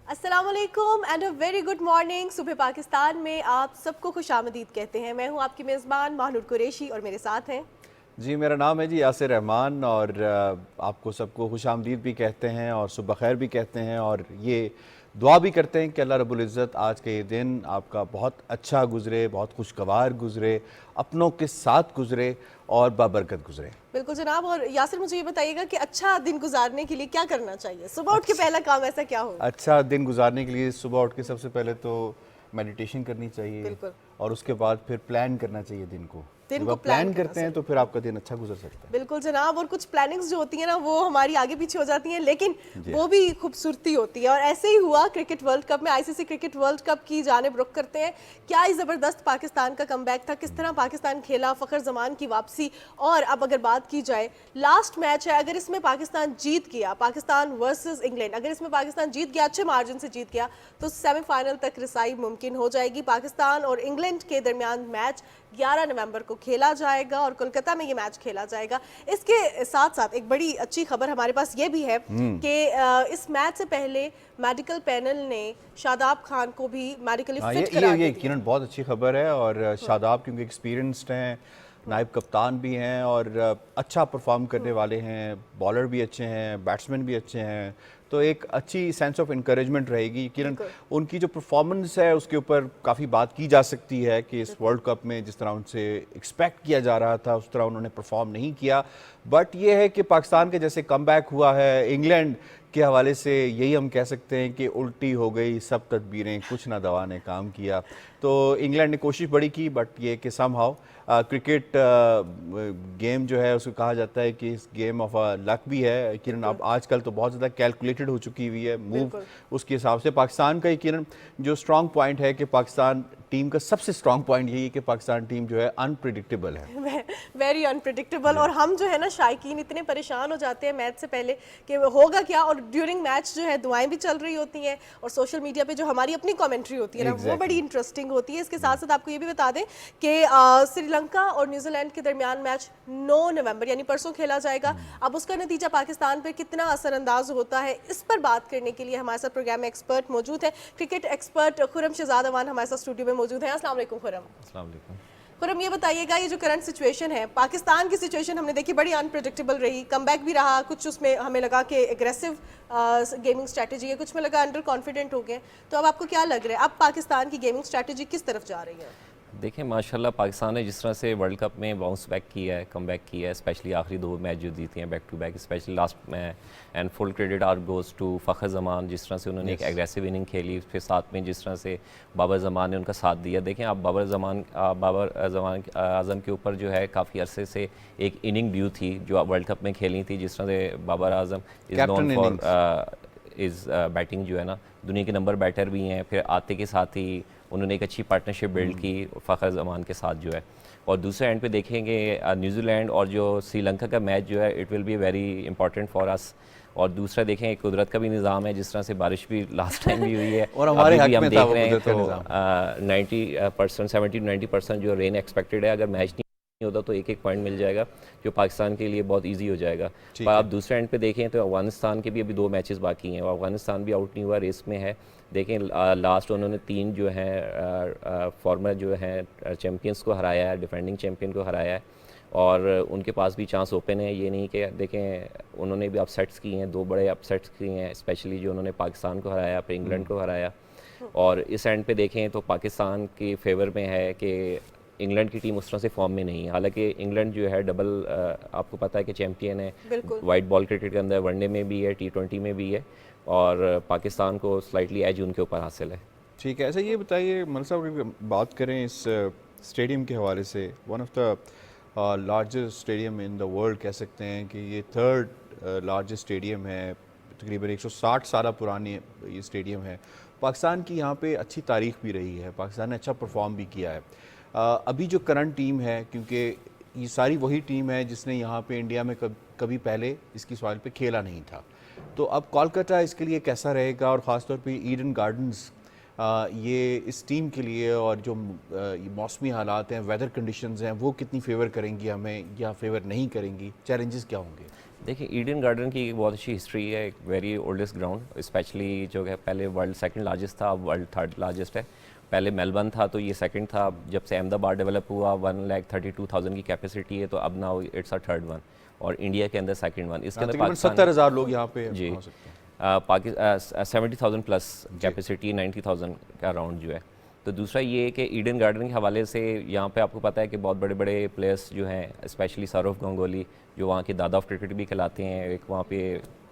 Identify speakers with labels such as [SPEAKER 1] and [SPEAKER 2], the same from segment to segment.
[SPEAKER 1] अस्सलाम वालेकुम and a very good morning. सुबह पाकिस्तान में आप सबको खुशामदीद कहते हैं। मैं हूं आपकी मेज़बान माहनूर कुरैशी और मेरे साथ हैं
[SPEAKER 2] जी, मेरा नाम है जी यासिर रहमान और आपको सबको खुशामदीद भी कहते हैं और सुबह खैर भी कहते हैं और ये दुआ भी करते हैं कि अल्लाह रब्बुल इज़्ज़त आज के ये दिन आपका बहुत अच्छा गुज़रे, बहुत खुशगवार गुज़रे, अपनों के साथ गुज़रे और बाबरकत गुज़रे।
[SPEAKER 1] बिल्कुल जनाब। और यासिर, मुझे ये बताइएगा कि अच्छा दिन गुजारने के लिए क्या करना चाहिए? सुबह उठ के
[SPEAKER 2] अच्छा
[SPEAKER 1] पहला काम ऐसा क्या हो?
[SPEAKER 2] अच्छा दिन गुज़ारने के लिए सुबह उठ के सबसे पहले तो मेडिटेशन करनी चाहिए
[SPEAKER 1] बिल्कुल,
[SPEAKER 2] और उसके बाद फिर प्लान करना चाहिए दिन को।
[SPEAKER 1] दिन
[SPEAKER 2] जब
[SPEAKER 1] को
[SPEAKER 2] आप
[SPEAKER 1] प्लान
[SPEAKER 2] प्लान
[SPEAKER 1] करना
[SPEAKER 2] करते हैं तो
[SPEAKER 1] चाहिए।
[SPEAKER 2] फिर आपका दिन अच्छा गुज़र सकता
[SPEAKER 1] बिल्कुल जनाब। और कुछ प्लानिंग्स जो होती हैं ना, वो हमारी आगे पीछे हो जाती हैं, लेकिन
[SPEAKER 2] है। जी
[SPEAKER 1] वो भी खूबसूरती होती है। और ऐसे ही हुआ क्रिकेट वर्ल्ड कप में। आईसीसी क्रिकेट वर्ल्ड कप की जानिब रुख करते हैं। क्या ही ज़बरदस्त पाकिस्तान का कमबैक था, किस तरह पाकिस्तान खेला, फ़खर जमान की वापसी। और अब अगर बात की जाए, लास्ट मैच है, अगर इसमें पाकिस्तान जीत गया, पाकिस्तान वर्सेस इंग्लैंड, अगर इसमें पाकिस्तान जीत गया, अच्छे मार्जिन से जीत गया, तो सेमीफाइनल तक रिसाई मुमकिन हो जाएगी। पाकिस्तान और इंग्लैंड के दरमियान मैच 11 नवंबर को खेला जाएगा और कोलकाता में ये मैच खेला जाएगा। इसके साथ साथ एक बड़ी अच्छी खबर हमारे पास ये भी है कि इस मैच से पहले मेडिकल पैनल ने शादाब खान को भी मेडिकली
[SPEAKER 2] हाँ,
[SPEAKER 1] फिट
[SPEAKER 2] ये
[SPEAKER 1] करार दे दिया
[SPEAKER 2] यकीनन
[SPEAKER 1] है।
[SPEAKER 2] बहुत अच्छी खबर है और शादाब क्योंकि एक्सपीरियंस्ड हैं, नायब कप्तान भी हैं और अच्छा परफॉर्म करने वाले हैं, बॉलर भी अच्छे हैं, बैट्समैन भी अच्छे हैं, तो एक अच्छी सेंस ऑफ इनकरेजमेंट रहेगी। यकीनन
[SPEAKER 1] बिल्कुल
[SPEAKER 2] उनकी जो परफॉर्मेंस है उसके ऊपर काफ़ी बात की जा सकती है कि इस
[SPEAKER 1] बिल्कुल
[SPEAKER 2] वर्ल्ड कप में जिस तरह उनसे एक्सपेक्ट किया जा रहा था उस तरह उन्होंने परफॉर्म नहीं किया। बट ये है कि पाकिस्तान के जैसे कमबैक हुआ है, इंग्लैंड के हवाले से यही हम कह सकते हैं कि उल्टी हो गई सब तदबीरें, कुछ ना दवा ने काम किया। तो इंग्लैंड ने कोशिश बड़ी की बट ये कि समहाउ क्रिकेट गेम जो है उसको कहा जाता है कि इस गेम ऑफ लक भी है। यकीनन
[SPEAKER 1] बिल्कुल
[SPEAKER 2] अब आजकल तो बहुत ज़्यादा कैलकुलेटेड हो चुकी हुई है मूव,
[SPEAKER 1] बिल्कुल
[SPEAKER 2] उसके हिसाब से पाकिस्तान का यकीनन जो स्ट्रॉन्ग पॉइंट है कि पाकिस्तान टीम का सबसे स्ट्रॉन्ग पॉइंट यही है कि पाकिस्तान टीम जो है अनप्रिडिक्टेबल है।
[SPEAKER 1] Very unpredictable.
[SPEAKER 2] जी
[SPEAKER 1] और हम जो है ना शायकीन इतने परेशान हो जाते हैं मैच से पहले कि होगा क्या, और ड्यूरिंग मैच जो है दुआएं भी चल रही होती हैं और सोशल मीडिया पे जो हमारी अपनी कमेंट्री होती है ना, वो बड़ी
[SPEAKER 2] एग्जैक्टली।
[SPEAKER 1] इंटरेस्टिंग होती है। इसके साथ साथ आपको ये भी बता दें कि श्रीलंका और न्यूजीलैंड के दरमियान मैच 9 नवंबर यानी परसों खेला जाएगा। अब उसका नतीजा पाकिस्तान पर कितना असरअंदाज होता है, इस पर बात करने के लिए हमारे साथ प्रोग्राम में एक्सपर्ट मौजूद है। क्रिकेट एक्सपर्ट खुरम शहजाद अवान हमारे साथ स्टूडियो में मौजूद है। अस्सलाम वालेकुम खुरम।
[SPEAKER 2] अस्सलाम वालेकुम।
[SPEAKER 1] खुरम, ये बताइएगा, ये जो करंट सिचुएशन है, पाकिस्तान की सिचुएशन हमने देखी बड़ी अनप्रेडिक्टेबल रही, कमबैक भी रहा, कुछ उसमें हमें लगा कि एग्रेसिव गेमिंग स्ट्रैटेजी है, कुछ में लगा अंडर कॉन्फिडेंट हो गए। तो अब आपको क्या लग रहा है, अब पाकिस्तान की गेमिंग स्ट्रैटेजी किस तरफ जा रही है?
[SPEAKER 3] देखिए माशाल्लाह पाकिस्तान ने जिस तरह से वर्ल्ड कप में बाउंस बैक किया है, कम बैक किया है, स्पेशली आखिरी दो मैच जो जीते हैं back to back, specially last में। And full credit are goes to Fakhar Zaman, जिस तरह से उन्होंने एक एग्रेसिव इनिंग खेली, फिर साथ में जिस तरह से बाबर ज़मान ने उनका साथ दिया। देखें आप बाबर ज़मान आज़म के ऊपर जो है काफ़ी अरसे से एक इनिंग ड्यू थी जो वर्ल्ड कप में खेली थी। जिस तरह से Babar Azam is known
[SPEAKER 2] captain
[SPEAKER 3] for
[SPEAKER 2] innings.
[SPEAKER 3] Is batting जो है ना, दुनिया के नंबर बैटर भी हैं। फिर आते के साथ ही उन्होंने एक अच्छी पार्टनरशिप बिल्ड की फ़खर ज़मान के साथ जो है। और दूसरे एंड पे देखेंगे न्यूजीलैंड और जो श्रीलंका का मैच जो है, it will be very important for us. और दूसरा देखें कुदरत का भी निज़ाम है, जिस तरह से बारिश भी लास्ट टाइम भी हुई है
[SPEAKER 2] और हमारे
[SPEAKER 3] अभी
[SPEAKER 2] हक
[SPEAKER 3] भी हम
[SPEAKER 2] में था
[SPEAKER 3] देख
[SPEAKER 2] वो
[SPEAKER 3] रहे हैं।
[SPEAKER 2] कुदरत का
[SPEAKER 3] तो
[SPEAKER 2] निज़ाम।
[SPEAKER 3] 90% 70 to 90% जो रेन एक्सपेक्टेड है। अगर मैच नहीं होता तो एक एक पॉइंट मिल जाएगा जो पाकिस्तान के लिए बहुत इजी हो जाएगा।
[SPEAKER 2] ठीक
[SPEAKER 3] पर
[SPEAKER 2] है।
[SPEAKER 3] आप दूसरे एंड पे देखें तो अफगानिस्तान के भी अभी दो मैचेस बाकी हैं और अफगानिस्तान भी आउट नहीं हुआ, रेस में है। देखें लास्ट उन्होंने 3 जो हैं फॉर्मर जो हैं चैम्पियंस को हराया है, डिफेंडिंग चैम्पियन को हराया है और उनके पास भी चांस ओपन है। ये नहीं कि देखें उन्होंने भी अपसेट्स किए हैं, 2 बड़े अपसेट्स किए हैं, स्पेशली जो उन्होंने पाकिस्तान को हराया, फिर इंग्लैंड को हराया। और इस एंड पे देखें तो पाकिस्तान के फेवर में है कि इंग्लैंड की टीम उस तरह से फॉर्म में नहीं है। हालांकि इंग्लैंड जो है डबल आपको पता है कि चैंपियन है,
[SPEAKER 1] बिल्कुल
[SPEAKER 3] वाइट बॉल क्रिकेट के अंदर, वनडे में भी है, T20 में भी है। और पाकिस्तान को स्लाइटली एज उनके ऊपर हासिल है।
[SPEAKER 2] ठीक है। ऐसा ये बताइए मल साहब, अगर बात करें इस स्टेडियम के हवाले से, one of the largest stadium in the world कह सकते हैं कि ये थर्ड लार्जेस्ट स्टेडियम है, तकरीबन 160 साल पुरानी ये स्टेडियम है। पाकिस्तान की यहाँ पे अच्छी तारीख भी रही है, पाकिस्तान ने अच्छा परफॉर्म भी किया है। अभी जो करंट टीम है, क्योंकि ये सारी वही टीम है जिसने यहाँ पे इंडिया में कभी पहले इसकी सॉइल पे खेला नहीं था, तो अब कोलकाता इसके लिए कैसा रहेगा और ख़ासतौर पे ईडन गार्डन्स ये इस टीम के लिए, और जो ये मौसमी हालात हैं, वेदर कंडीशंस हैं, वो कितनी फेवर करेंगी हमें या फेवर नहीं करेंगी, चैलेंजेस क्या होंगे?
[SPEAKER 3] देखिए ईडन गार्डन की एक बहुत अच्छी हिस्ट्री है, एक वेरी ओल्डेस्ट ग्राउंड, स्पेशली जो है पहले वर्ल्ड सेकंड लार्जेस्ट था, अब वर्ल्ड थर्ड लार्जेस्ट है। पहले मेलबर्न था तो ये सेकंड था, जब से अहमदाबाद डेवलप हुआ 1,32,000 की कैपेसिटी है, तो अब now it's a third one, और इंडिया के अंदर सेकंड वन। इसके अंदर
[SPEAKER 2] तकरीबन
[SPEAKER 3] पाकिस्तान
[SPEAKER 2] 70,000 लोग यहाँ पे
[SPEAKER 3] जी
[SPEAKER 2] हो सकते हैं।
[SPEAKER 3] 70,000 प्लस कैपेसिटी, 90,000 का राउंड जो है। तो दूसरा ये है कि ईडन गार्डन के हवाले से यहाँ पे आपको पता है कि बहुत बड़े बड़े प्लेयर्स जो हैं, स्पेशली सौरव गंगोली जो वहाँ के दादा ऑफ क्रिकेट भी कहलाते हैं, एक वहाँ पे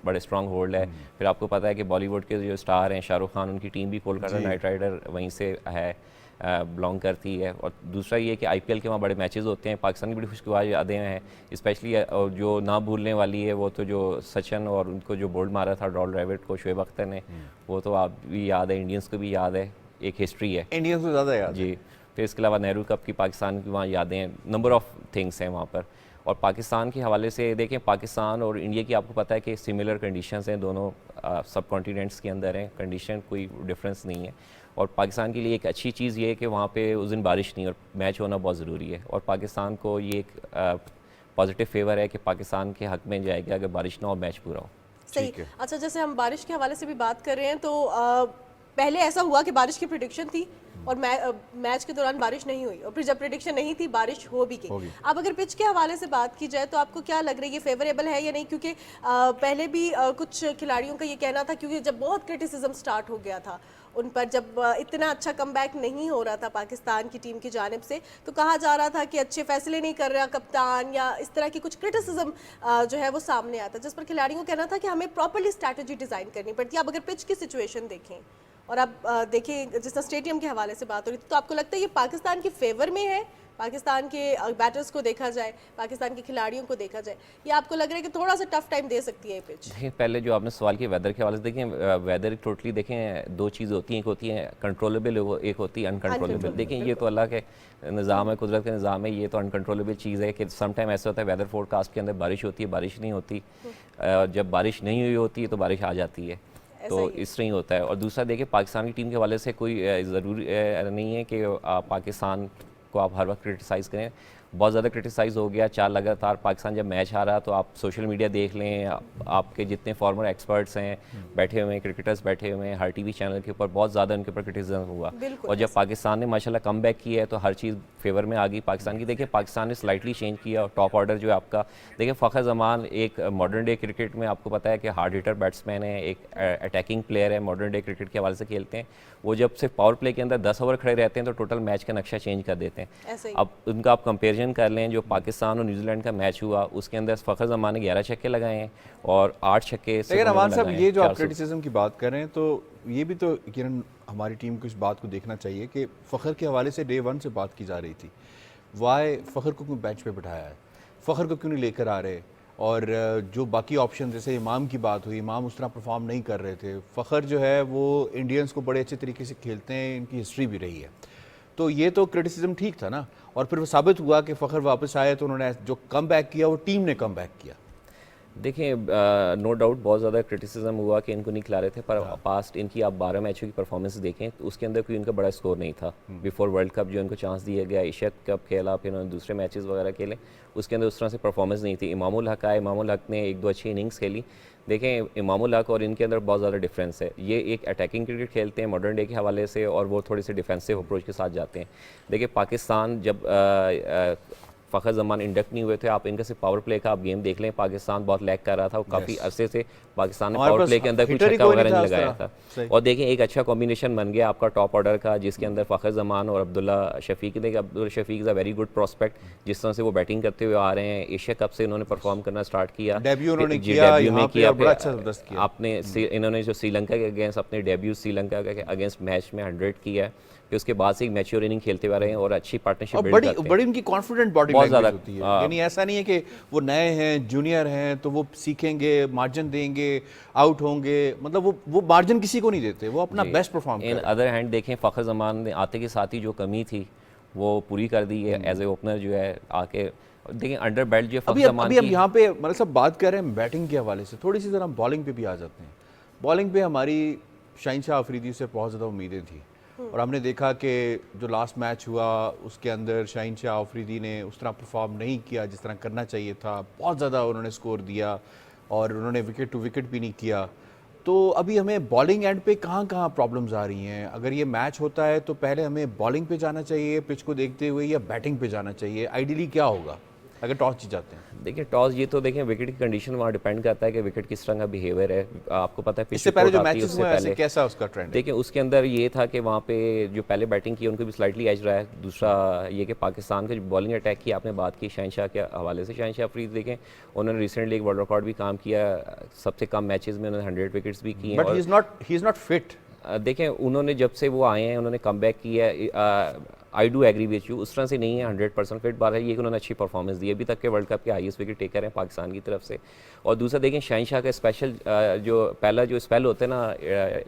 [SPEAKER 3] बड़े स्ट्रॉन्ग होल्ड है। फिर आपको पता है कि बॉलीवुड के जो स्टार हैं शाहरुख खान, उनकी टीम भी कोलकाता नाइट राइडर वहीं से है, बिलोंग करती है। और दूसरा ये कि आईपीएल के वहाँ बड़े मैचेस होते हैं, पाकिस्तान की बड़ी खुशगवार यादें हैं, स्पेशली और जो ना भूलने वाली है वो तो जो सचिन और उनको जो बोल्ड मारा था डॉल रेविट को शोएब अख्तर ने, वो तो आप भी याद है, इंडियंस को भी याद है, एक हिस्ट्री है
[SPEAKER 2] इंडियंस को ज़्यादा याद
[SPEAKER 3] जी। फिर इसके अलावा नेहरू कप की पाकिस्तान की वहाँ यादें हैं, नंबर ऑफ थिंग्स हैं वहाँ पर। और पाकिस्तान के हवाले से देखें, पाकिस्तान और इंडिया की आपको पता है कि सिमिलर कंडीशंस हैं, दोनों सब कॉन्टिनेंट्स के अंदर हैं, कंडीशन कोई डिफरेंस नहीं है। और पाकिस्तान के लिए एक अच्छी चीज़ ये है कि वहाँ पे उस दिन बारिश नहीं, और मैच होना बहुत ज़रूरी है, और पाकिस्तान को ये एक पॉजिटिव फेवर है कि पाकिस्तान के हक में जाएगा अगर बारिश ना हो, मैच पूरा हो।
[SPEAKER 1] सही। अच्छा, जैसे हम बारिश के हवाले से भी बात कर रहे हैं तो पहले ऐसा हुआ कि बारिश की प्रिडिक्शन थी और मैच के दौरान बारिश नहीं हुई, और फिर जब प्रिडिक्शन नहीं थी बारिश हो भी गई। अब अगर पिच के हवाले से बात की जाए तो आपको क्या लग रहा है, ये फेवरेबल है या नहीं? क्योंकि पहले भी कुछ खिलाड़ियों का ये कहना था, क्योंकि जब बहुत क्रिटिसिज्म स्टार्ट हो गया था उन पर, जब इतना अच्छा कमबैक नहीं हो रहा था पाकिस्तान की टीम की जानिब से, तो कहा जा रहा था कि अच्छे फैसले नहीं कर रहा कप्तान, या इस तरह की कुछ क्रिटिसिज्म जो है वो सामने आता, जिस पर खिलाड़ियों का कहना था कि हमें प्रॉपर्ली स्ट्रैटेजी डिज़ाइन करनी पड़ती है। अब अगर पिच की सिचुएशन देखें और अब देखें जिस तरह स्टेडियम के हवाले से बात हो रही थी, तो आपको लगता है ये पाकिस्तान के फेवर में है? पाकिस्तान के बैटर्स को देखा जाए, पाकिस्तान के खिलाड़ियों को देखा जाए, या आपको लग रहा है कि थोड़ा सा टफ टाइम दे सकती है ये पिच?
[SPEAKER 3] देखिए पहले जो आपने सवाल किया वेदर के हवाले से, देखें वेदर टोटली देखें दो चीज़ होती हैं, एक होती है कंट्रोलेबल, एक होती है अनकंट्रोलेबल। देखें ये तो अल्लाह के निज़ाम है, कुदरत का निज़ाम है, ये तो अनकंट्रोलेबल चीज़ है कि सम टाइम ऐसा होता है वेदर फोरकास्ट के अंदर बारिश होती है, बारिश नहीं होती, जब बारिश नहीं हुई होती है तो बारिश आ जाती है, तो इस तरह ही होता है। और दूसरा देखिए पाकिस्तान की टीम के हवाले से कोई ज़रूरी नहीं है कि पाकिस्तान को आप हर वक्त क्रिटिसाइज़ करें, बहुत ज़्यादा क्रिटिसाइज़ हो गया 4 लगातार पाकिस्तान जब मैच हारा, तो आप सोशल मीडिया देख लें, आपके जितने फॉर्मर एक्सपर्ट्स हैं बैठे हुए हैं, क्रिकेटर्स बैठे हुए हैं, हर टीवी चैनल के ऊपर बहुत ज़्यादा उनके ऊपर क्रिटिसिज्म हुआ। और जब पाकिस्तान ने माशाल्लाह कम बैक किया है तो हर चीज़ फेवर में आ गई पाकिस्तान की। देखिए पाकिस्तान ने स्लाइटली चेंज किया, टॉप ऑर्डर जो है आपका, देखिए फ़खर जमान एक मॉडर्न डे क्रिकेट में आपको पता है कि हार्ड हिटर बैट्समैन है, एक अटैकिंग प्लेयर है, मॉडर्न डे क्रिकेट के हवाले से खेलते हैं। वो जब सिर्फ पावर प्ले के अंदर 10 ओवर खड़े रहते हैं तो टोटल मैच का नक्शा चेंज कर देते हैं। अब उनका आप कंपेरिजन कर लें, जो पाकिस्तान और न्यूजीलैंड का मैच हुआ उसके अंदर फ़खर जमान ने 11 छक्के लगाए हैं और 8 छक्के।
[SPEAKER 2] लेकिन अमान साहब ये जो आप क्रिटिसिज्म की बात कर रहे हैं, तो ये भी तो यकीनन हमारी टीम को इस बात को देखना चाहिए कि फ़खर के हवाले से डे 1 से बात की जा रही थी, वाई फ़खर को क्यों बेंच पे बिठाया है, फ़खर को क्यों नहीं लेकर आ रहे, और जो बाकी ऑप्शन जैसे इमाम की बात हुई, इमाम उस तरह परफॉर्म नहीं कर रहे थे। फ़खर जो है वो इंडियंस को बड़े अच्छे तरीके से खेलते हैं, इनकी हिस्ट्री भी रही है, तो ये तो क्रिटिसिज्म ठीक था ना। और फिर वो साबित हुआ कि फ़खर वापस आए तो उन्होंने जो कम बैक किया वो टीम ने कम बैक किया।
[SPEAKER 3] देखिए नो डाउट बहुत ज़्यादा क्रिटिसिज्म हुआ कि इनको नहीं खिला रहे थे, पर पास्ट इनकी आप 12 मैचों की परफॉर्मेंस देखें तो उसके अंदर कोई इनका बड़ा स्कोर नहीं था। बिफोर वर्ल्ड कप जो इनको चांस दिया गया, एशिया कप खेला, फिर उन्होंने दूसरे मैचेस वगैरह खेले, उसके अंदर उस तरह से परफॉर्मेंस नहीं थी। इमामुल हक आए, इमामुल हक ने 1-2 अच्छी इनिंग्स खेली। देखें इमामुल हक और इनके अंदर बहुत ज़्यादा डिफरेंस है, ये एक अटैकिंग क्रिकेट खेलते हैं मॉडर्न डे के हवाले से, और वो थोड़ी सी डिफेंसिव अप्रोच के साथ जाते हैं। देखिए पाकिस्तान जब फ़खर जमान इंडक्ट नहीं हुए थे, आप इनका सिर्फ पावर प्ले का आप गेम देख लें, पाकिस्तान बहुत लैग कर रहा था, काफ़ी अरसे से पाकिस्तान ने पावर प्ले के अंदर कुछ छक्का वगैरह नहीं लगाया था। और देखें एक अच्छा कॉम्बिनेशन बन गया आपका टॉप ऑर्डर का, जिसके अंदर फ़खर जमान और अब्दुल्ला शफीक। देखिए Abdullah Shafique is a very good prospect, जिस तरह से वो बैटिंग करते हुए आ रहे हैं, एशिया कप से इन्होंने परफॉर्म करना स्टार्ट किया,
[SPEAKER 2] डेब्यू में
[SPEAKER 3] किया आपने, इन्होंने जो श्रीलंका के अगेंस्ट अपने डेब्यू श्रीलंका के अगेंस्ट मैच में 100 किया है, फिर उसके बाद से एक मैच्योर इनिंग खेलते हुए रहे हैं और अच्छी पार्टनरशिप बिल्ड करते हैं।
[SPEAKER 2] बड़ी उनकी कॉन्फिडेंट बॉडी लैंग्वेज होती है, यानी ऐसा नहीं है कि वो नए हैं, जूनियर हैं तो वो सीखेंगे, मार्जिन देंगे, आउट होंगे, मतलब वो मार्जिन किसी को नहीं देते, वो अपना best perform
[SPEAKER 3] in other hand देखें फ़खर जमान ने आते के साथ ही जो कमी थी वो पूरी कर दी है, एज ए ओपनर जो है आके देखिए अंडर बेल्ट जो
[SPEAKER 2] अभी हम यहाँ पे मतलब सब बात कर रहे हैं बैटिंग के हवाले से, थोड़ी सी ज़रा बॉलिंग पे भी आ जाते हैं। बॉलिंग पे हमारी शाहीन शाह अफरीदी से बहुत ज़्यादा उम्मीदें थी, और हमने देखा कि जो लास्ट मैच हुआ उसके अंदर शाहीन शाह आफरीदी ने उस तरह परफॉर्म नहीं किया जिस तरह करना चाहिए था, बहुत ज़्यादा उन्होंने स्कोर दिया और उन्होंने विकेट टू विकेट भी नहीं किया। तो अभी हमें बॉलिंग एंड पे कहाँ कहाँ प्रॉब्लम्स आ रही हैं? अगर ये मैच होता है तो पहले हमें बॉलिंग पे जाना चाहिए पिच को देखते हुए या बैटिंग पे जाना चाहिए? आइडियली क्या होगा अगर टॉस जीत जाते हैं?
[SPEAKER 3] देखिए टॉस ये तो देखें विकेट की कंडीशन वहाँ डिपेंड करता है कि विकेट किस तरह का बिहेवियर है। आपको पता है
[SPEAKER 2] इससे पहले जो मैचेस हुए ऐसे कैसा उसका ट्रेंड है?
[SPEAKER 3] देखिए उसके अंदर ये था कि वहाँ पे जो पहले बैटिंग की उनको भी स्लाइटली एज रहा है। दूसरा ये कि पाकिस्तान का जो बॉलिंग अटैक की आपने बात की शाहीन शाह के हवाले से, शाहीन शाह अफरीदी देखें उन्होंने रिसेंटली एक वर्ल्ड रिकॉर्ड भी काम किया, सबसे कम मैचेस में उन्होंने 100 विकेट्स भी किए।
[SPEAKER 2] But he is not fit.
[SPEAKER 3] देखें उन्होंने जब से वो आए हैं उन्होंने कम बैक किया है। I do agree with you, उस तरह से नहीं है 100% फिट। बात है ये कि उन्होंने अच्छी परफॉर्मेंस दी, अभी तक के वर्ल्ड कप के हाईएस्ट विकेट टेकर हैं पाकिस्तान की तरफ से। और दूसरा देखें शाहीन शाह का स्पेशल जो पहला जो स्पेल होता है ना,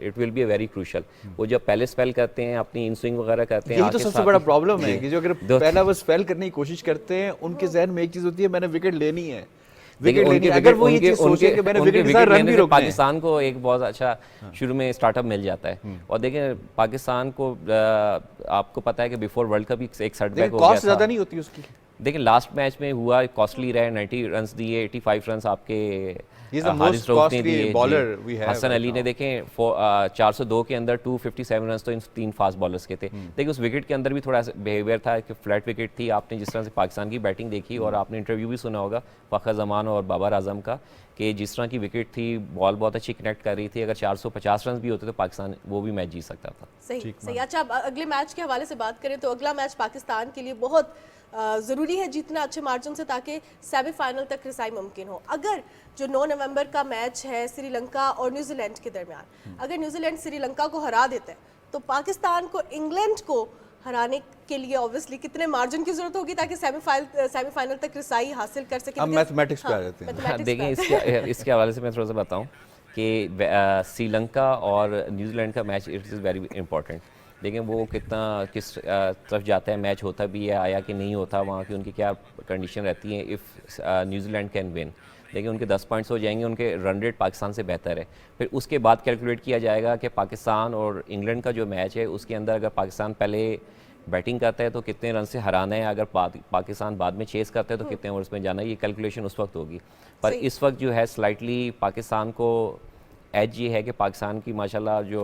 [SPEAKER 3] it will be a very crucial. वो जब पहले स्पेल करते हैं अपनी इन स्विंग वगैरह करते हैं,
[SPEAKER 2] यही तो सबसे बड़ा प्रॉब्लम है कि जो अगर पहला वो स्पेल करने की कोशिश करते हैं उनके जहन में एक चीज़ होती है मैंने विकेट लेनी है, अगर वो ये चीज सोचे कि मैंने विकेट के साथ रन भी रोकने हैं।
[SPEAKER 3] पाकिस्तान को एक बहुत अच्छा शुरू में स्टार्टअप मिल जाता है। और देखें पाकिस्तान को आपको पता है कि बिफोर वर्ल्ड कप एक सेटबैक हो गया था।
[SPEAKER 2] कॉस्ट ज्यादा नहीं होती उसकी।
[SPEAKER 3] देखिए लास्ट मैच में हुआ कॉस्टली रहे, 90 रन दिए, 85 रन आपके
[SPEAKER 2] He's the most costly bowler we have
[SPEAKER 3] Hasan Ali ने देखें 402 के अंदर 257 रन तो इन 3 फास्ट बॉलर्स के थे। देखिए उस विकेट के अंदर भी थोड़ा बिहेवियर था कि फ्लैट विकेट थी। आपने जिस तरह से पाकिस्तान की बैटिंग देखी और आपने इंटरव्यू भी सुना होगा फ़खर जमान और बाबर आजम का कि जिस तरह की विकेट थी, बॉल बहुत अच्छी कनेक्ट कर रही थी। अगर 450 रन भी होते तो पाकिस्तान वो भी मैच जीत सकता था।
[SPEAKER 1] सही सही। अच्छा अब अगले मैच के हवाले से बात करें तो अगला मैच पाकिस्तान के लिए बहुत ज़रूरी है जीतना अच्छे मार्जिन से ताकि सेमीफाइनल तक रिसाई मुमकिन हो। अगर जो 9 नवंबर का मैच है श्रीलंका और न्यूजीलैंड के दरमियान, अगर न्यूजीलैंड श्रीलंका को हरा देता है तो पाकिस्तान को इंग्लैंड को हराने के लिए ऑब्वियसली कितने मार्जिन की जरूरत होगी ताकि सेमीफाइनल तक रिसाई हासिल कर सके?
[SPEAKER 2] हम मैथमेटिक्स पे आ जाते हैं।
[SPEAKER 3] देखिए इसके हवाले से मैं थोड़ा सा बताऊं कि श्रीलंका और न्यूजीलैंड का match it is very important. देखें वो किस तरफ जाता है, मैच होता भी है आया कि नहीं होता, वहाँ की उनकी क्या कंडीशन रहती है। इफ़ न्यूजीलैंड कैन विन, देखिए उनके 10 पॉइंट्स हो जाएंगे, उनके रन रेट पाकिस्तान से बेहतर है। फिर उसके बाद कैलकुलेट किया जाएगा कि पाकिस्तान और इंग्लैंड का जो मैच है उसके अंदर अगर पाकिस्तान पहले बैटिंग करता है तो कितने रन से हराना है, अगर पाकिस्तान बाद में चेस करता है तो कितने ओवर्स में जाना है, ये कैलकुलेशन उस वक्त होगी। पर इस वक्त जो है स्लाइटली पाकिस्तान को एज ये है कि पाकिस्तान की माशाल्लाह जो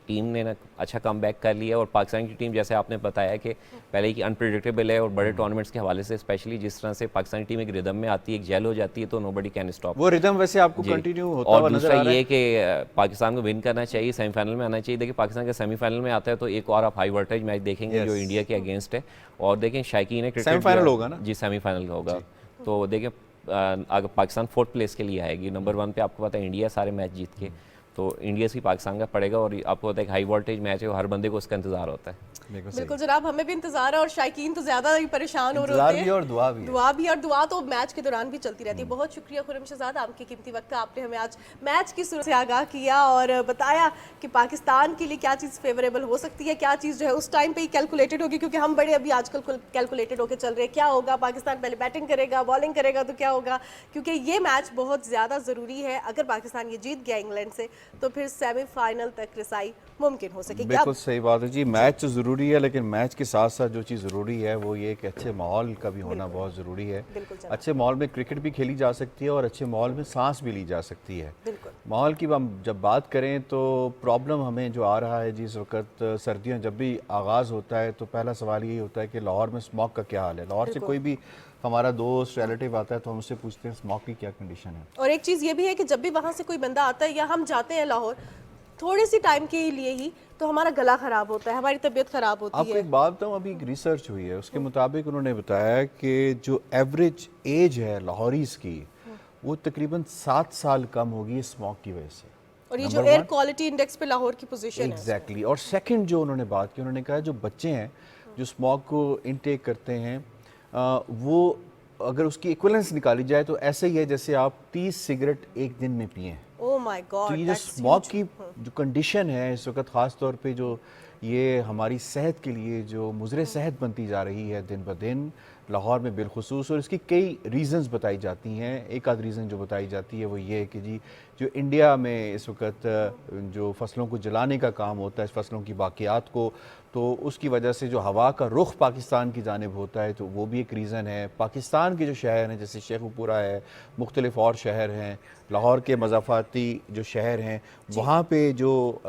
[SPEAKER 3] टीम ने ना अच्छा कमबैक कर लिया। और पाकिस्तान की टीम जैसे आपने बताया कि पहले की अनप्रेडिक्टेबल है और बड़े टूर्नामेंट्स के हवाले से स्पेशली जिस तरह से पाकिस्तानी टीम एक रिदम में आती है, एक जेल हो जाती है, तो नोबडी कैन स्टॉप
[SPEAKER 2] वो रिदम वैसे आपको कंटिन्यू होता हुआ
[SPEAKER 3] और
[SPEAKER 2] नजर आ रहा है।
[SPEAKER 3] दूसरा ये कि पाकिस्तान को विन करना चाहिए, सेमीफाइनल में आना चाहिए। देखिए पाकिस्तान का सेमीफाइनल में आता है तो एक और आप हाई वोल्टेज मैच देखेंगे जो इंडिया के अगेंस्ट है। और देखें शायकीन क्रिकेट
[SPEAKER 2] सेमीफाइनल होगा ना
[SPEAKER 3] जी, सेमीफाइनल का होगा। तो देखें अगर पाकिस्तान 4th प्लेस के लिए आएगी, नंबर 1 पे आपको पता है इंडिया सारे मैच जीत के, तो इंडिया से पाकिस्तान का पड़ेगा। और आपको पता है हाई वोल्टेज मैच है, हर बंदे को उसका इंतजार होता है।
[SPEAKER 1] बिल्कुल जनाब, हमें भी इंतजार है और शायकीन तो ज्यादा ही परेशान हो रहे हैं।
[SPEAKER 2] और दुआ भी
[SPEAKER 1] और दुआ तो मैच के दौरान भी चलती रहती है। बहुत शुक्रिया खुरम शहजाद, आपके कीमती वक्त का, आपने हमें आज मैच की सूरत से आगाह किया और बताया कि पाकिस्तान के लिए क्या चीज़ फेवरेबल हो सकती है, क्या चीज़ जो है उस टाइम पे ही कैलकुलेटेड होगी, क्योंकि हम बड़े अभी आजकल कैलकुलेटेड होकर चल रहे हैं। क्या होगा, पाकिस्तान पहले बैटिंग करेगा, बॉलिंग करेगा तो क्या होगा, क्योंकि ये मैच बहुत ज़्यादा ज़रूरी है। अगर पाकिस्तान ये जीत गया इंग्लैंड से तो फिर सेमीफाइनल तक रिसाई मुमकिन हो सकेगी।
[SPEAKER 2] बिल्कुल सही बात है जी। मैच तो ज़रूरी है लेकिन मैच के साथ साथ जो चीज़ ज़रूरी है वो ये कि अच्छे माहौल का भी होना बहुत ज़रूरी है। अच्छे माहौल में क्रिकेट भी खेली जा सकती है और अच्छे माहौल में सांस भी ली जा सकती है। माहौल की हम जब बात करें तो प्रॉब्लम हमें जो आ रहा है जी, इस वक्त सर्दियाँ जब भी आगाज़ होता है तो पहला सवाल यही होता है कि लाहौर में स्मॉग का क्या हाल है। लाहौर से कोई भी हमारा दोस्त रिलेटिव आता है तो हम उससे पूछते हैं स्मॉग की क्या कंडीशन है।
[SPEAKER 1] और एक चीज़ ये भी है कि जब भी वहाँ से कोई बंदा आता है या हम जाते हैं लाहौर थोड़ी सी टाइम के लिए ही, तो हमारा गला ख़राब होता है, हमारी तबीयत ख़राब होती है।
[SPEAKER 2] आपको एक बात बताऊँ, अभी एक रिसर्च हुई है उसके मुताबिक उन्होंने बताया कि जो एवरेज एज है लाहौरीज़ की वो तकरीबन 7 साल कम होगी स्मॉग की वजह से।
[SPEAKER 1] और ये जो एयर क्वालिटी इंडेक्स पे लाहौर की पोजीशन है।
[SPEAKER 2] एग्जैक्टली। और सेकंड जो उन्होंने बात की, उन्होंने कहा जो बच्चे हैं जो स्मॉग को इनटेक करते हैं वो अगर उसकी इक्विवेलेंस निकाली जाए तो ऐसे ही है जैसे आप 30 सिगरेट एक दिन में पिए।
[SPEAKER 1] Oh my God.
[SPEAKER 2] तो ये जो स्मॉग की जो कंडीशन है इस वक्त ख़ास तौर पे जो ये हमारी सेहत के लिए जो मुज़रे सेहत बनती जा रही है दिन ब दिन, लाहौर में बिलखुसूस, और इसकी कई रीज़न्स बताई जाती हैं। एक आध रीज़न जो बताई जाती है वो ये है कि जी जो इंडिया में इस वक्त जो फसलों को जलाने का काम होता है, इस फसलों की बाक़ियात को, तो उसकी वजह से जो हवा का रुख पाकिस्तान की जानिब होता है, तो वो भी एक रीज़न है। पाकिस्तान के जो शहर हैं जैसे शेखुपुरा है, मुख्तलिफ और शहर हैं, लाहौर के मज़ाफ़ाती जो शहर हैं, वहाँ पे जो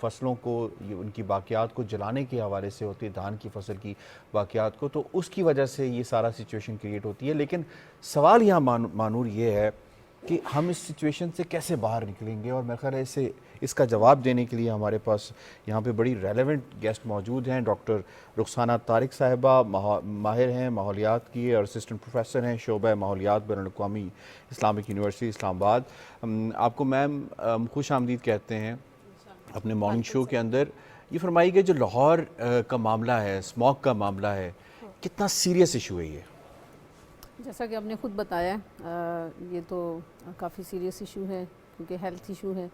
[SPEAKER 2] फसलों को उनकी बाक़ियात को जलाने के हवाले से होती है, धान की फसल की बाक़ियात को, तो उसकी वजह से ये सारा सिचुएशन क्रिएट होती है। लेकिन सवाल यहाँ मानूर ये है कि हम इस सिचुएशन से कैसे बाहर निकलेंगे, और मेरे ख्याल है इसका जवाब देने के लिए हमारे पास यहाँ पे बड़ी रेलेवेंट गेस्ट मौजूद हैं। डॉक्टर रुखसाना तारिक साहिबा माहिर हैं माहौलियात की और असिस्टेंट प्रोफेसर हैं शोबा माहौलियात बैनुल-अक़वामी इस्लामिक यूनिवर्सिटी इस्लामाबाद। आपको मैम खुश आमदीद कहते हैं अपने मॉर्निंग शो के अंदर। ये फरमाइएगा जो लाहौर का मामला है, स्मॉग का मामला है, कितना सीरियस इशू है ये?
[SPEAKER 4] जैसा कि आपने ख़ुद बताया, ये तो काफ़ी सीरियस इशू है क्योंकि हेल्थ इशू है।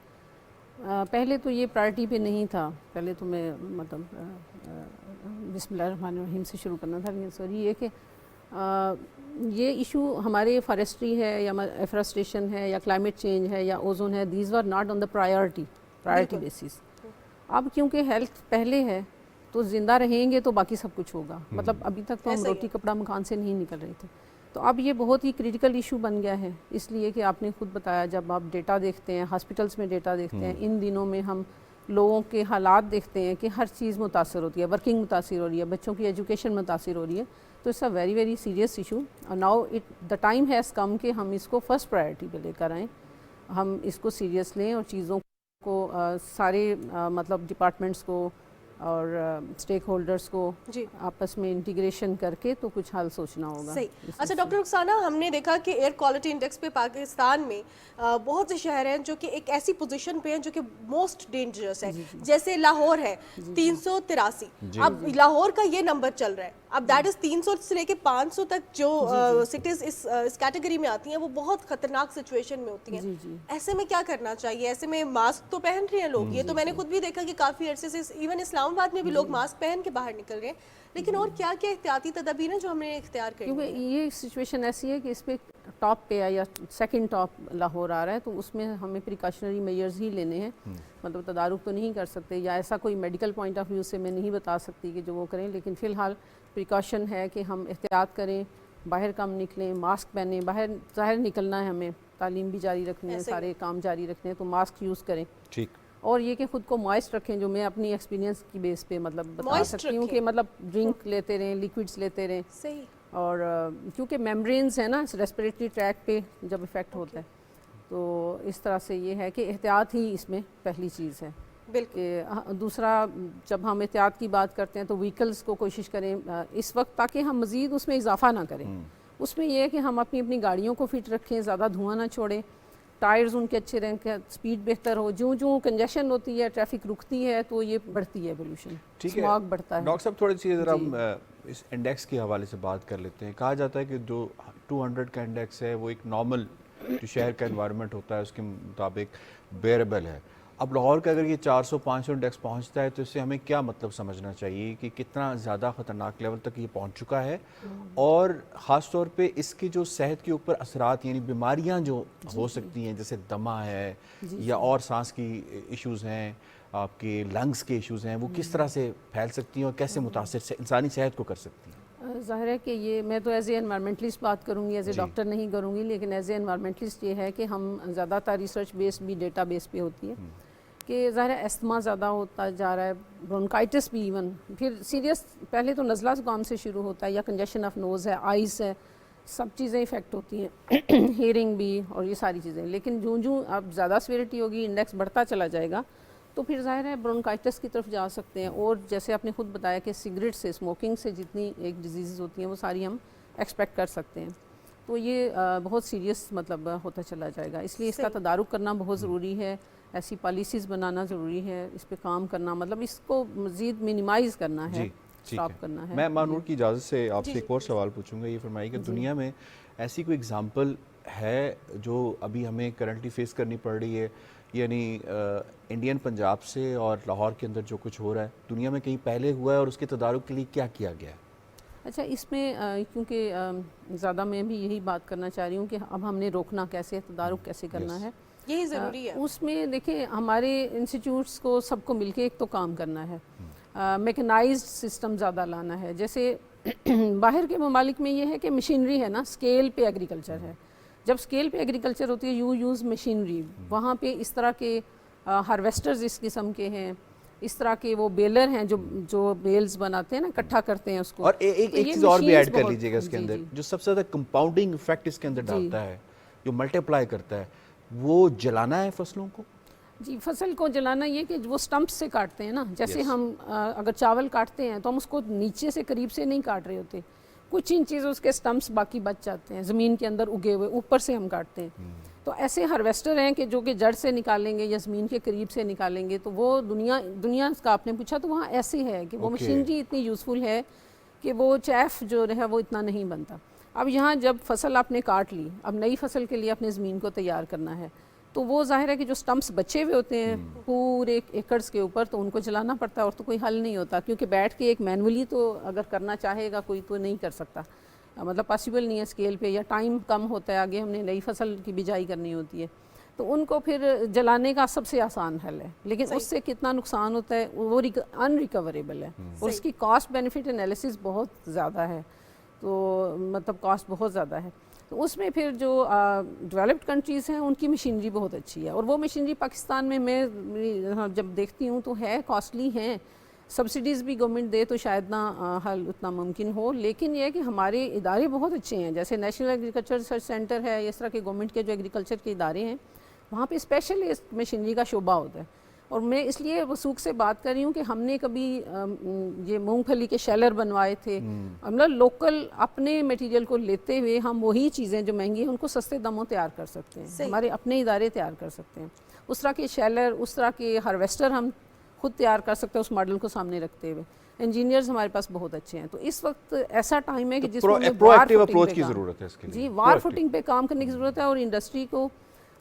[SPEAKER 4] पहले तो ये प्रायोरिटी पे नहीं था। पहले तो मैं मतलब बिस्मिल्लाहिर्रहमानिर्रहीम से शुरू करना था, लेकिन सॉरी ये कि ये इशू हमारे फॉरेस्ट्री है या एफॉरेस्टेशन है या क्लाइमेट चेंज है या ओजोन है, these were not on the priority basis. अब क्योंकि हेल्थ पहले है तो ज़िंदा रहेंगे तो बाकी सब कुछ होगा। मतलब अभी तक तो हम रोटी कपड़ा मकान से नहीं निकल रहे थे, तो अब ये बहुत ही क्रिटिकल इशू बन गया है। इसलिए कि आपने खुद बताया, जब आप डेटा देखते हैं, हॉस्पिटल्स में डेटा देखते हैं, इन दिनों में हम लोगों के हालात देखते हैं कि हर चीज़ मुतासर होती है, वर्किंग मुतासर हो रही है, बच्चों की एजुकेशन मुतासर हो रही है। तो it's a very very serious issue. और now the time has come कि हम इसको फर्स्ट प्रायोरिटी पे लेकर आएँ, हम इसको सीरियस लें और चीज़ों को सारे मतलब डिपार्टमेंट्स को और स्टेक होल्डर्स को आपस में इंटीग्रेशन करके तो कुछ हल सोचना होगा।
[SPEAKER 1] सही। अच्छा डॉक्टर रुखसाना, हमने देखा कि एयर क्वालिटी इंडेक्स पे पाकिस्तान में बहुत से शहर हैं जो कि एक ऐसी पोजीशन पे हैं जो कि मोस्ट डेंजरस है। जैसे लाहौर है 383, अब लाहौर का ये नंबर चल रहा है। अब दैट इज 300 से लेके 500 तक जो सिटीज इस कैटेगरी में आती हैं वो बहुत खतरनाक सिचुएशन में होती हैं। ऐसे में क्या करना चाहिए? ऐसे में मास्क तो पहन रहे हैं लोग, ये तो मैंने खुद भी देखा कि काफ़ी अरसे से इवन इस्लामाबाद में भी लोग मास्क पहन के बाहर निकल रहे हैं, लेकिन और क्या क्या एहतियाती तदबीर हैं जो हमने इख्तियार करी?
[SPEAKER 4] क्योंकि ये सिचुएशन ऐसी है कि इस पर टॉप पे है या सेकंड टॉप लाहौर आ रहा है, तो उसमें हमें प्रिकॉशनरी मेजर्स ही लेने हैं। मतलब तदारुक तो नहीं कर सकते, या ऐसा कोई मेडिकल पॉइंट ऑफ व्यू से मैं नहीं बता सकती कि जो वो करें, लेकिन फ़िलहाल प्रिकॉशन है कि हम एहतियात करें, बाहर कम निकलें, मास्क पहनें। बाहर ज़ाहिर निकलना है, हमें तालीम भी जारी रखनी है, सारे काम जारी रखने हैं, तो मास्क यूज़ करें। ठीक। और ये कि ख़ुद को मॉइस्ट रखें, जो मैं अपनी एक्सपीरियंस की बेस पे मतलब बता सकती हूँ कि मतलब ड्रिंक लेते रहें, लिक्विड्स लेते रहें।
[SPEAKER 1] सही। और
[SPEAKER 4] क्योंकि मेम्ब्रेन्स है ना रेस्पिरेटरी ट्रैक पे जब इफ़ेक्ट होता है, तो इस तरह से ये है कि एहतियात ही इसमें पहली चीज़ है। बिल्कुल। दूसरा, जब हम एहतियात की बात करते हैं तो व्हीकल्स को कोशिश करें इस वक्त, ताकि हम मज़ीद उसमें इजाफा ना करें। उसमें यह है कि हम अपनी अपनी गाड़ियों को फिट रखें, ज़्यादा धुआं ना छोड़ें, टायर्स उनके अच्छे रहें, स्पीड बेहतर हो। जो जो कंजेशन होती है, ट्रैफिक रुकती है, तो ये बढ़ती है पोल्यूशन, स्मॉग बढ़ता है।
[SPEAKER 2] डॉक्टर साहब, थोड़ी सी ज़रा हम इस इंडेक्स के हवाले से बात कर लेते हैं। कहा जाता है कि जो 200 का इंडेक्स है वो एक नॉर्मल जो शहर का एनवायरनमेंट होता है उसके मुताबिक बेरेबल है। अब लाहौर का अगर ये 400-500 इंडेक्स पहुंचता है तो इससे हमें क्या मतलब समझना चाहिए कि कितना ज़्यादा ख़तरनाक लेवल तक ये पहुंच चुका है, और ख़ास तौर पे इसके जो सेहत के ऊपर असरात, यानी बीमारियां जो हो सकती हैं, जैसे दमा है या और सांस की इश्यूज़ हैं, आपके लंग्स के इश्यूज़ हैं, वो किस तरह से फैल सकती हैं और कैसे मुतासिर इंसानी सेहत को कर सकती हैं?
[SPEAKER 4] ज़ाहिर है कि ये मैं तो एज ए एनवायरमेंटलिस्ट बात करूँगी, एज ए डॉक्टर नहीं करूँगी, लेकिन एज ए एनवायरमेंटलिस्ट ये है कि हम ज़्यादातर रिसर्च बेस भी डेटा बेस पे होती है कि ज़ाहिर है एस्थमा ज़्यादा होता जा रहा है, ब्रोंकाइटिस भी इवन, फिर सीरियस पहले तो नज़ला ज़ुकाम से शुरू होता है, या कंजेशन ऑफ नोज़ है, आइज़ है, सब चीज़ें इफ़ेक्ट होती हैं, हेयरिंग भी और ये सारी चीज़ें। लेकिन जो जो अब ज़्यादा सीवियरिटी होगी, इंडेक्स बढ़ता चला जाएगा, तो फिर ज़ाहिर है ब्रोंकाइटिस की तरफ जा सकते हैं। और जैसे आपने खुद बताया कि सिगरेट से, स्मोकिंग से जितनी एक डिजीज़ होती हैं वो सारी हम एक्सपेक्ट कर सकते हैं। तो ये बहुत सीरियस मतलब होता चला जाएगा, इसलिए इसका तदारुक करना बहुत ज़रूरी है, ऐसी पॉलिसीज़ बनाना ज़रूरी है, इस पर काम करना, मतलब इसको मज़ीद मिनिमाइज़ करना है, स्टॉप करना है।
[SPEAKER 2] मैं मानूर की इजाज़त से आपसे एक और सवाल पूछूंगा। ये फरमाइए कि दुनिया में ऐसी कोई एग्जांपल है जो अभी हमें करंटली फेस करनी पड़ रही है, यानी इंडियन पंजाब से और लाहौर के अंदर जो कुछ हो रहा है, दुनिया में कहीं पहले हुआ है और उसके तदारुक के लिए क्या किया गया है?
[SPEAKER 4] अच्छा, इसमें क्योंकि ज़्यादा मैं भी यही बात करना चाह रही हूँ कि अब हमने रोकना कैसे है, तदारुक कैसे करना
[SPEAKER 2] Yes.
[SPEAKER 4] है।
[SPEAKER 1] यही ज़रूरी है।
[SPEAKER 4] उसमें देखिए हमारे इंस्टीट्यूट्स को सबको मिलके एक तो काम करना है, मैकेनाइज्ड सिस्टम ज़्यादा लाना है। जैसे बाहर के ममालिक में ये है कि मशीनरी है ना, स्केल पे एग्रीकल्चर है। जब स्केल पे एग्रीकल्चर होती है, यू यूज़ मशीनरी, वहाँ पे इस तरह के हार्वेस्टर्स इस किस्म के हैं, इस तरह के वो बेलर हैं जो बेल्स बनाते हैं ना, इकट्ठा करते हैं उसको।
[SPEAKER 2] और एक
[SPEAKER 4] तो ये
[SPEAKER 2] चीज़ और भी
[SPEAKER 4] machines
[SPEAKER 2] ऐड कर
[SPEAKER 4] बहुत-
[SPEAKER 2] लीजिएगा इसके
[SPEAKER 4] जी,
[SPEAKER 2] अंदर,
[SPEAKER 4] जी।
[SPEAKER 2] जो सबसे ज़्यादा कंपाउंडिंग इफेक्ट इसके अंदर
[SPEAKER 4] जी।
[SPEAKER 2] डालता है, जो मल्टीप्लाई करता है, वो जलाना है फसलों को।
[SPEAKER 4] जी, फसल को जलाना ये कि वो स्टम्प से काटते हैं ना, जैसे
[SPEAKER 2] Yes.
[SPEAKER 4] हम अगर चावल काटते हैं तो हम उसको नीचे से करीब से नहीं काट रहे होते, कुछ इंचेस उसके स्टम्प्स बाकी बच जाते हैं, ज़मीन के अंदर उगे हुए, ऊपर से हम काटते हैं। तो ऐसे हार्वेस्टर हैं कि जो कि जड़ से निकालेंगे या ज़मीन के करीब से निकालेंगे, तो वो दुनिया का आपने पूछा तो वहाँ ऐसे है कि वो
[SPEAKER 2] Okay.
[SPEAKER 4] मशीनरी इतनी यूज़फुल है कि वो चैफ जो है वो इतना नहीं बनता। अब यहाँ जब फसल आपने काट ली, अब नई फसल के लिए अपने ज़मीन को तैयार करना है, तो वो जाहिर है कि जो स्टम्प्स बचे हुए होते हैं पूरे एकड़्स के ऊपर, तो उनको जलाना पड़ता है, और तो कोई हल नहीं होता, क्योंकि बैठ के एक मैनुअली तो अगर करना चाहेगा कोई तो नहीं कर सकता, मतलब पॉसिबल नहीं है स्केल पे, या टाइम कम होता है, आगे हमने नई फसल की बिजाई करनी होती है, तो उनको फिर जलाने का सबसे आसान हल है। लेकिन उससे कितना नुकसान होता है वो अनरिकवरेबल है, और उसकी कॉस्ट बेनिफिट एनालिसिस बहुत ज़्यादा है, तो मतलब कॉस्ट बहुत ज़्यादा है। तो उसमें फिर जो डेवलप्ड कंट्रीज़ हैं उनकी मशीनरी बहुत अच्छी है, और वो मशीनरी पाकिस्तान में मैं जब देखती हूँ तो है कॉस्टली हैं, सब्सिडीज़ भी गवर्नमेंट दे तो शायद ना हल उतना मुमकिन हो, लेकिन ये है कि हमारे इदारे बहुत अच्छे हैं, जैसे नेशनल एग्रीकल्चर रिसर्च सेंटर है, इस तरह के गवर्नमेंट के जो एग्रीकल्चर के इदारे हैं, वहाँ पे स्पेशल इस मशीनरी का शोबा होता है। और मैं इसलिए वसूख से बात कर रही हूँ कि हमने कभी ये मूंगफली के शेलर बनवाए थे, मतलब लोकल अपने मटेरियल को लेते हुए हम वही चीज़ें जो महंगी हैं उनको सस्ते दामों तैयार कर सकते हैं, हमारे अपने इदारे तैयार कर सकते हैं। उस तरह के शेलर, उस तरह के हार्वेस्टर हम खुद तैयार कर सकते हैं, उस मॉडल को सामने रखते हुए। इंजीनियर्स हमारे पास बहुत अच्छे हैं, तो इस वक्त ऐसा टाइम है कि जिसमें हमें
[SPEAKER 2] प्रोएक्टिव अप्रोच की ज़रूरत है इसके लिए।
[SPEAKER 4] जी, वार फुटिंग पे काम करने की ज़रूरत है, और इंडस्ट्री को,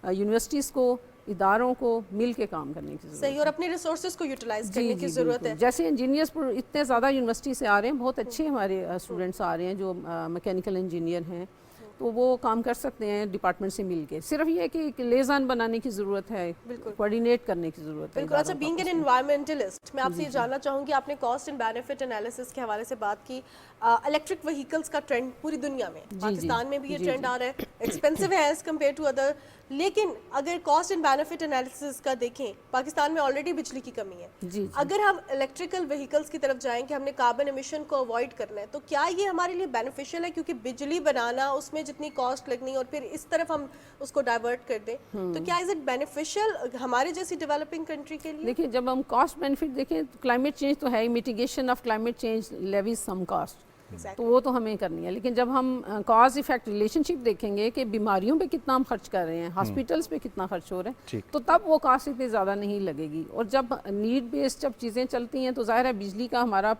[SPEAKER 4] यूनिवर्सिटीज़ को, इदारों को मिल के काम करने की ज़रूरत है।
[SPEAKER 1] सही, और अपने रिसोर्सेज को यूटिलाइज
[SPEAKER 4] जी,
[SPEAKER 1] करने
[SPEAKER 4] जी,
[SPEAKER 1] की ज़रूरत
[SPEAKER 4] बिल्कुल।
[SPEAKER 1] है।
[SPEAKER 4] जैसे इंजीनियर्स इतने ज़्यादा यूनिवर्सिटी से आ रहे हैं, बहुत अच्छे हमारे स्टूडेंट्स आ रहे हैं जो मैकेनिकल इंजीनियर हैं, तो वो काम कर सकते हैं डिपार्टमेंट से मिल के। सिर्फ ये है कि लेज़ान बनाने की ज़रूरत है, कोऑर्डिनेट करने की ज़रूरत है।
[SPEAKER 1] बिल्कुल। अच्छा, बीइंग एन एनवायरमेंटलिस्ट, मैं आपसे ये जानना चाहूँगी, आपने कॉस्ट एंड बेनिफिट एनालिसिस के हवाले से बात की, इलेक्ट्रिक व्हीकल्स का ट्रेंड पूरी दुनिया में, पाकिस्तान में भी ये ट्रेंड आ रहा है, एक्सपेंसिव है एज कम्पेयर टू अदर, लेकिन अगर कॉस्ट एंड बेनिफिट एनालिसिस का देखें, पाकिस्तान में ऑलरेडी बिजली की कमी है।
[SPEAKER 4] जी, जी।
[SPEAKER 1] अगर हम इलेक्ट्रिकल व्हीकल्स की तरफ जाएं कि हमने कार्बन एमिशन को अवॉइड करना है, तो क्या ये हमारे लिए बेनिफिशियल है? क्योंकि बिजली बनाना, उसमें जितनी कॉस्ट लगनी और फिर इस तरफ हम उसको डाइवर्ट कर दें, तो क्या इज इट बेनिफिशियल हमारे जैसी डेवलपिंग कंट्री के लिए?
[SPEAKER 4] देखिए, जब हम कॉस्ट बेनिफिट देखें तो क्लाइमेट चेंज तो है ही, mitigation of climate change levies some cost, तो वो तो हमें करनी है। लेकिन जब हम कॉज इफेक्ट रिलेशनशिप देखेंगे कि बीमारियों पे कितना हम खर्च कर रहे हैं, हॉस्पिटल्स पे कितना खर्च हो रहा है, तो तब वो कॉस्ट इतनी ज़्यादा नहीं लगेगी। और जब नीड बेस्ड जब चीज़ें चलती हैं तो ज़ाहिर है बिजली का हमारा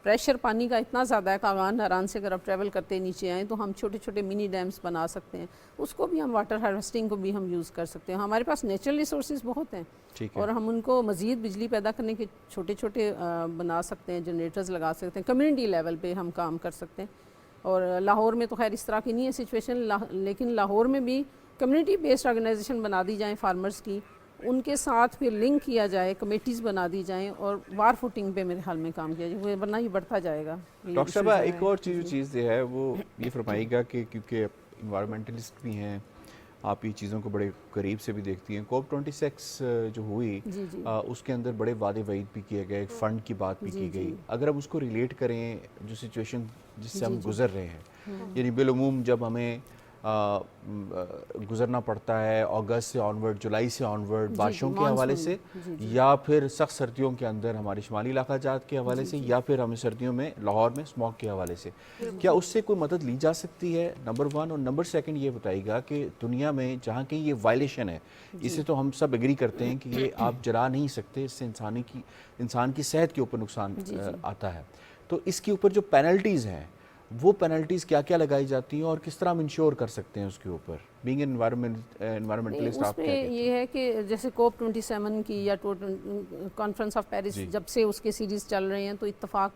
[SPEAKER 4] प्रेशर पानी का इतना ज़्यादा है, कागान नारान से अगर आप ट्रैवल करते नीचे आएँ तो हम छोटे छोटे मिनी डैम्स बना सकते हैं, उसको भी हम वाटर हार्वेस्टिंग को भी हम यूज़ कर सकते हैं। हमारे पास नेचुरल रिसोर्सेज बहुत हैं, और हम उनको मज़ीद बिजली पैदा करने के छोटे छोटे बना सकते हैं, जनरेटर्स लगा सकते हैं, कम्युनिटी लेवल पे हम काम कर सकते हैं। और लाहौर में तो खैर इस तरह की नहीं है सिचुएशन, लेकिन लाहौर में भी कम्युनिटी बेस्ड ऑर्गेनाइजेशन बना दी जाए फार्मर्स की, उनके साथ फिर लिंक किया जाए, कमेटीज़ बना दी जाएं, और वार फुटिंग पे मेरे हाल में काम किया जाए, वरना ये बढ़ता जाएगा।
[SPEAKER 2] डॉक्टर साहब, एक और चीज़ है वो ये फरमाइएगा कि क्योंकि इन्वायरमेंटलिस्ट भी हैं, आप ये चीज़ों को बड़े करीब से भी देखती हैं, COP26 जो हुई उसके अंदर बड़े वादे वईद भी किए गए, एक फ़ंड की बात भी की गई। अगर हम उसको रिलेट करें जो सिचुएशन जिससे हम गुज़र रहे हैं, यानी बिलउमूम जब हमें गुजरना पड़ता है अगस्त से ऑनवर्ड, जुलाई से ऑनवर्ड, बारिशों के हवाले से, या फिर सख्त सर्दियों के अंदर हमारे शुमाली इलाका जात के हवाले से, या फिर हमें सर्दियों में लाहौर में स्मॉग के हवाले से, क्या उससे कोई मदद ली जा सकती है? नंबर 1। और नंबर 2 ये बताइएगा कि दुनिया में जहाँ कहीं ये वायलेशन है, इसे तो हम सब एग्री करते हैं कि ये आप जला नहीं सकते, इससे इंसान की सेहत के ऊपर नुकसान आता है, तो इसके ऊपर जो पेनल्टीज़ हैं वो पेनल्टीज क्या क्या लगाई जाती हैं और किस तरह हम इंश्योर कर सकते हैं उसके ऊपर? बीइंग एनवायरमेंटलिस्ट आप क्या कहते हैं?
[SPEAKER 4] ये है कि जैसे COP27 की या कॉन्फ्रेंस ऑफ पेरिस जब से उसके सीरीज़ चल रहे हैं, तो इत्तेफाक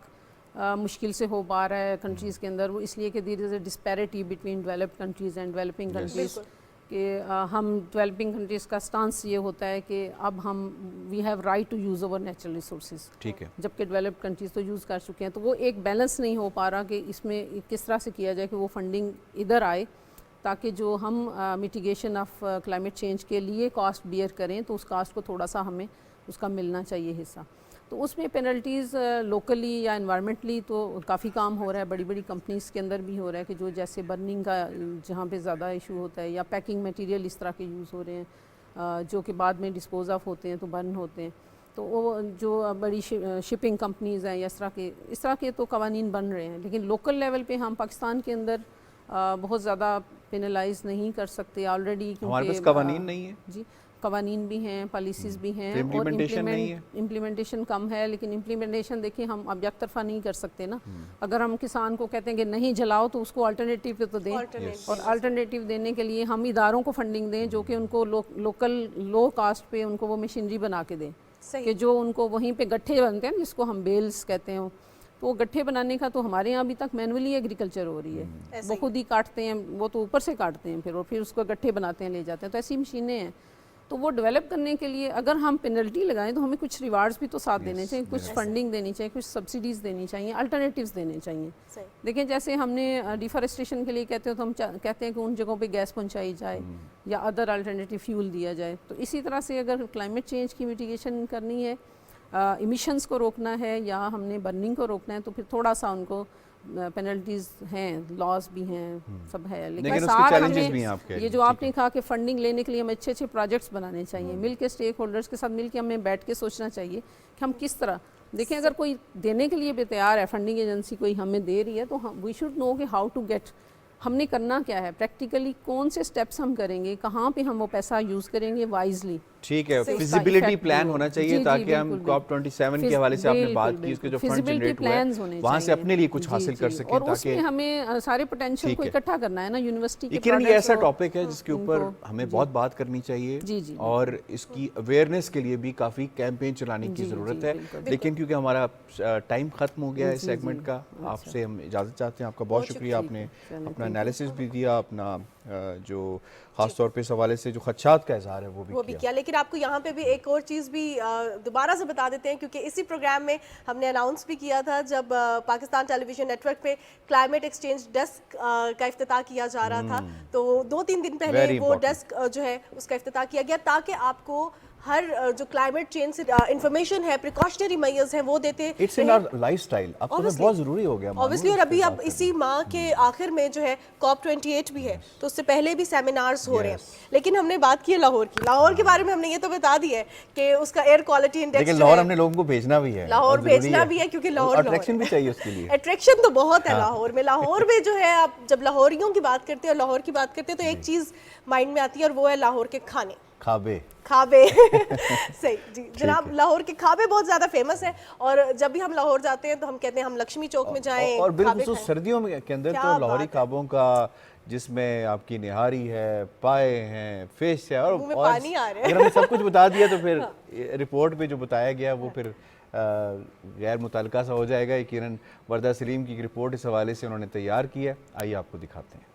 [SPEAKER 4] मुश्किल से हो पा रहा है कंट्रीज़ के अंदर, वो इसलिए कि there is a disparity between developed countries and developing countries. कि हम डेवलपिंग कंट्रीज़ का स्टांस ये होता है कि अब हम we have right to use our natural resources,
[SPEAKER 2] ठीक है।
[SPEAKER 4] जबकि डेवलप्ड कंट्रीज़ तो यूज़ कर चुके हैं। तो वो एक बैलेंस नहीं हो पा रहा कि इसमें किस तरह से किया जाए कि वो फंडिंग इधर आए, ताकि जो हम मिटिगेशन ऑफ क्लाइमेट चेंज के लिए कॉस्ट बियर करें तो उस कॉस्ट को थोड़ा सा हमें उसका मिलना चाहिए हिस्सा। तो उसमें पेनल्टीज़ लोकली या इन्वायरमेंटली तो काफ़ी काम हो रहा है, बड़ी बड़ी कंपनीज़ के अंदर भी हो रहा है कि जो जैसे बर्निंग का जहाँ पे ज़्यादा इशू होता है, या पैकिंग मटेरियल इस तरह के यूज़ हो रहे हैं जो कि बाद में डिस्पोज ऑफ होते हैं तो बर्न होते हैं। तो वो जो बड़ी शिपिंग कंपनीज़ हैं या इस तरह के तो कवानीन बन रहे हैं, लेकिन लोकल लेवल पे हम पाकिस्तान के अंदर बहुत ज़्यादा पेनलाइज नहीं कर सकते ऑलरेडी,
[SPEAKER 2] हमारे पास
[SPEAKER 4] क्योंकि
[SPEAKER 2] कवानीन नहीं है
[SPEAKER 4] जी कवानीन भी हैं, पॉलिसीज़ भी हैं,
[SPEAKER 2] तो
[SPEAKER 4] और
[SPEAKER 2] implementation नहीं है।
[SPEAKER 4] इम्प्लीमेंटेशन कम है। लेकिन इम्प्लीमेंटेशन देखिए हम अब एक तरफा नहीं कर सकते ना। अगर हम किसान को कहते हैं कि नहीं जलाओ तो उसको अल्टरनेटिव तो दें, और अल्टरनेटिव देने के लिए हम इदारों को फंडिंग दें जो कि उनको लोकल लो कास्ट पे उनको वो मशीनरी बना के दें, कि जो उनको वहीं पे गट्ठे बनते हैं जिसको हम बेल्स कहते हैं, तो वो गट्ठे बनाने का तो हमारे यहाँ अभी तक मैनुअली एग्रीकल्चर हो रही है। वो खुद ही काटते हैं, वो तो ऊपर से काटते हैं फिर उसको गट्ठे बनाते हैं ले जाते हैं। तो ऐसी मशीनें हैं। तो वो डेवलप करने के लिए अगर हम पेनल्टी लगाएं तो हमें कुछ रिवार्ड्स भी तो साथ देने चाहिए, कुछ फंडिंग देनी चाहिए, कुछ सब्सिडीज़ देनी चाहिए, अल्टरनेटिव्स देने चाहिए। देखिए जैसे हमने डिफॉरेस्टेशन के लिए कहते हो तो हम कहते हैं कि उन जगहों पे गैस पहुंचाई जाए या अदर अल्टरनेटिव फ्यूल दिया जाए। तो इसी तरह से अगर क्लाइमेट चेंज की मिटिगेशन करनी है, इमिशंस को रोकना है या हमने बर्निंग को रोकना है, तो फिर थोड़ा सा उनको पेनल्टीज हैं, लॉज भी हैं, सब है। लेकिन साथ हमें ये जो आपने कहा कि फंडिंग लेने के लिए हमें अच्छे अच्छे प्रोजेक्ट्स बनाने चाहिए, मिल के स्टेक होल्डर्स के साथ मिल के हमें बैठ के सोचना चाहिए कि हम किस तरह देखें। अगर कोई देने के लिए भी तैयार है, फंडिंग एजेंसी कोई हमें दे रही है, तो हम वी शुड नो कि हाउ टू गेट, हमने करना क्या है, प्रैक्टिकली कौन से स्टेप्स हम करेंगे, कहाँ पे हम वो पैसा यूज़ करेंगे वाइजली।
[SPEAKER 2] ठीक है, फिजिबिलिटी प्लान होना चाहिए ताकि हम COP27 के हवाले से आपने बात की, उसके जो फंड जनरेट हुए हैं वहाँ से अपने लिए कुछ हासिल कर सकें,
[SPEAKER 4] और उसमें हमें सारे पोटेंशियल को इकट्ठा करना है ना यूनिवर्सिटी के।
[SPEAKER 2] किरण ये ऐसा टॉपिक है जिसके ऊपर हमें बहुत बात करनी चाहिए और इसकी अवेयरनेस के लिए भी काफ़ी कैंपेन चलाने की ज़रूरत है। लेकिन क्योंकि हमारा टाइम ख़त्म हो गया है इस सेगमेंट का, आपसे हम इजाज़त चाहते हैं। आपका बहुत शुक्रिया, आपने अपना एनालिसिस भी दिया, अपना जो खास तौर पे इस हवाले से जो खदशात का इजहार है वो भी किया।
[SPEAKER 1] लेकिन आपको यहाँ पे भी एक और चीज़ भी दोबारा से बता देते हैं, क्योंकि इसी प्रोग्राम में हमने अनाउंस भी किया था जब पाकिस्तान टेलीविजन नेटवर्क पे क्लाइमेट एक्सचेंज डेस्क का इफ्तिताह किया जा रहा था, तो 2-3 दिन पहले वो डेस्क जो है उसका इफ्तिताह किया गया, ताकि आपको हर जो क्लाइमेट चेंज से इंफॉर्मेशन है, प्रिकॉशनरी मेजर्स हैं, वो देते हैं।
[SPEAKER 2] इट्स इन आवर लाइफस्टाइल, अब तो बहुत ज़रूरी हो गया
[SPEAKER 1] ऑब्वियसली। और अभी अब इसी माह के आखिर में जो है COP28 भी है, तो उससे पहले भी सेमिनार्स हो रहे हैं। लेकिन हमने बात की है लाहौर की, लाहौर के बारे में हमने ये तो बता दिया है कि उसका एयर क्वालिटी इंडेक्स,
[SPEAKER 2] लेकिन लाहौर हमने लोगों को भेजना भी है,
[SPEAKER 1] लाहौर भेजना भी है, क्योंकि लाहौर
[SPEAKER 2] अट्रैक्शन भी चाहिए उसके लिए।
[SPEAKER 1] अट्रैक्शन तो बहुत है लाहौर में। लाहौर में जो है, आप जब लाहौरियों की बात करते हैं और लाहौर की बात करते हैं तो एक चीज़ माइंड में आती है, और वो है लाहौर के खाने, खाबे सही जी जनाब। लाहौर के खाबे बहुत ज़्यादा फेमस है, और जब भी हम लाहौर जाते हैं तो हम कहते हैं हम लक्ष्मी चौक में जाएं,
[SPEAKER 2] और बिल्कुल सर्दियों में के अंदर तो लाहौरी खाबों का, जिसमें आपकी निहारी है, पाए हैं, फिश है, और
[SPEAKER 1] पानी आ रहा है।
[SPEAKER 2] अगर हमने सब कुछ बता दिया तो फिर रिपोर्ट में जो बताया गया वो फिर गैर मुतल्लिका सा हो जाएगा। किरण वर्दा सलीम की रिपोर्ट इस हवाले से उन्होंने तैयार की है, आइए आपको दिखाते हैं।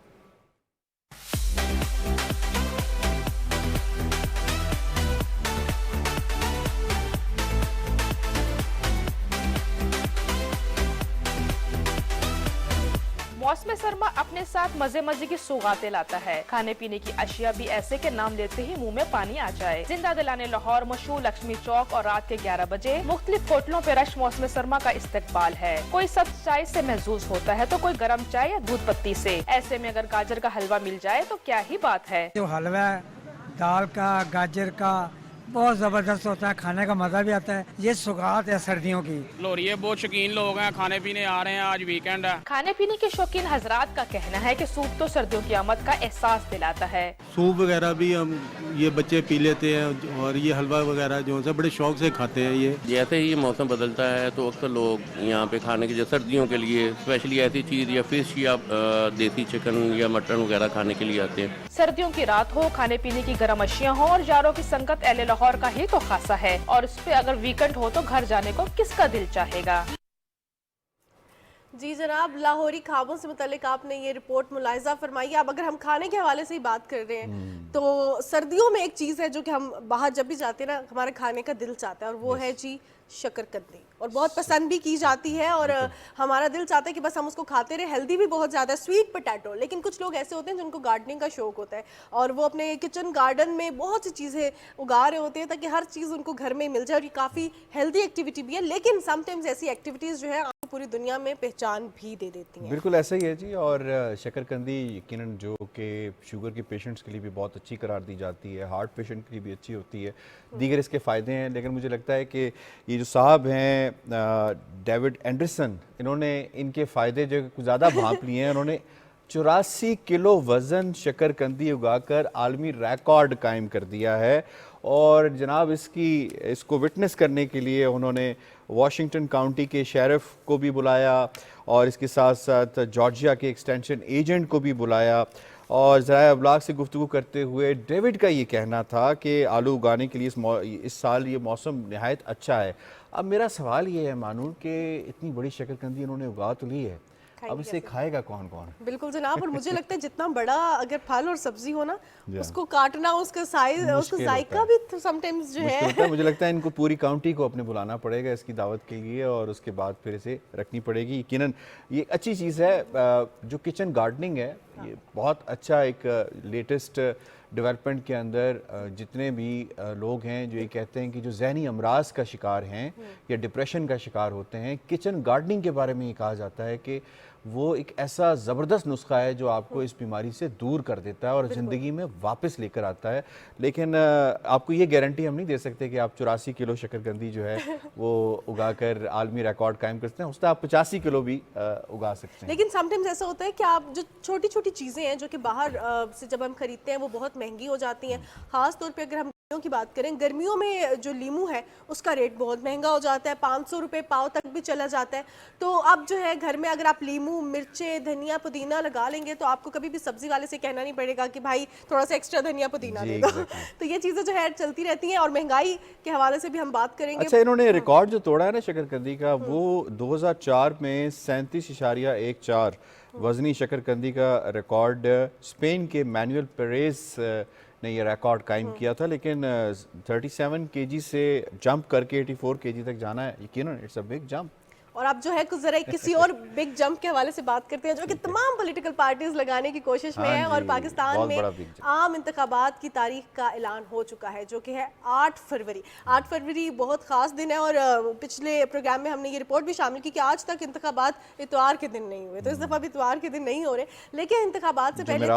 [SPEAKER 5] मौसम सरमा अपने साथ मजे मजे की सौगातें लाता है। खाने पीने की अशिया भी ऐसे के नाम लेते ही मुंह में पानी आ जाए। जिंदा दिलाने लाहौर मशहूर लक्ष्मी चौक और रात के 11 बजे मुख्तलिफ होटलों पे रश मौसम सरमा का इस्तकबाल है। कोई सब्ज चाय से महजूज होता है तो कोई गर्म चाय या दूध पत्ती से। ऐसे में अगर गाजर का हलवा मिल जाए तो क्या ही बात है।
[SPEAKER 6] जो हलवा दाल का, गाजर का बहुत ज़बरदस्त होता है, खाने का मज़ा भी आता है। ये सौगात है सर्दियों की।
[SPEAKER 7] लोरिये बहुत शौकीन लोग हैं, खाने पीने आ रहे हैं, आज वीकेंड है। खाने
[SPEAKER 5] पीने के शौकीन हजरात का कहना है कि सूप तो सर्दियों की आमद का एहसास दिलाता है।
[SPEAKER 8] सूप वगैरह भी हम ये बच्चे पी लेते हैं, और ये हलवा वगैरह जो है बड़े शौक से खाते हैं। ये
[SPEAKER 9] जैसे ही मौसम बदलता है तो अक्सर लोग यहाँ पे खाने के, सर्दियों के लिए स्पेशली ऐसी चीज़ या फिश या देसी चिकन या मटन वगैरह खाने के लिए आते हैं।
[SPEAKER 5] सर्दियों की रात हो, खाने पीने की गर्म अशिया हो और यारों की संगत अहले लाहौर का ही तो खासा है, और उस पे अगर वीकेंड हो तो घर जाने को किसका दिल चाहेगा।
[SPEAKER 1] जी जनाब, लाहौरी ख्वाबों से मुतल्लिक आपने ये रिपोर्ट मुलाहिजा फरमाई। अब अगर हम खाने के हवाले से ही बात कर रहे हैं तो सर्दियों में एक चीज़ है जो कि हम बाहर जब भी जाते हैं ना, हमारे खाने का दिल चाहता है, और वो है जी शकरकंदी, और बहुत पसंद भी की जाती है, और हमारा दिल चाहता है कि बस हम उसको खाते रहे। हेल्दी भी बहुत ज़्यादा है, स्वीट पोटैटो। लेकिन कुछ लोग ऐसे होते हैं जिनको गार्डनिंग का शौक होता है और वो अपने किचन गार्डन में बहुत सी चीज़ें उगा रहे होते हैं ताकि हर चीज़ उनको घर में मिल जाए, और ये काफ़ी हेल्दी एक्टिविटी भी है। लेकिन समटाइम्स ऐसी एक्टिविटीज़ जो है आपको पूरी दुनिया में पहचान भी दे देती हैं।
[SPEAKER 2] बिल्कुल ऐसा ही है जी। और शकरकंदी यकीनन जो कि शुगर के पेशेंट्स के लिए भी बहुत अच्छी करार दी जाती है, हार्ट पेशेंट के लिए भी अच्छी होती है, दीगर इसके फ़ायदे हैं। लेकिन मुझे लगता है कि ये जो साहब हैं डेविड एंडरसन, इन्होंने इनके फ़ायदे जो कुछ ज़्यादा भांप लिए हैं। उन्होंने 84 किलो वज़न शकरकंदी उगाकर आलमी रिकॉर्ड कायम कर दिया है। और जनाब इसको विटनेस करने के लिए उन्होंने वाशिंगटन काउंटी के शेरिफ को भी बुलाया और इसके साथ साथ जॉर्जिया के एक्सटेंशन एजेंट को भी बुलाया। और ज़राए अबलाग से गुफ्तगू करते हुए डेविड का ये कहना था कि आलू उगाने के लिए इस साल ये मौसम नहायत अच्छा है। अब मेरा सवाल ये है मानूर कि इतनी बड़ी शकरकंदी इन्होंने उगा तो ली है, अब इसे खाएगा कौन कौन?
[SPEAKER 1] बिल्कुल जनाब, और मुझे लगता है जितना बड़ा अगर फल और सब्जी हो ना, उसको काटना, उसका साइज, उसका जायका भी समटाइम्स जो है
[SPEAKER 2] मुझे लगता है इनको पूरी काउंटी को अपने बुलाना पड़ेगा इसकी दावत के लिए, और उसके बाद फिर इसे रखनी पड़ेगी। यकीनन ये अच्छी चीज़ है। जो किचन गार्डनिंग है ये बहुत अच्छा एक लेटेस्ट डेवलपमेंट के अंदर जितने भी लोग हैं जो ये कहते हैं कि जो जहनी अमराज का शिकार हैं या डिप्रेशन का शिकार होते हैं, किचन गार्डनिंग के बारे में ये कहा जाता है कि वो एक ऐसा ज़बरदस्त नुस्खा है जो आपको इस बीमारी से दूर कर देता है और ज़िंदगी में वापस लेकर आता है। लेकिन आपको ये गारंटी हम नहीं दे सकते कि आप 84 किलो शकरकंदी जो है वो उगाकर आलमी रिकॉर्ड कायम कर सकते हैं। उससे आप 85 किलो भी उगा सकते हैं।
[SPEAKER 1] लेकिन समटाइम्स ऐसा होता है कि आप जो छोटी छोटी चीज़ें हैं जो कि बाहर से जब हम खरीदते हैं वो बहुत महंगी हो जाती हैं। ख़ास तौर पे अगर हम गर्मियों की बात करें, गर्मियों में जो लीमू है उसका रेट बहुत महंगा हो जाता है, 500 रुपये पाव तक भी चला जाता है। तो अब जो है घर में अगर आप लीमू, मिर्चें, धनिया, पुदीना लगा लेंगे तो आपको कभी भी सब्जी वाले से कहना नहीं पड़ेगा कि भाई थोड़ा सा एक्स्ट्रा धनिया पुदीना दे दो। तो ये चीज़ें जो है चलती रहती हैं। और महंगाई के हवाले से भी हम बात करेंगे।
[SPEAKER 2] अच्छा, इन्होंने रिकॉर्ड जो तोड़ा है ना शकरकंदी का, वो 2004 में 37.14 वजनी शकरकंदी का रिकॉर्ड स्पेन के मैनुअल पेरेज ने ये रिकॉर्ड कायम किया था। लेकिन 37 केजी से जंप करके 84 केजी तक जाना है, यकीनन इट्स अ बिग जंप।
[SPEAKER 1] और अब जो है कुछ जरा किसी और बिग जंप के हवाले से बात करते हैं जो कि तमाम पॉलिटिकल पार्टीज लगाने की कोशिश में है। और पाकिस्तान में आम इंतखाबात की तारीख का ऐलान हो चुका है जो कि है 8 फरवरी। 8 फरवरी बहुत ख़ास दिन है और पिछले प्रोग्राम में हमने ये रिपोर्ट भी शामिल की कि आज तक इंतखाबात इतवार के दिन नहीं हुए, तो इस दफ़ा भी इतवार के दिन नहीं हो रहे। लेकिन इंतखाबात से पहले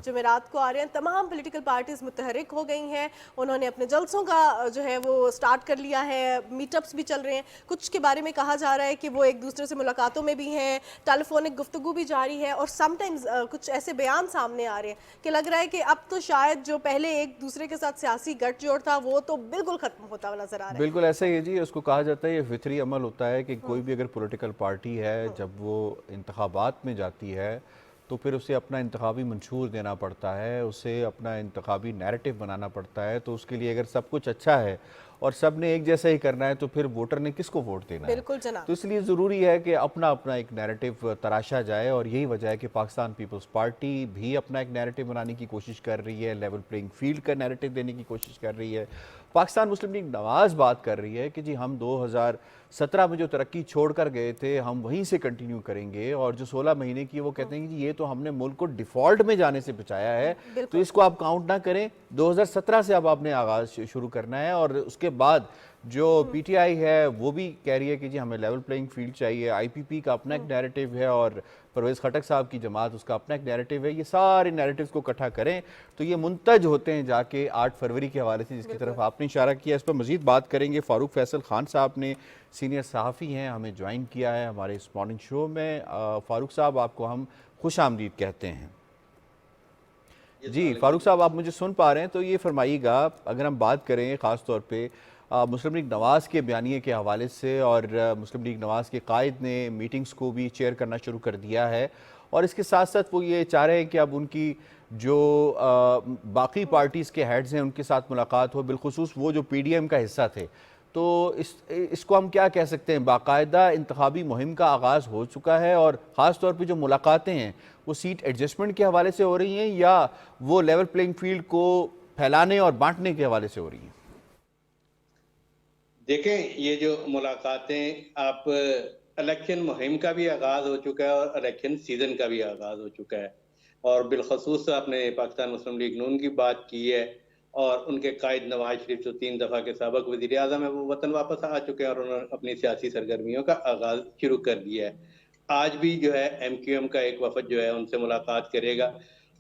[SPEAKER 1] जुमेरात को आ रहे हैं। तमाम पॉलिटिकल पार्टीज मुतहरिक हो गई हैं, उन्होंने अपने जलसों का जो है वो स्टार्ट कर लिया है, मीटअप्स भी चल रहे हैं। कुछ के बारे में कहा जा रहा है कि वो एक दूसरे से मुलाकातों में भी हैं, टेलीफोनिक गुफ्तगू भी जारी है। और समटाइम्स कुछ ऐसे बयान सामने आ रहे हैं कि लग रहा है कि अब तो शायद जो पहले एक दूसरे के साथ सियासी गठजोड़ था वो तो बिल्कुल खत्म होता हुआ नजर आ रहा है।
[SPEAKER 2] बिल्कुल ऐसा ही है जी। उसको कहा जाता है ये फितरी अमल होता है कि कोई भी अगर पॉलिटिकल पार्टी है जब वो इंतखाबात में जाती है तो फिर उसे अपना इंतखाबी मंशूर देना पड़ता है, उसे अपना इंतखाबी नैरेटिव बनाना पड़ता है। तो उसके लिए अगर सब कुछ अच्छा है और सब ने एक जैसा ही करना है तो फिर वोटर ने किसको वोट देना है?
[SPEAKER 1] बिल्कुल जनाब।
[SPEAKER 2] तो इसलिए ज़रूरी है कि अपना अपना एक नैरेटिव तराशा जाए। और यही वजह है कि पाकिस्तान पीपल्स पार्टी भी अपना एक नैरेटिव बनाने की कोशिश कर रही है, लेवल प्लेइंग फील्ड का नैरेटिव देने की कोशिश कर रही है। पाकिस्तान मुस्लिम लीग नवाज बात कर रही है कि जी हम 2017 में जो तरक्की छोड़ कर गए थे हम वहीं से कंटिन्यू करेंगे। और जो 16 महीने की वो कहते हैं कि ये तो हमने मुल्क को डिफ़ॉल्ट में जाने से बचाया है, तो इसको आप काउंट ना करें। 2017 से अब आपने आगाज़ शुरू करना है। और उसके बाद जो पीटीआई है वो भी कह रही है कि जी हमें लेवल प्लेइंग फील्ड चाहिए। आईपीपी का अपना एक नैरेटिव है और परवेज़ खटक साहब की जमात उसका अपना एक नैरेटिव है। ये सारे नैरेटिव्स को इकट्ठा करें तो ये मुंतज होते हैं जाके 8 फरवरी के हवाले से, जिसकी तरफ आपने इशारा किया। इस पर मज़ीद बात करेंगे। फ़ारूक फैसल खान साहब ने सीनियर सहाफ़ी हैं, हमें ज्वाइन किया है हमारे इस मॉर्निंग शो में। फ़ारूक साहब आपको हम खुश आमदीद कहते हैं। जी फ़ारूक साहब, आप मुझे सुन पा रहे हैं तो ये फरमाइएगा, अगर हम बात करें ख़ास तौर पे मुस्लिम लीग नवाज़ के बयानिए के हवाले से, और मुस्लिम लीग नवाज़ के कायद ने मीटिंग्स को भी चेयर करना शुरू कर दिया है और इसके साथ साथ वो ये चाह रहे हैं कि अब उनकी जो बाकी पार्टीज़ के हेड्स हैं उनके साथ मुलाकात हो, बिलखुसूस वो जो पीडीएम का हिस्सा थे। तो इसको हम क्या कह सकते हैं, बाकायदा इंतखाबी मुहिम का आगाज़ हो चुका है और ख़ास तौर पे जो मुलाकातें हैं वो सीट एडजस्टमेंट के हवाले से हो रही हैं या वो लेवल प्लेइंग फील्ड को फैलाने और बांटने के हवाले से हो रही हैं?
[SPEAKER 10] देखें, ये जो मुलाकातें, आप इलेक्शन मुहिम का भी आगाज़ हो चुका है और इलेक्शन सीज़न का भी आगाज़ हो चुका है, और बिलखसूस आपने पाकिस्तान मुस्लिम लीग नून की बात की है और उनके कायद नवाज शरीफ जो 3 दफ़ा के साबिक़ वज़ीर आज़म है, वो वतन वापस आ चुके हैं और उन्होंने अपनी सियासी सरगर्मियों का आगाज़ शुरू कर दिया है। आज भी जो है MQM का एक वफ़द जो है उनसे मुलाकात करेगा,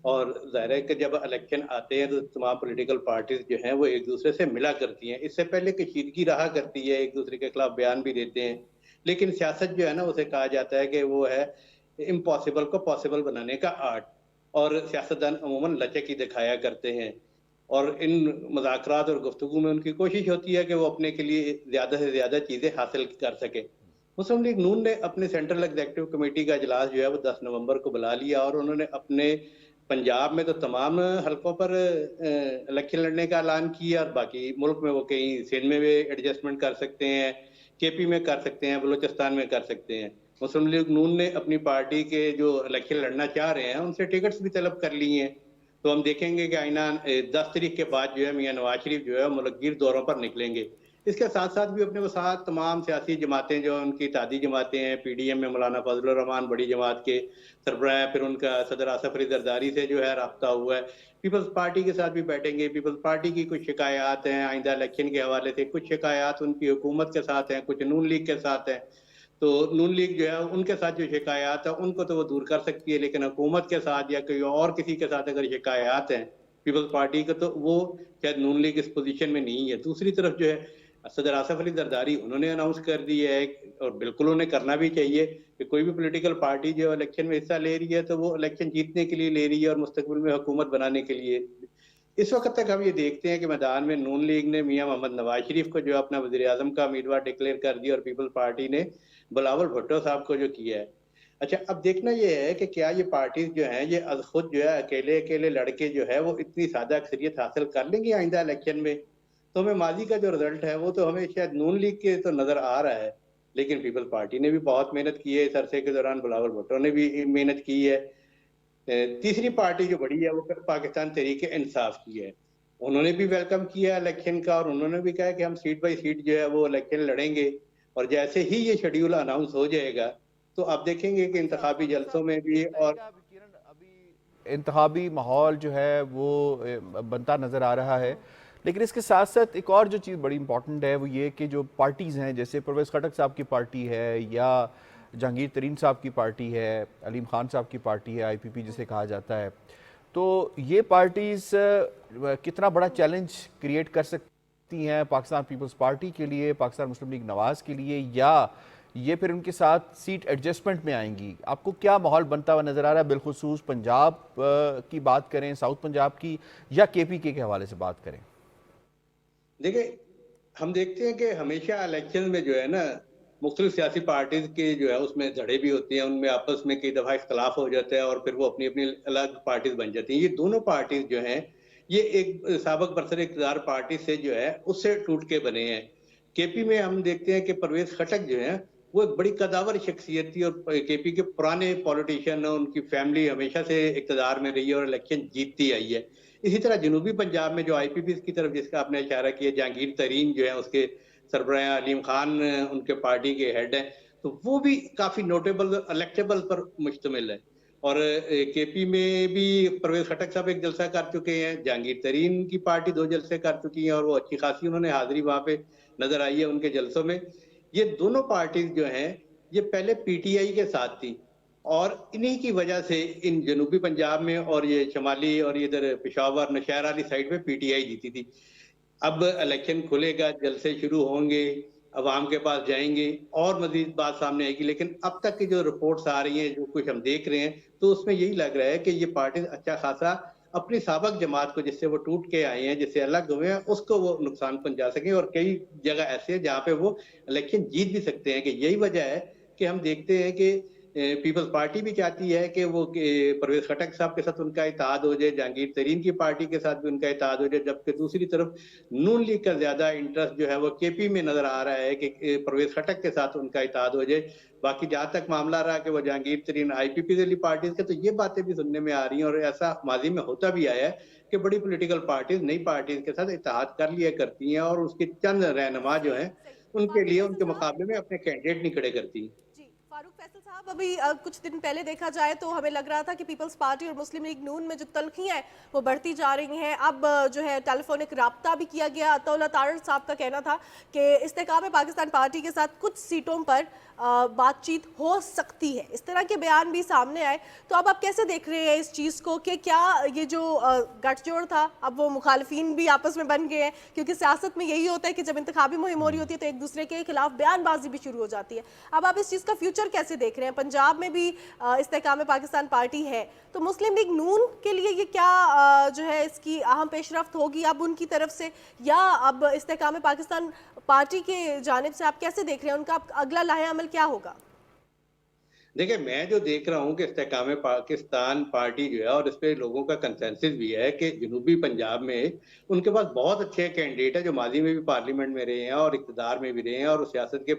[SPEAKER 10] और ज़ाहिर है कि जब इलेक्शन आते हैं तो तमाम पॉलिटिकल पार्टीज़ जो हैं वो एक दूसरे से मिला करती हैं। इससे पहले कशीदगी रहा करती है, एक दूसरे के खिलाफ बयान भी देते हैं, लेकिन सियासत जो है ना, उसे कहा जाता है कि वो है इम्पॉसिबल को पॉसिबल बनाने का आर्ट, और सियासतदान अमूमन लचक ही दिखाया करते हैं, और इन मुज़ाकरात और गुफ्तगू में उनकी कोशिश होती है कि वो अपने के लिए ज़्यादा से ज़्यादा चीज़ें हासिल कर सके। मुस्लिम लीग नून ने अपने सेंट्रल एग्जीक्यूटिव कमेटी का इजलास जो है वो 10 नवंबर को बुला लिया, और उन्होंने अपने पंजाब में तो तमाम हलकों पर इलेक्शन लड़ने का ऐलान किया, और बाकी मुल्क में वो कहीं सिंध में भी एडजस्टमेंट कर सकते हैं, KP में कर सकते हैं, बलूचिस्तान में कर सकते हैं। मुस्लिम लीग नून ने अपनी पार्टी के जो इलेक्शन लड़ना चाह रहे हैं उनसे टिकट्स भी तलब कर लिए हैं। तो हम देखेंगे कि आइना 10 तारीख के बाद जो है मियां नवाज शरीफ जो है मुल्कगीर दौरों पर निकलेंगे। इसके साथ साथ भी अपने साथ तमाम सियासी जमातें जो उनकी इत्तेहादी जमातें हैं, PDM में मौलाना फजलुर रहमान बड़ी जमात के सरबराह, फिर उनका सदर आसफ अली जरदारी से जो है रब्ता हुआ है, पीपल्स पार्टी के साथ भी बैठेंगे। पीपल्स पार्टी की कुछ शिकायत हैं आइंदा इलेक्शन के हवाले से, कुछ शिकायत उनकी हुकूमत के साथ हैं, कुछ नून लीग के साथ हैं। तो नून लीग जो है उनके साथ जो शिकायत है उनको तो वो दूर कर सकती है, लेकिन हुकूमत के साथ या कोई और किसी के साथ अगर शिकायत हैं पीपल्स पार्टी का, तो वो शायद नून लीग इस पोजीशन में नहीं है। दूसरी तरफ जो है सदर आसफ अली जरदारी, उन्होंने अनाउंस कर दिया है, और बिल्कुल उन्हें करना भी चाहिए, कि कोई भी पॉलिटिकल पार्टी जो इलेक्शन में हिस्सा ले रही है तो वो इलेक्शन जीतने के लिए ले रही है और मुस्तकबिल में हुकूमत बनाने के लिए। इस वक्त तक हम ये देखते हैं कि मैदान में नून लीग ने मियां मोहम्मद नवाज शरीफ को जो अपना वज़ीर आज़म का उम्मीदवार डिक्लेयर कर दिया, और पीपल्स पार्टी ने बिलावल भुट्टो साहब को जो किया है। अच्छा, अब देखना ये है कि क्या ये पार्टीज जो हैं ये खुद जो है अकेले अकेले लड़के जो है वो इतनी सादा अक्सरियत हासिल कर लेंगे आइंदा इलेक्शन में। तो हमें माजी का जो रिजल्ट है वो तो हमें शायद नून लीग के तो नजर आ रहा है, लेकिन पीपल्स पार्टी ने भी बहुत मेहनत की है इस अरसे के दौरान, बिलावल भुट्टो ने भी मेहनत की है। तीसरी पार्टी जो बड़ी है वो पाकिस्तान तहरीक इंसाफ की है, उन्होंने भी वेलकम किया इलेक्शन का, और उन्होंने भी कहा कि हम सीट बाई सीट जो है वो इलेक्शन लड़ेंगे, और जैसे ही ये शेड्यूल अनाउंस हो जाएगा तो आप देखेंगे कि इंतखाबी जलसों में भी और
[SPEAKER 2] इंतखाबी माहौल जो है वो बनता नज़र आ रहा है। लेकिन इसके साथ साथ एक और जो चीज़ बड़ी इंपॉर्टेंट है वो ये कि जो पार्टीज़ हैं, जैसे परवेज़ खटक साहब की पार्टी है या जहांगीर तरीन साहब की पार्टी है, अलीम खान साहब की पार्टी है, IPP जिसे कहा जाता है, तो ये पार्टीज़ कितना बड़ा चैलेंज क्रिएट कर सकती हैं पाकिस्तान पीपल्स पार्टी के लिए, पाकिस्तान मुस्लिम लीग नवाज़ के लिए, या ये फिर उनके साथ सीट एडजस्टमेंट में आएंगी? आपको क्या माहौल बनता हुआ नज़र आ रहा है, बिलखुसूस पंजाब की बात करें, साउथ पंजाब की, या KPK के हवाले से बात करें?
[SPEAKER 10] देखिए, हम देखते हैं कि हमेशा इलेक्शन में जो है ना मुख्तलिफ सियासी पार्टीज के जो है उसमें झड़े भी होते हैं, उनमें आपस में कई दफ़ा इख्तलाफ हो जाता है और फिर वो अपनी अपनी अलग पार्टीज बन जाती हैं। ये दोनों पार्टीज जो हैं ये एक साबिक बरसर इक़्तिदार पार्टी से जो है उससे टूट के बने हैं। KP में हम देखते हैं कि परवेज़ खटक जो है वो एक बड़ी कदावर शख्सियत थी, और KP के पुराने पॉलिटिशियन, उनकी फैमिली हमेशा से इक़्तिदार में रही है और इलेक्शन जीतती आई है। इसी तरह जनूबी पंजाब में जो IPP की तरफ जिसका आपने इशारा किया, जहांगीर तरीन जो है उसके सरबराह, अलीम खान उनके पार्टी के हेड हैं, तो वो भी काफ़ी नोटेबल इलेक्टेबल पर मुश्तमिल है। और KP में भी परवेज़ खटक साहब एक जलसा कर चुके हैं, जहांगीर तरीन की पार्टी 2 जलसे कर चुकी हैं, और वो अच्छी खासी उन्होंने हाजिरी वहाँ पे नजर आई है उनके जलसों में। ये दोनों पार्टीज जो हैं ये पहले PTI के साथ थी, और इन्हीं की वजह से इन जनूबी पंजाब में और ये शमाली और इधर पेशावर नौशहरा वाली साइड पे PTI जीती थी। अब इलेक्शन खुलेगा, जलसे शुरू होंगे, अवाम के पास जाएंगे और मजीद बात सामने आएगी, लेकिन अब तक की जो रिपोर्ट्स आ रही हैं, जो कुछ हम देख रहे हैं, तो उसमें यही लग रहा है कि ये पार्टी अच्छा खासा अपनी साबिक जमात को जिससे वो टूट के आए हैं, जिससे अलग हुए हैं, उसको वो नुकसान पहुंचा सकें, और कई जगह ऐसे हैं जहाँ पे वो इलेक्शन जीत भी सकते हैं। कि यही वजह है कि हम देखते हैं कि पीपल्स पार्टी भी चाहती है कि वो परवेज खटक साहब के साथ उनका इत्तेहाद हो जाए, जहांगीर तरीन की पार्टी के साथ भी उनका इत्तेहाद हो जाए, जबकि दूसरी तरफ नून लीग का ज्यादा इंटरेस्ट जो है वो केपी में नजर आ रहा है कि परवेज खटक के साथ उनका इत्तेहाद हो जाए। बाकी जहां तक मामला रहा कि वो जहांगीर तरीन आईपीपी वाली पार्टीज के, तो ये बातें भी सुनने में आ रही हैं और ऐसा माजी में होता भी आया है कि बड़ी पॉलिटिकल पार्टीज नई पार्टीज के साथ इत्तेहाद कर लिया करती हैं और उसके चंद रहनुमा जो हैं उनके लिए उनके मुकाबले में अपने कैंडिडेट नहीं खड़े करती।
[SPEAKER 1] जी, फारूक फैसल साहब, अभी कुछ दिन पहले देखा जाए तो हमें लग रहा था कि पीपल्स पार्टी और मुस्लिम लीग नून में जो तल्खियां हैं वो बढ़ती जा रही हैं। अब जो है टेलीफोनिक राब्ता भी किया गया। अतौला तारड़ साहब का कहना था कि इस्तेकाम पाकिस्तान पार्टी के साथ कुछ सीटों पर बातचीत हो सकती है। इस तरह के बयान भी सामने आए, तो अब आप कैसे देख रहे हैं इस चीज़ को कि क्या ये जो गठजोड़ था अब वो मुखालफिन भी आपस में बन गए हैं? क्योंकि सियासत में यही होता है कि जब इंतखाबी मुहिम हो रही होती है तो एक दूसरे के खिलाफ बयानबाजी भी शुरू हो जाती है। अब आप इस चीज़ का फ्यूचर कैसे देख रहे हैं? पंजाब में भी इस्तेकाम पाकिस्तान पार्टी है, तो मुस्लिम लीग नून के लिए ये क्या जो है इसकी अहम पेशरफ्त होगी अब उनकी तरफ से, या अब इस्तेकाम पाकिस्तान पार्टी के जानिब से आप कैसे देख रहे हैं उनका अगला लाहे अमल क्या होगा?
[SPEAKER 10] देखिए, मैं जो देख रहा हूँ कि इस्तेकाम पाकिस्तान पार्टी जो है और इस पे लोगों का कंसेंसस भी है कि जनूबी पंजाब में उनके पास बहुत अच्छे कैंडिडेट है जो माजी में भी पार्लियामेंट में रहे हैं और इक़्तिदार में भी रहे हैं और सियासत के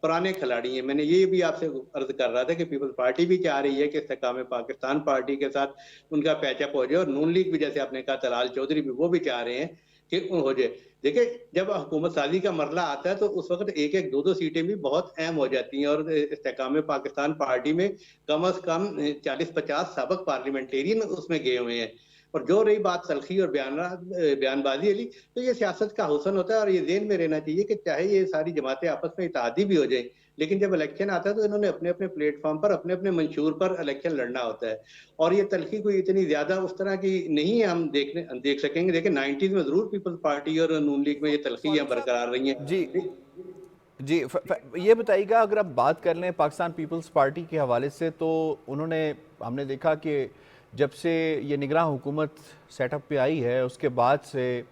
[SPEAKER 10] पुराने खिलाड़ी हैं। मैंने ये भी आपसे अर्ज कर रहा था कि पीपल्स पार्टी भी चाह रही है कि इस्तेकाम पाकिस्तान पार्टी के साथ उनका पैचअप हो जाए और नून लीग भी, जैसे आपने कहा तलाल चौधरी भी, वो भी चाह रहे हैं कि हो जाए। देखिए, जब हुकूमत साजी का मरला आता है तो उस वक्त एक एक दो दो सीटें भी बहुत अहम हो जाती हैं और इस्तेकाम पाकिस्तान पार्टी में कम अज कम 40-50 साबिक पार्लियामेंटेरियन उसमें गए हुए हैं। और जो रही बात तलखी और बयानबाजी वाली, तो ये सियासत का हुस्न होता है और ये ज़हन में रहना चाहिए कि चाहे ये सारी जमातें आपस में इत्तेहादी भी हो जाए, लेकिन जब इलेक्शन आता है तो इन्होंने अपने अपने प्लेटफॉर्म पर अपने अपने मंशूर पर इलेक्शन लड़ना होता है। और ये तलखी कोई इतनी ज्यादा उस तरह की नहीं है, हम देख सकेंगे। देखिए, 90s में जरूर पीपल्स पार्टी और नून लीग में ये तलखियां बरकरार रही हैं।
[SPEAKER 2] जी जी, ये बताइएगा, अगर आप बात कर लें पाकिस्तान पीपल्स पार्टी के हवाले से, तो उन्होंने, हमने देखा कि जब से ये निगरान हुकूमत सेटअप पे आई है उसके बाद से,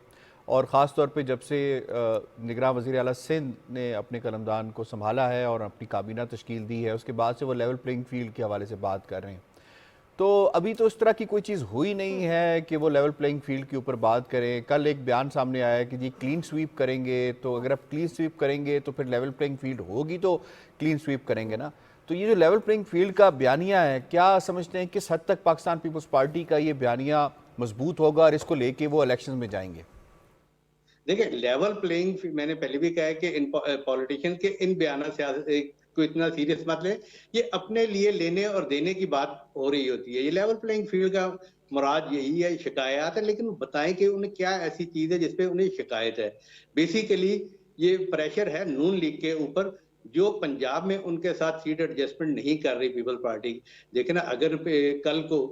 [SPEAKER 2] और ख़ास तौर पे जब से निगरान वज़ीर आला सिंध ने अपने कलमदान को संभाला है और अपनी काबीना तश्कील दी है, उसके बाद से वो लेवल प्लेइंग फील्ड के हवाले से बात कर रहे हैं। तो अभी तो इस तरह की कोई चीज़ हुई नहीं है कि वो लेवल प्लेइंग फील्ड के ऊपर बात करें। कल एक बयान सामने आया कि जी क्लीन स्वीप करेंगे, तो अगर आप क्लीन स्वीप करेंगे तो फिर लेवल प्लेइंग फील्ड होगी, तो क्लीन स्वीप करेंगे ना। तो ये जो लेवल प्लेइंग फील्ड का बयानिया है, क्या समझते हैं किस हद तक पाकिस्तान पीपल्स पार्टी का ये बयानिया मजबूत होगा और इसको लेके वो इलेक्शन में जाएंगे?
[SPEAKER 10] देखिए, लेवल प्लेइंग, मैंने पहले भी कहा है कि इन पॉलिटिशियन के इन बयान को इतना सीरियस मत ले। ये अपने लिए लेने और देने की बात हो रही होती है। ये लेवल प्लेइंग फील्ड का मुराद यही है, शिकायत है, लेकिन बताएं कि उन्हें क्या ऐसी चीज है जिसपे उन्हें शिकायत है। बेसिकली ये प्रेशर है नून लीग के ऊपर, जो पंजाब में उनके साथ सीट एडजस्टमेंट नहीं कर रही पीपल्स पार्टी। देखिए ना, अगर कल को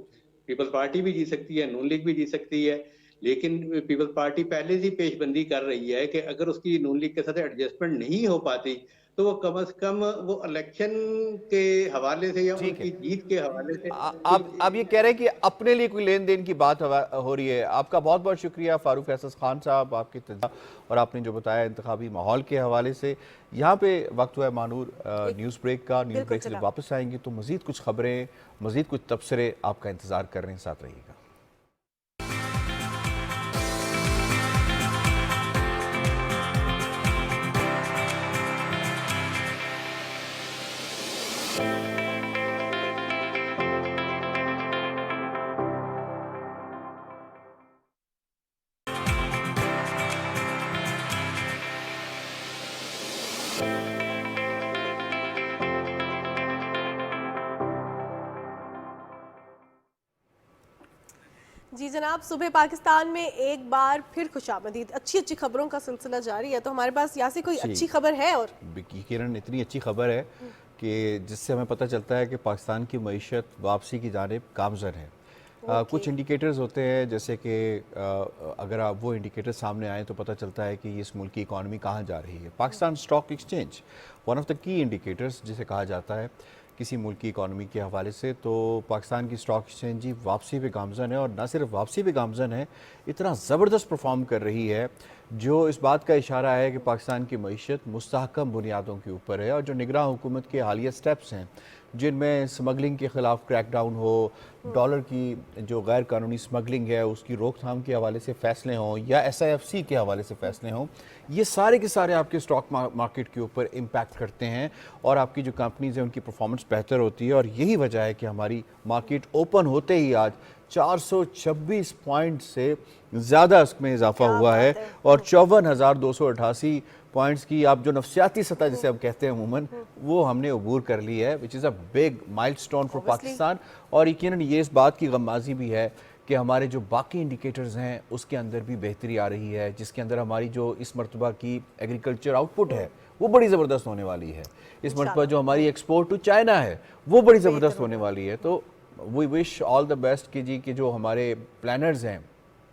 [SPEAKER 10] पीपल्स पार्टी भी जी सकती है, नून लीग भी जी सकती है, लेकिन पीपल्स पार्टी पहले से पेशबंदी कर रही है कि अगर उसकी नून लीग के साथ एडजस्टमेंट नहीं हो पाती तो वो कम से कम वो इलेक्शन के हवाले से या उनकी जीत के हवाले से।
[SPEAKER 2] आप ये कह रहे हैं कि अपने लिए कोई लेन देन की बात हो रही है। आपका बहुत बहुत शुक्रिया फारूक फैसल खान साहब, आपकी तजर्बा और आपने जो बताया इंतखाबी माहौल के हवाले से। यहाँ पे वक्त हुआ है मानूर न्यूज़ ब्रेक का। न्यूज़ ब्रेक से जब वापस आएंगे तो मज़ीद कुछ खबरें, मज़ीद कुछ तबसरे आपका इंतज़ार कर रहे हैं, साथ रहिएगा।
[SPEAKER 1] जी जनाब, सुबह पाकिस्तान में एक बार फिर खुशामदीद, अच्छी अच्छी खबरों का सिलसिला जारी है। तो हमारे पास यहाँ से कोई अच्छी खबर है? और
[SPEAKER 2] किरण, इतनी अच्छी खबर है कि जिससे हमें पता चलता है कि पाकिस्तान की मईशत वापसी की जानिब गामज़न है। कुछ इंडिकेटर्स होते हैं, जैसे कि अगर आप वो इंडिकेटर सामने आए तो पता चलता है कि इस मुल्क की इकॉनमी कहाँ जा रही है। Pakistan stock exchange one of the key indicators जिसे कहा जाता है किसी मुल्क की इकॉनमी के हवाले से, तो पाकिस्तान की स्टॉक एक्सचेंज ही वापसी पे गामज़न है। और ना सिर्फ वापसी पे गामज़न है, इतना ज़बरदस्त परफॉर्म कर रही है जो इस बात का इशारा है कि पाकिस्तान की मईशत मुस्तहकम बुनियादों के ऊपर है और जो निगरान हुकूमत के हालिया स्टेप्स हैं जिनमें स्मगलिंग के ख़िलाफ़ क्रैकडाउन हो, डॉलर की जो गैर कानूनी स्मगलिंग है उसकी रोकथाम के हवाले से फ़ैसले हों या SIFC के हवाले से फ़ैसले हों, ये सारे के सारे आपके स्टॉक मार्केट के ऊपर इम्पैक्ट करते हैं और आपकी जो कंपनीज़ हैं उनकी परफॉर्मेंस बेहतर होती है। और यही वजह है कि हमारी मार्केट ओपन होते ही आज 426 पॉइंट से ज़्यादा इसमें इजाफा हुआ है और 54,288 पॉइंट्स की आप जो नफसियाती सतह जिसे हम कहते हैं अमूमन वो हमने अबूर कर ली है, which is a big milestone for Pakistan. और यकीनन ये इस बात की गमाजी भी है कि हमारे जो बाकी इंडिकेटर्स हैं उसके अंदर भी बेहतरी आ रही है, जिसके अंदर हमारी जो इस मरतबा की एग्रीकल्चर आउटपुट है वो बड़ी ज़बरदस्त होने वाली है। इस मरतबा जो हमारी एक्सपोर्ट टू चाइना है वो बड़ी ज़बरदस्त होने वाली है। तो we wish all the best कि जी कि जो हमारे प्लानर्स हैं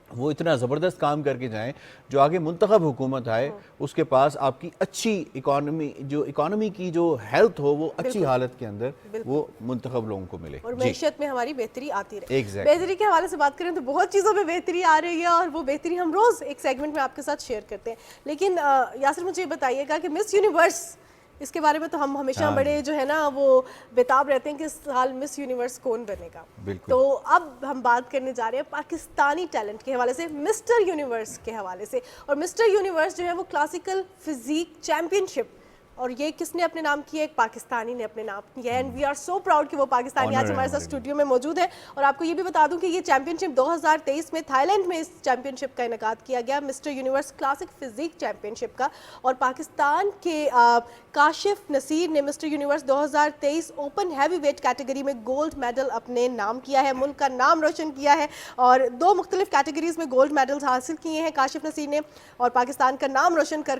[SPEAKER 2] वो इतना ज़बरदस्त काम करके जाएं, जो आगे मुंतखब हुकूमत आए उसके पास आपकी अच्छी इकॉनमी की जो हेल्थ हो वो अच्छी हालत के अंदर वो मुंतखब लोगों को मिले
[SPEAKER 1] और मैशत में हमारी बेहतरी आती रहे।
[SPEAKER 2] Exactly.
[SPEAKER 1] बेहतरी के हवाले से बात करें तो बहुत चीज़ों में बेहतरी आ रही है और वो बेहतरी हम रोज़ एक सेगमेंट में आपके साथ शेयर करते हैं। लेकिन यासिर मुझे ये बताइएगा कि मिस यूनिवर्स, इसके बारे में तो हम हमेशा बड़े जो है ना वो बेताब रहते हैं कि इस साल मिस यूनिवर्स कौन बनेगा। तो अब हम बात करने जा रहे हैं पाकिस्तानी टैलेंट के हवाले से, मिस्टर यूनिवर्स के हवाले से। और मिस्टर यूनिवर्स जो है वो क्लासिकल फिजिक चैंपियनशिप, और ये किसने अपने नाम किया? एक पाकिस्तानी ने अपने नाम किया है and we are so proud कि वो पाकिस्तानी आज हमारे साथ स्टूडियो में मौजूद है। और आपको ये भी बता दूं कि ये चैंपियनशिप 2023 में थाईलैंड में इस चैंपियनशिप का इनेकाद किया गया, mister universe classic physique championship का। और पाकिस्तान के काशिफ नसीर ने mister universe 2023 open heavy weight category में गोल्ड मेडल अपने नाम किया है, मुल्क का नाम रोशन किया है और 2 मुख्तलिफ कैटेगरीज में गोल्ड मेडल्स हासिल किए हैं काशिफ नसीर ने और पाकिस्तान का नाम रोशन कर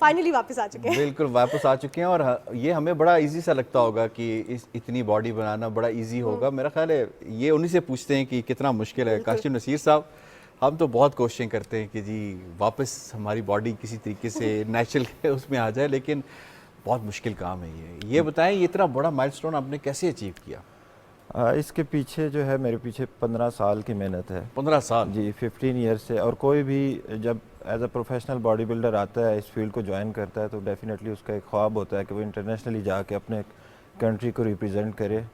[SPEAKER 1] फाइनली वापस आ चुके हैं।
[SPEAKER 2] बिल्कुल वापस आ चुके हैं और ये हमें बड़ा इजी सा लगता होगा कि इतनी बॉडी बनाना बड़ा इजी होगा। मेरा ख्याल है ये उन्हीं से पूछते हैं कि कितना मुश्किल है। काशिफ नसीर साहब, हम तो बहुत कोशिशें करते हैं कि जी वापस हमारी बॉडी किसी तरीके से नेचुरल उसमें आ जाए, लेकिन बहुत मुश्किल काम है ये बताएं ये इतना बड़ा माइलस्टोन आपने कैसे अचीव किया?
[SPEAKER 11] इसके पीछे जो है मेरे पीछे 15 साल की मेहनत है।
[SPEAKER 2] 15 साल
[SPEAKER 11] जी, 15 ईयर से। और कोई भी जब as a professional body builder आता है, इस फील्ड को ज्वाइन करता है, तो डेफिनेटली उसका एक ख्वाब होता है कि वो इंटरनेशनली जाके अपने कंट्री को रिप्रेजेंट करे।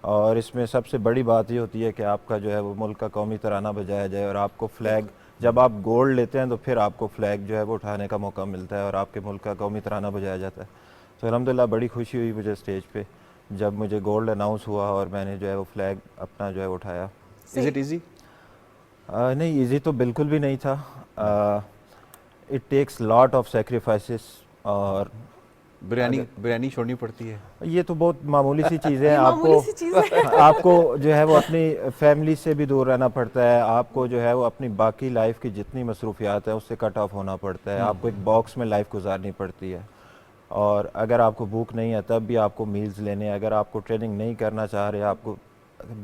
[SPEAKER 11] और इसमें सबसे बड़ी बात ये होती है कि आपका जो है वो मुल्क का कौमी तराना बजाया जाए और आपको फ्लैग, जब आप गोल्ड लेते हैं तो फिर आपको फ्लैग जो है वो उठाने का मौका मिलता है और आपके मुल्क का कौमी तराना बजाया जाता है। तो अल्हम्दुलिल्लाह बड़ी खुशी हुई मुझे स्टेज पे जब मुझे गोल्ड अनाउंस हुआ और मैंने जो है वो फ्लैग अपना जो है उठाया।
[SPEAKER 2] Is it easy?
[SPEAKER 11] नहीं, इजी तो बिल्कुल भी नहीं था। It takes lot of sacrifices और
[SPEAKER 2] बिरयानी छोड़नी पड़ती है।
[SPEAKER 11] ये तो बहुत मामूली सी चीज़ें हैं। आपको जो है वो अपनी फैमिली से भी दूर रहना पड़ता है, आपको जो है वो अपनी बाकी लाइफ की जितनी मसरूफियात है उससे कट ऑफ होना पड़ता है, आपको एक बॉक्स में लाइफ गुजारनी पड़ती है। और अगर आपको भूख नहीं है तब भी आपको मील्स लेने हैं, अगर आपको ट्रेनिंग नहीं करना चाह रहे, आपको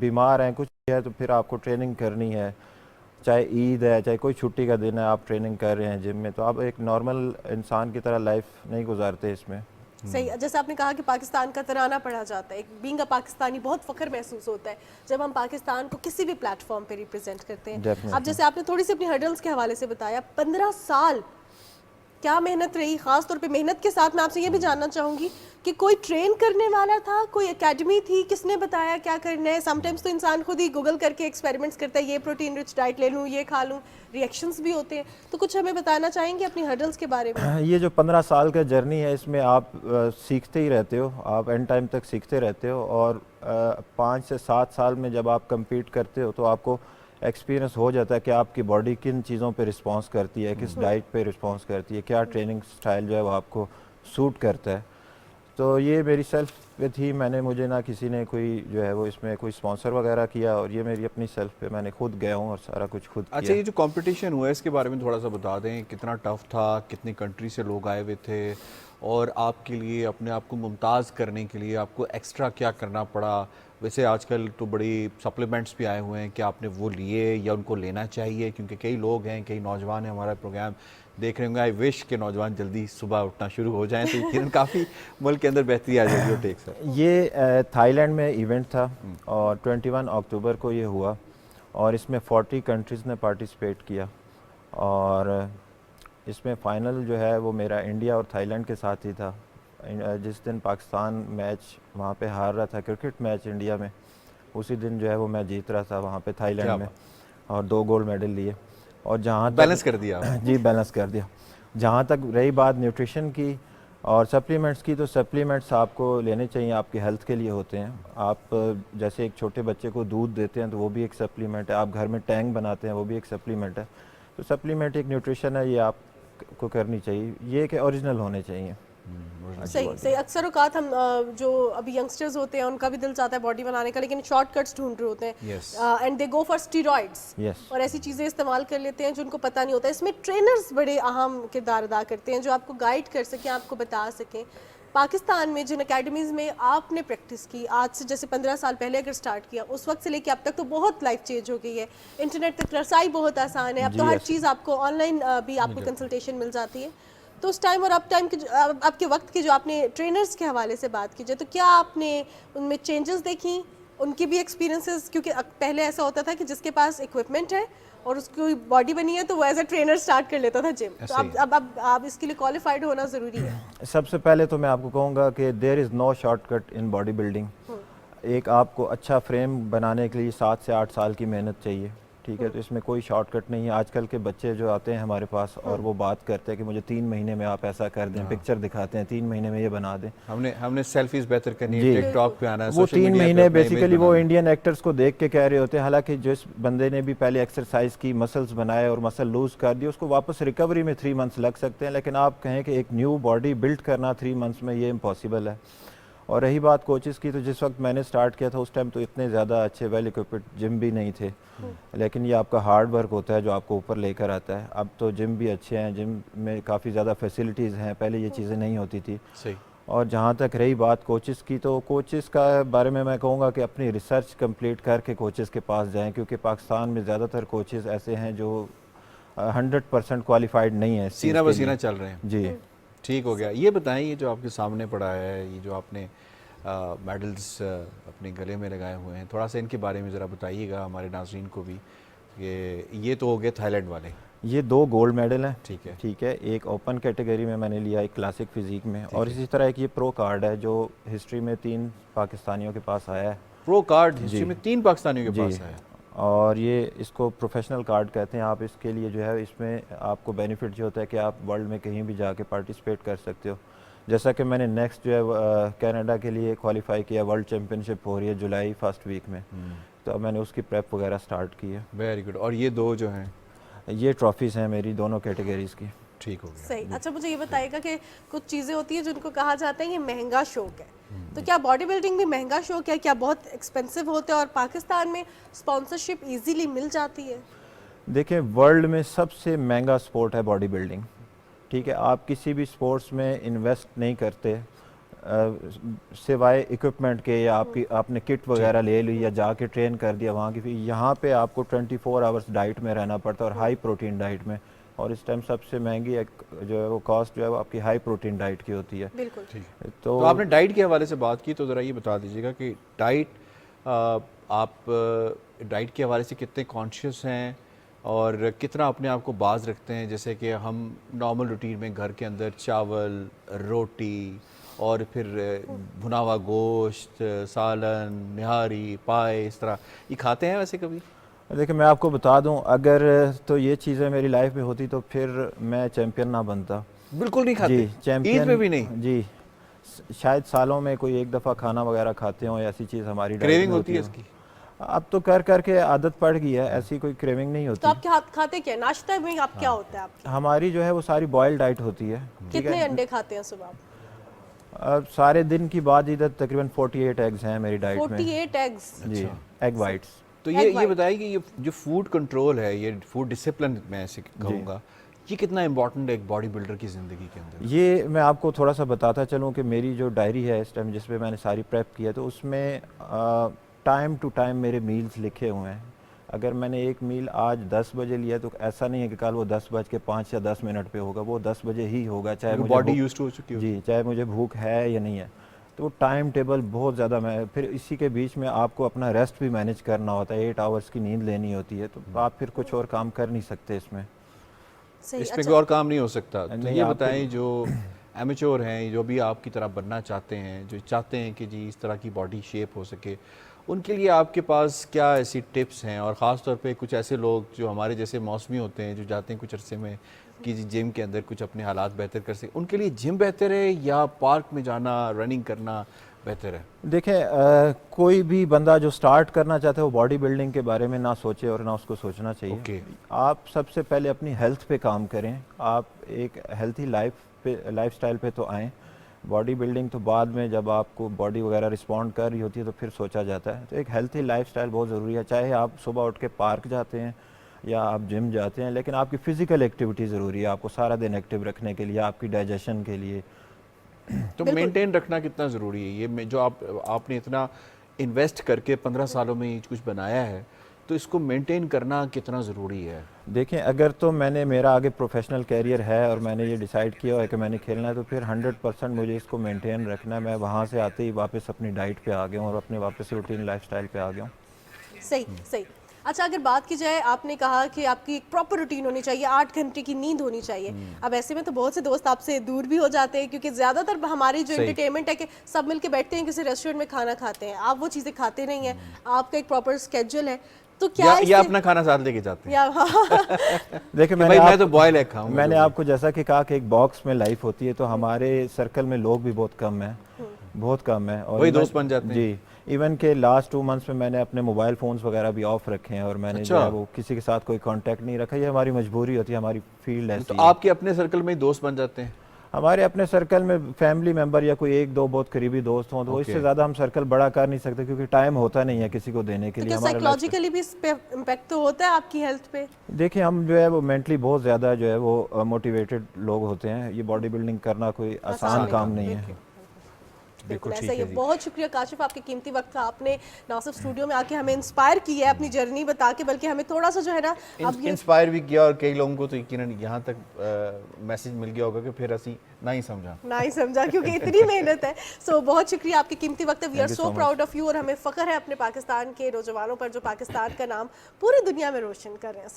[SPEAKER 11] बीमार हैं कुछ है तो फिर आपको ट्रेनिंग करनी है, चाहे ईद है चाहे कोई छुट्टी का दिन है, आप ट्रेनिंग कर रहे हैं जिम में, तो आप एक नॉर्मल इंसान की तरह लाइफ नहीं गुजारते इसमें।
[SPEAKER 1] सही, जैसे आपने कहा कि पाकिस्तान का तराना पढ़ा जाता है, एक बीइंग अ पाकिस्तानी बहुत फख्र महसूस होता है जब हम पाकिस्तान को किसी भी प्लेटफॉर्म पे रिप्रेजेंट करते हैं। अब जैसे आपने थोड़ी सी अपनी हर्डल्स के हवाले से बताया, 15 साल क्या मेहनत रही, खास तौर पे मेहनत के साथ मैं आपसे ये भी जानना चाहूँगी कि कोई ट्रेन करने वाला था, कोई एकेडमी थी, किसने बताया क्या करना है? समटाइम्स तो इंसान खुद ही गूगल करके एक्सपेरिमेंट्स करता है, ये प्रोटीन रिच डाइट ले लूँ, ये खा लूँ, रिएक्शंस भी होते हैं। तो कुछ हमें बताना चाहेंगे अपनी हर्डल्स के बारे में?
[SPEAKER 11] ये जो 15 साल का जर्नी है इसमें आप सीखते ही रहते हो, आप एंड टाइम तक सीखते रहते हो। और 5 से 7 साल में जब आप कम्पीट करते हो तो आपको एक्सपीरियंस हो जाता है कि आपकी बॉडी किन चीज़ों पे रिस्पांस करती है, किस डाइट पे रिस्पांस करती है, क्या ट्रेनिंग स्टाइल जो है वो आपको सूट करता है। तो ये मेरी सेल्फ पे थी, मुझे ना किसी ने कोई जो है वो इसमें कोई स्पॉन्सर वगैरह किया, और ये मेरी अपनी सेल्फ पे मैंने खुद गया हूँ और सारा कुछ खुद किया।
[SPEAKER 2] अच्छा, ये जो कंपटीशन हुआ है इसके बारे में थोड़ा सा बता दें, कितना टफ था, कितनी कंट्री से लोग आए हुए थे और आपके लिए अपने आप को मुमताज़ करने के लिए आपको एक्स्ट्रा क्या करना पड़ा? वैसे आजकल तो बड़ी सप्लीमेंट्स भी आए हुए हैं कि आपने वो लिए या उनको लेना चाहिए, क्योंकि कई लोग हैं, कई नौजवान हैं हमारा प्रोग्राम देख रहे होंगे। आई विश के नौजवान जल्दी सुबह उठना शुरू हो जाएं तो यकीनन काफ़ी मुल्क के अंदर बेहतरी आ जाएगी। टेक सर,
[SPEAKER 11] ये थाईलैंड में इवेंट था और 21 अक्टूबर को ये हुआ और इसमें 40 कंट्रीज़ ने पार्टिसिपेट किया और इसमें फ़ाइनल जो है वो मेरा इंडिया और थाईलैंड के साथ ही था। जिस दिन पाकिस्तान मैच वहाँ पे हार रहा था क्रिकेट मैच इंडिया में, उसी दिन जो है वो मैं जीत रहा था वहाँ पे थाईलैंड में, और 2 गोल्ड मेडल लिए। और जहाँ
[SPEAKER 2] बैलेंस कर दिया
[SPEAKER 11] जी बैलेंस कर दिया। जहाँ तक रही बात न्यूट्रिशन की और सप्लीमेंट्स की, तो सप्लीमेंट्स आपको लेने चाहिए, आपकी हेल्थ के लिए होते हैं। आप जैसे एक छोटे बच्चे को दूध देते हैं तो वो भी एक सप्लीमेंट है, आप घर में टैंक बनाते हैं वो भी एक सप्लीमेंट है। तो सप्लीमेंट एक न्यूट्रिशन है, ये आपको करनी चाहिए, ये कि ओरिजिनल होने चाहिए।
[SPEAKER 1] सही सही। अक्सर औकात हम जो अभी यंगस्टर्स होते हैं उनका भी दिल चाहता है बॉडी बनाने का, लेकिन शॉर्टकट्स ढूंढ रहे होते हैं and they go for steroids और ऐसी चीज़ें इस्तेमाल कर लेते हैं जो उनको पता नहीं होता। इसमें ट्रेनर्स बड़े अहम किरदार अदा करते हैं जो आपको गाइड कर सकें, आपको बता सकें। पाकिस्तान में जिन अकेडमीज़ में आपने प्रैक्टिस की, आज से जैसे 15 साल पहले अगर स्टार्ट किया, उस वक्त से लेके अब तक तो बहुत लाइफ चेंज हो गई है। इंटरनेट तक रसाई बहुत आसान है, अब तो हर चीज़ आपको ऑनलाइन भी आपको कंसल्टेशन मिल जाती है। तो उस टाइम और अब टाइम के आपके वक्त के जो आपने ट्रेनर्स के हवाले से बात की जाए, तो क्या आपने उनमें चेंजेस देखी, उनके भी एक्सपीरियंसेस? क्योंकि पहले ऐसा होता था कि जिसके पास इक्विपमेंट है और उसकी बॉडी बनी है तो वो एज अ ट्रेनर स्टार्ट कर लेता था जिम। तो अब इसके लिए क्वालिफाइड होना ज़रूरी है।
[SPEAKER 11] सबसे पहले तो मैं आपको कहूँगा कि there is no shortcut in body building. एक आपको अच्छा फ्रेम बनाने के लिए 7 से 8 साल की मेहनत चाहिए, ठीक है। तो इसमें कोई शॉर्टकट नहीं है। आजकल के बच्चे जो आते हैं हमारे पास और वो बात करते हैं कि मुझे 3 महीने में आप ऐसा कर दें, पिक्चर दिखाते हैं 3 महीने में ये बना दें,
[SPEAKER 2] हमने सेल्फीज बेहतर करनी है, टिकटॉक पे आना है,
[SPEAKER 11] वो 3 महीने बेसिकली वो इंडियन एक्टर्स को देख के कह रहे होते हैं। हालांकि जिस बंदे ने भी पहले एक्सरसाइज की, मसल्स बनाए और मसल लूज कर दिए, उसको वापस रिकवरी में 3 मंथ्स लग सकते हैं, लेकिन आप कहें कि एक न्यू बॉडी बिल्ड करना 3 मंथ्स में, ये इम्पॉसिबल है। और रही बात कोचेस की, तो जिस वक्त मैंने स्टार्ट किया था उस टाइम तो इतने ज़्यादा अच्छे वेल इक्विप्ड जिम भी नहीं थे, लेकिन ये आपका हार्ड वर्क होता है जो आपको ऊपर लेकर आता है। अब तो जिम भी अच्छे हैं, जिम में काफ़ी ज़्यादा फैसिलिटीज़ हैं, पहले ये चीज़ें नहीं होती थी।
[SPEAKER 2] सही।
[SPEAKER 11] और जहाँ तक रही बात कोचेस की, तो कोचेस का बारे में मैं कहूँगा कि अपनी रिसर्च कंप्लीट करके कोचेस के पास जाएं, क्योंकि पाकिस्तान में ज़्यादातर कोचेस ऐसे हैं जो 100% क्वालिफाइड नहीं है।
[SPEAKER 2] सीना बसीना चल रहे हैं
[SPEAKER 11] जी।
[SPEAKER 2] ठीक हो गया। ये बताएं, ये जो आपके सामने पड़ा है, ये जो आपने मेडल्स अपने गले में लगाए हुए हैं, थोड़ा सा इनके बारे में ज़रा बताइएगा हमारे नाज़रीन को भी। ये तो हो गए थाईलैंड वाले,
[SPEAKER 11] ये 2 गोल्ड मेडल हैं,
[SPEAKER 2] ठीक है।
[SPEAKER 11] एक ओपन कैटेगरी में मैंने लिया, एक क्लासिक फिजिक में, और इसी तरह एक ये प्रो कार्ड है जो हिस्ट्री में 3 पाकिस्तानियों के पास आया है।
[SPEAKER 2] प्रो कार्ड हिस्ट्री में 3 पाकिस्तानियों के पास आया है,
[SPEAKER 11] और ये इसको प्रोफेशनल कार्ड कहते हैं। आप इसके लिए जो है, इसमें आपको बेनिफिट जो होता है कि आप वर्ल्ड में कहीं भी जाके पार्टिसिपेट कर सकते हो। जैसा कि मैंने नेक्स्ट जो है कनाडा के लिए क्वालिफाई किया, वर्ल्ड चैम्पियनशिप हो रही है जुलाई फर्स्ट वीक में, तो अब मैंने उसकी प्रेप वगैरह स्टार्ट की है।
[SPEAKER 2] Very good. और ये 2 जो हैं,
[SPEAKER 11] ये ट्रॉफीज़ हैं मेरी दोनों कैटेगरीज़ की।
[SPEAKER 2] ठीक हो गया।
[SPEAKER 1] सही। अच्छा, मुझे ये बताइएगा कि कुछ चीज़ें होती हैं जिनको कहा जाता है ये महंगा शौक है, तो क्या बॉडी बिल्डिंग भी महंगा शौक है? क्या बहुत एक्सपेंसिव होता है और पाकिस्तान में स्पॉन्सरशिप इजीली मिल जाती है?
[SPEAKER 11] देखिए, वर्ल्ड में सबसे महंगा स्पोर्ट है बॉडी बिल्डिंग, ठीक है। आप किसी भी स्पोर्ट्स में इन्वेस्ट नहीं करते सिवाय इक्विपमेंट के, या आपने किट वगैरह ले ली या जाके ट्रेन कर दिया वहाँ की। यहाँ पे आपको 24 आवर्स डाइट में रहना पड़ता है, और हाई प्रोटीन डाइट में। और इस टाइम सबसे महंगी जो है वो कॉस्ट जो है वो आपकी हाई प्रोटीन डाइट की होती है।
[SPEAKER 1] बिल्कुल।
[SPEAKER 11] तो
[SPEAKER 2] आपने डाइट के हवाले से बात की, तो ज़रा ये बता दीजिएगा कि डाइट, आप डाइट के हवाले से कितने कॉन्शियस हैं और कितना अपने आप को बाज रखते हैं? जैसे कि हम नॉर्मल रूटीन में घर के अंदर चावल, रोटी और फिर भुना हुआ गोश्त, सालन, निहारी, पाए, इस तरह ये खाते हैं वैसे कभी?
[SPEAKER 11] देखिए, मैं आपको बता दूं, अगर तो ये चीज़ें मेरी लाइफ में होती तो फिर मैं चैम्पियन ना बनता।
[SPEAKER 2] बिल्कुल नहीं खाते?
[SPEAKER 11] जी, चैम्पियन
[SPEAKER 2] ईद में भी नहीं?
[SPEAKER 11] जी, शायद सालों में कोई एक दफ़ा खाना वगैरह खाते हो, ऐसी चीज़ हमारी
[SPEAKER 2] क्रेविंग होती है इसकी?
[SPEAKER 11] अब तो कर करके आदत पड़ गई है, ऐसी कोई क्रेविंग नहीं होती।
[SPEAKER 1] तो आप क्या खाते क्या? नाश्ता में आप क्या होता है आपकी?
[SPEAKER 11] हमारी जो है वो सारी बॉइल्ड डाइट होती है।
[SPEAKER 1] कितने अंडे खाते हैं सुबह?
[SPEAKER 11] सारे दिन की बात इधर तकरीबन 48 एग्स हैं मेरी डाइट में।
[SPEAKER 1] 48 एग्स?
[SPEAKER 11] जी, एग वाइट्स।
[SPEAKER 2] तो ये बताइए कि ये जो फूड कंट्रोल है, ये फूड डिसिप्लिन मैं ऐसे कहूँगा, ये कितना इम्पोर्टेंट है एक बॉडी बिल्डर की ज़िंदगी के अंदर?
[SPEAKER 11] ये मैं आपको थोड़ा सा बताता चलूँ कि मेरी जो डायरी है इस टाइम, जिसमें मैंने सारी प्रेप किया, तो उसमें टाइम टू टाइम मेरे मील्स लिखे हुए हैं। अगर मैंने एक मील आज 10 बजे लिया तो ऐसा नहीं है कि कल वो 10:05 या 10 मिनट पे होगा, वो 10 बजे ही होगा, चाहे मुझे
[SPEAKER 2] बॉडी यूज्ड हो चुकी हो।
[SPEAKER 11] जी, चाहे मुझे भूख है या नहीं है। तो वो टाइम टेबल बहुत ज़्यादा मैं, फिर इसी के बीच में आपको अपना रेस्ट भी मैनेज करना होता है, 8 आवर्स की नींद लेनी होती है, तो आप फिर कुछ और काम कर नहीं सकते इसमें।
[SPEAKER 1] सही,
[SPEAKER 2] इसमें
[SPEAKER 1] अच्छा।
[SPEAKER 2] कोई और काम नहीं हो सकता। तो
[SPEAKER 11] नहीं,
[SPEAKER 2] ये
[SPEAKER 11] आपको-
[SPEAKER 2] बताएं जो एमेच्योर हैं, जो भी आपकी तरह बनना चाहते हैं, जो चाहते हैं कि जी इस तरह की बॉडी शेप हो सके, उनके लिए आपके पास क्या ऐसी टिप्स हैं? और ख़ास तौर पे कुछ ऐसे लोग जो हमारे जैसे मौसमी होते हैं, जो जाते हैं कुछ अरसे में कि जी जिम के अंदर कुछ अपने हालात बेहतर कर सकें, उनके लिए जिम बेहतर है या पार्क में जाना, रनिंग करना बेहतर है?
[SPEAKER 11] देखें, कोई भी बंदा जो स्टार्ट करना चाहता है वो बॉडी बिल्डिंग के बारे में ना सोचे और ना उसको सोचना चाहिए।
[SPEAKER 2] ओके।
[SPEAKER 11] आप सबसे पहले अपनी हेल्थ पे काम करें, आप एक हेल्थी लाइफस्टाइल पे तो आएँ। बॉडी बिल्डिंग तो बाद में जब आपको बॉडी वगैरह रिस्पॉन्ड कर रही होती है तो फिर सोचा जाता है। तो एक हेल्थी लाइफस्टाइल बहुत ज़रूरी है, चाहे आप सुबह उठ के पार्क जाते हैं या आप जिम जाते हैं, लेकिन आपकी फ़िज़िकल एक्टिविटी ज़रूरी है आपको सारा दिन एक्टिव रखने के लिए, आपकी डाइजेशन के लिए।
[SPEAKER 2] तो मेंटेन रखना कितना ज़रूरी है? ये जो आपने इतना इन्वेस्ट करके 15 सालों में ये कुछ बनाया है, तो इसको मेंटेन करना कितना ज़रूरी है?
[SPEAKER 11] देखें, अगर तो मेरा आगे प्रोफेशनल कैरियर है और मैंने ये डिसाइड किया है कि मैंने खेलना है, तो फिर 100% मुझे इसको मेंटेन रखना है। मैं वहाँ से आते ही वापस अपनी डाइट पे आ गया हूँ और अपने वापस रूटीन लाइफस्टाइल पे आ गया हूँ।
[SPEAKER 1] सही सही। अच्छा, अगर बात की जाए, आपने कहा कि आपकी एक प्रॉपर रूटीन होनी चाहिए, 8 घंटे की नींद होनी चाहिए। अब ऐसे में तो बहुत से दोस्त आपसे दूर भी हो जाते हैं, क्योंकि ज़्यादातर हमारी जो एंटरटेनमेंट है कि सब मिलके बैठते हैं किसी रेस्टोरेंट में खाना खाते हैं, आप वो चीज़ें खाते नहीं हैं, आपका एक प्रॉपर स्केड्यूल है, तो क्या
[SPEAKER 2] या अपना खाना साथ लेके जाते हैं?
[SPEAKER 1] या हाँ।
[SPEAKER 11] देखिए,
[SPEAKER 2] मैं तो बॉयल एग खाऊंगा।
[SPEAKER 11] मैंने आपको जैसा कि कहा कि एक बॉक्स में लाइफ होती है, तो हमारे सर्कल में लोग भी बहुत कम हैं, बहुत कम है। और
[SPEAKER 2] वही दोस्त बन जाते हैं।
[SPEAKER 11] जी, इवन के लास्ट 2 मंथ्स में मैंने अपने मोबाइल फ़ोन्स वगैरह भी ऑफ रखे हैं और मैंने जो है वो किसी के साथ कोई कांटेक्ट नहीं रखा। ये हमारी मजबूरी होती है, हमारी फील्ड ऐसी
[SPEAKER 2] तो
[SPEAKER 11] है।
[SPEAKER 2] आपके अपने सर्कल में ही दोस्त बन जाते हैं?
[SPEAKER 11] हमारे अपने सर्कल में फैमिली मेंबर या कोई 1-2 बहुत करीबी दोस्त हों, तो इससे ज़्यादा हम सर्कल बड़ा कर नहीं सकते, क्योंकि टाइम होता नहीं है किसी को देने के लिए।
[SPEAKER 1] तो साइकोलॉजिकली भी इस पे इम्पैक्ट तो होता है आपकी हेल्थ पे?
[SPEAKER 11] देखिए, हम जो है वो मेंटली बहुत ज़्यादा जो है वो मोटिवेटेड लोग होते हैं। ये बॉडी बिल्डिंग करना कोई आसान काम नहीं है।
[SPEAKER 1] बिल्कुल ऐसा ही है। बहुत शुक्रिया काशिफ, आपके कीमती वक्त का आपने ना सिर्फ स्टूडियो में आके हमें इंस्पायर किया है अपनी जर्नी बता के, बल्कि हमें थोड़ा सा जो है ना अब ये
[SPEAKER 2] इंस्पायर भी किया, और कई लोगों को तो यकीनन यहाँ तक मैसेज मिल गया होगा कि फिर असी ना ही समझा क्योंकि इतनी मेहनत है। सो बहुत शुक्रिया, आपके कीमती वक्त है। We are so proud of you, और हमें फ़ख्र है अपने पाकिस्तान के नौजवानों पर जो पाकिस्तान का नाम पूरी दुनिया में रोशन कर रहे हैं।